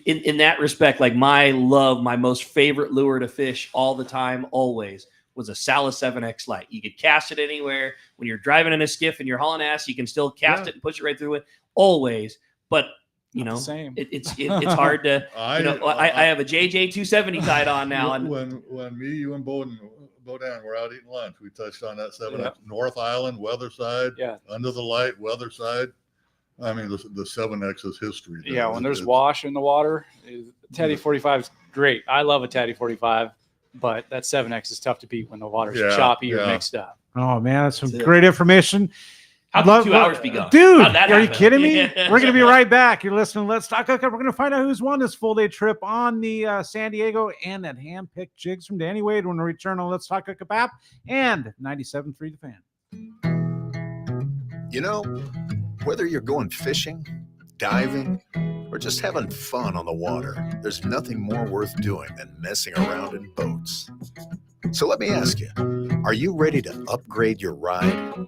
In that respect, like my most favorite lure to fish all the time, always was a Salas 7X Lite. You could cast it anywhere. When you're driving in a skiff and you're hauling ass, you can still cast it and push it right through it. Always, but it's hard to. I have a JJ 270 tied on now. And when me, you, and Bodan were out eating lunch, we touched on that 7X North Island, weather side, under the light, weather side. I mean, the 7X is history. Yeah, when there's wash in the water, Teddy 45 is great. I love a Teddy 45, but that 7X is tough to beat when the water's choppy or mixed up. Oh man, that's some great information. How'd the 2 hours be going? Dude, are you kidding me? We're going to be right back. You're listening to Let's Talk Hookup. We're going to find out who's won this full day trip on the San Diego and that hand-picked jigs from Danny Wade when we return on Let's Talk Hookup app and 97.3 The Fan. You know, whether you're going fishing, diving, or just having fun on the water, there's nothing more worth doing than messing around in boats. So let me ask you, are you ready to upgrade your ride?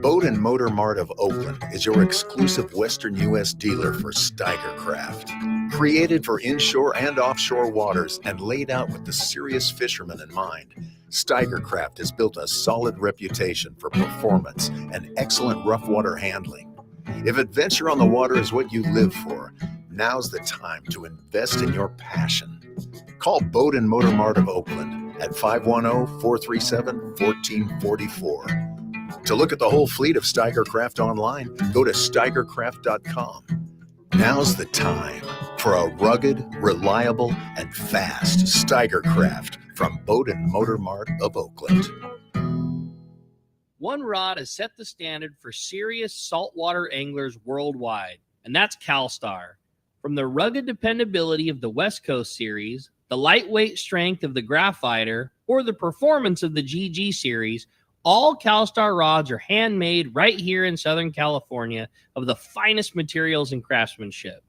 Boat and Motor Mart of Oakland is your exclusive Western U.S. dealer for Steiger Craft. Created for inshore and offshore waters and laid out with the serious fisherman in mind, Steiger Craft has built a solid reputation for performance and excellent rough water handling. If adventure on the water is what you live for, now's the time to invest in your passion. Call Boat and Motor Mart of Oakland at 510-437-1444. To look at the whole fleet of Steiger Craft online, go to steigercraft.com. Now's the time for a rugged, reliable, and fast Steiger Craft from Boat and Motor Mart of Oakland. One rod has set the standard for serious saltwater anglers worldwide, and that's CalStar. From the rugged dependability of the West Coast Series, the lightweight strength of the Graphiter, or the performance of the GG Series, all CalStar rods are handmade right here in Southern California of the finest materials and craftsmanship.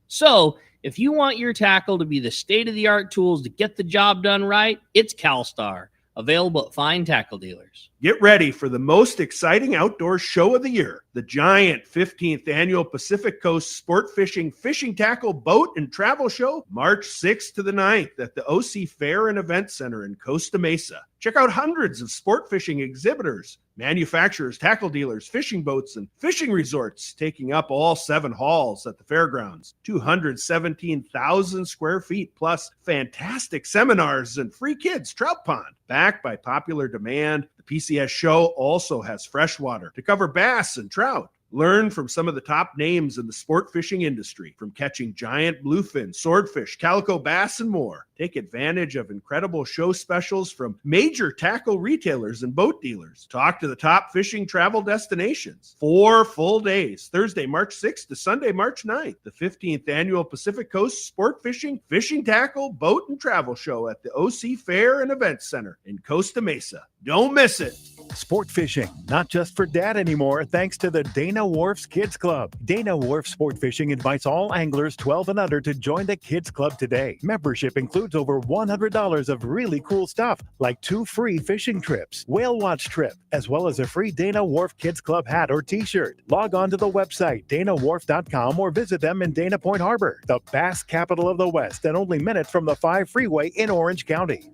So, if you want your tackle to be the state-of-the-art tools to get the job done right, it's CalStar. Available at fine tackle dealers. Get ready for the most exciting outdoor show of the year, the giant 15th annual Pacific Coast Sport Fishing Tackle Boat and Travel Show, March 6th to the 9th at the OC Fair and Event Center in Costa Mesa. Check out hundreds of sport fishing exhibitors, manufacturers, tackle dealers, fishing boats, and fishing resorts taking up all 7 halls at the fairgrounds. 217,000 square feet, plus fantastic seminars and free kids trout pond. Backed by popular demand, the PCS show also has freshwater to cover bass and trout. Learn from some of the top names in the sport fishing industry, from catching giant bluefin, swordfish, calico bass, and more. Take advantage of incredible show specials from major tackle retailers and boat dealers. Talk to the top fishing travel destinations. 4 full days, Thursday, March 6th to Sunday, March 9th. The 15th annual Pacific Coast Sport Fishing Tackle, Boat, and Travel Show at the OC Fair and Event Center in Costa Mesa. Don't miss it. Sport fishing, not just for dad anymore, thanks to the Dana Wharf's Kids Club. Dana Wharf Sport Fishing invites all anglers 12 and under to join the Kids Club today. Membership includes over $100 of really cool stuff, like 2 free fishing trips, whale watch trip, as well as a free Dana Wharf Kids Club hat or t-shirt. Log on to the website, danawharf.com, or visit them in Dana Point Harbor, the bass capital of the West and only minutes from the 5 freeway in Orange County.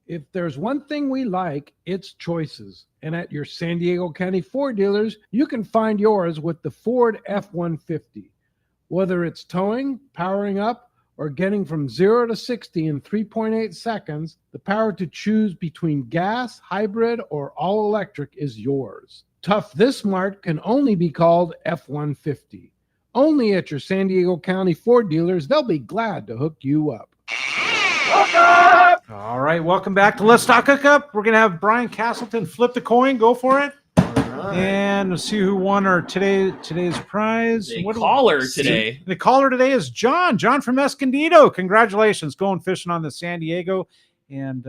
If there's one thing we like, it's choices. And at your San Diego County Ford dealers, you can find yours with the Ford F-150. Whether it's towing, powering up, or getting from 0 to 60 in 3.8 seconds, the power to choose between gas, hybrid, or all-electric is yours. Tough this smart can only be called F-150. Only at your San Diego County Ford dealers, they'll be glad to hook you up. All right, welcome back to Let's Talk Hookup. We're going to have Brian Castleton flip the coin. Go for it. And we'll see who won our today's prize. The caller today. The caller today is John. John from Escondido. Congratulations. Going fishing on the San Diego and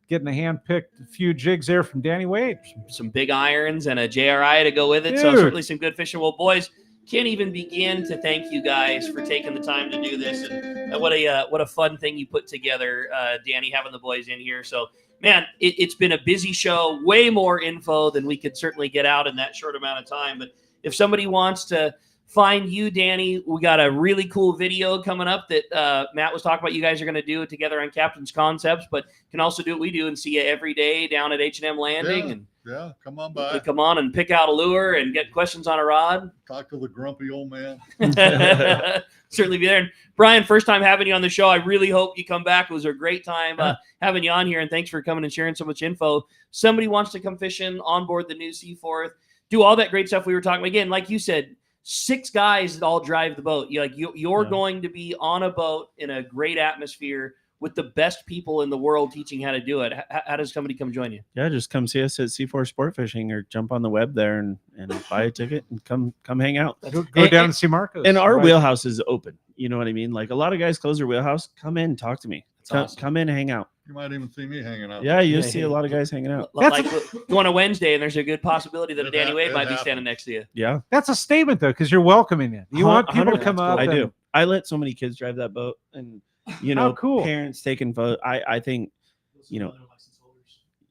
getting a hand-picked few jigs there from Danny Wade. Some big irons and a JRI to go with it. Dude. So certainly some good fishing. Well, boys, can't even begin to thank you guys for taking the time to do this. And what a fun thing you put together, Danny, having the boys in here. So, man, it's been a busy show, way more info than we could certainly get out in that short amount of time. But if somebody wants to find you, Danny, we got a really cool video coming up that Matt was talking about. You guys are going to do it together on Captain's Concepts, but can also do what we do and see you every day down at H&M Landing. Yeah, come on by. Come on and pick out a lure and get questions on a rod. Talk to the grumpy old man. Certainly be there. And Brian, first time having you on the show. I really hope you come back. It was a great time having you on here, and thanks for coming and sharing so much info. Somebody wants to come fishing on board the new Seaforth, do all that great stuff we were talking about. Again, like you said, 6 guys that all drive the boat. You're going to be on a boat in a great atmosphere with the best people in the world teaching how to do it. How does somebody come join you? Yeah, just come see us at C4 Sport Fishing, or jump on the web there and buy a ticket and come hang out. Go down and see Marcus. And our wheelhouse is open. You know what I mean? Like, a lot of guys close their wheelhouse. Come in, talk to me. Come in and hang out. You might even see me hanging out. Yeah, you'll see a lot of guys hanging out. Like go on a Wednesday, and there's a good possibility that a Danny Wade might be standing next to you. Yeah. That's a statement, though, because you're welcoming it. You want people to come up. I do. I let so many kids drive that boat, and cool. Parents taking photos. I think,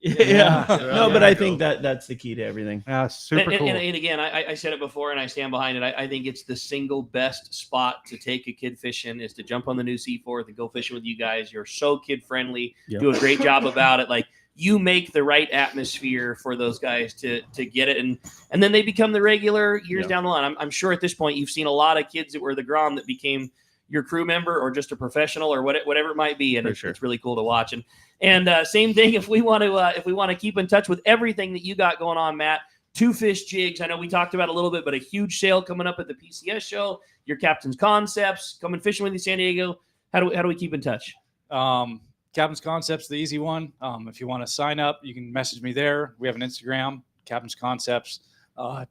yeah. No, but I think that's the key to everything. Yeah, super cool. And again, I said it before, and I stand behind it. I think it's the single best spot to take a kid fishing is to jump on the new Seaforth and go fishing with you guys. You're so kid friendly. Yep. Do a great job about it. Like, you make the right atmosphere for those guys to get it, and then they become the regular years down the line. I'm sure at this point you've seen a lot of kids that were the Grom that became your crew member or just a professional or whatever it might be, and it's really cool to watch. And same thing if we want to keep in touch with everything that you got going on, Matt. 2 Fish Jigs. I know we talked about it a little bit, but a huge sale coming up at the PCS show. Your Captain's Concepts, coming fishing with you, San Diego. How do we keep in touch? Captain's Concepts, the easy one. If you want to sign up, you can message me there. We have an Instagram, Captain's Concepts.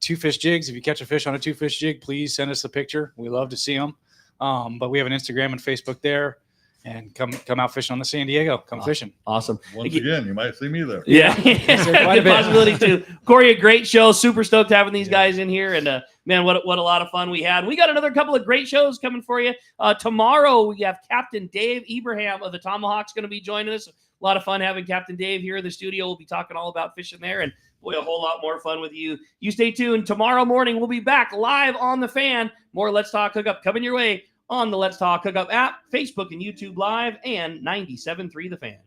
2 Fish Jigs. If you catch a fish on a 2 Fish Jig, please send us a picture. We love to see them. But we have an Instagram and Facebook there, and come out fishing on the San Diego. Come fishing. Awesome. Once again, you might see me there. Yeah. Good possibility too. Corey, a great show. Super stoked having these guys in here. And man, what a lot of fun we had. We got another couple of great shows coming for you. Tomorrow we have Captain Dave Ibrahim of the Tomahawks going to be joining us. A lot of fun having Captain Dave here in the studio. We'll be talking all about fishing there, and boy, a whole lot more fun with you. You stay tuned. Tomorrow morning, we'll be back live on the Fan. More Let's Talk Hookup coming your way on the Let's Talk Hookup app, Facebook and YouTube Live, and 97.3 The Fan.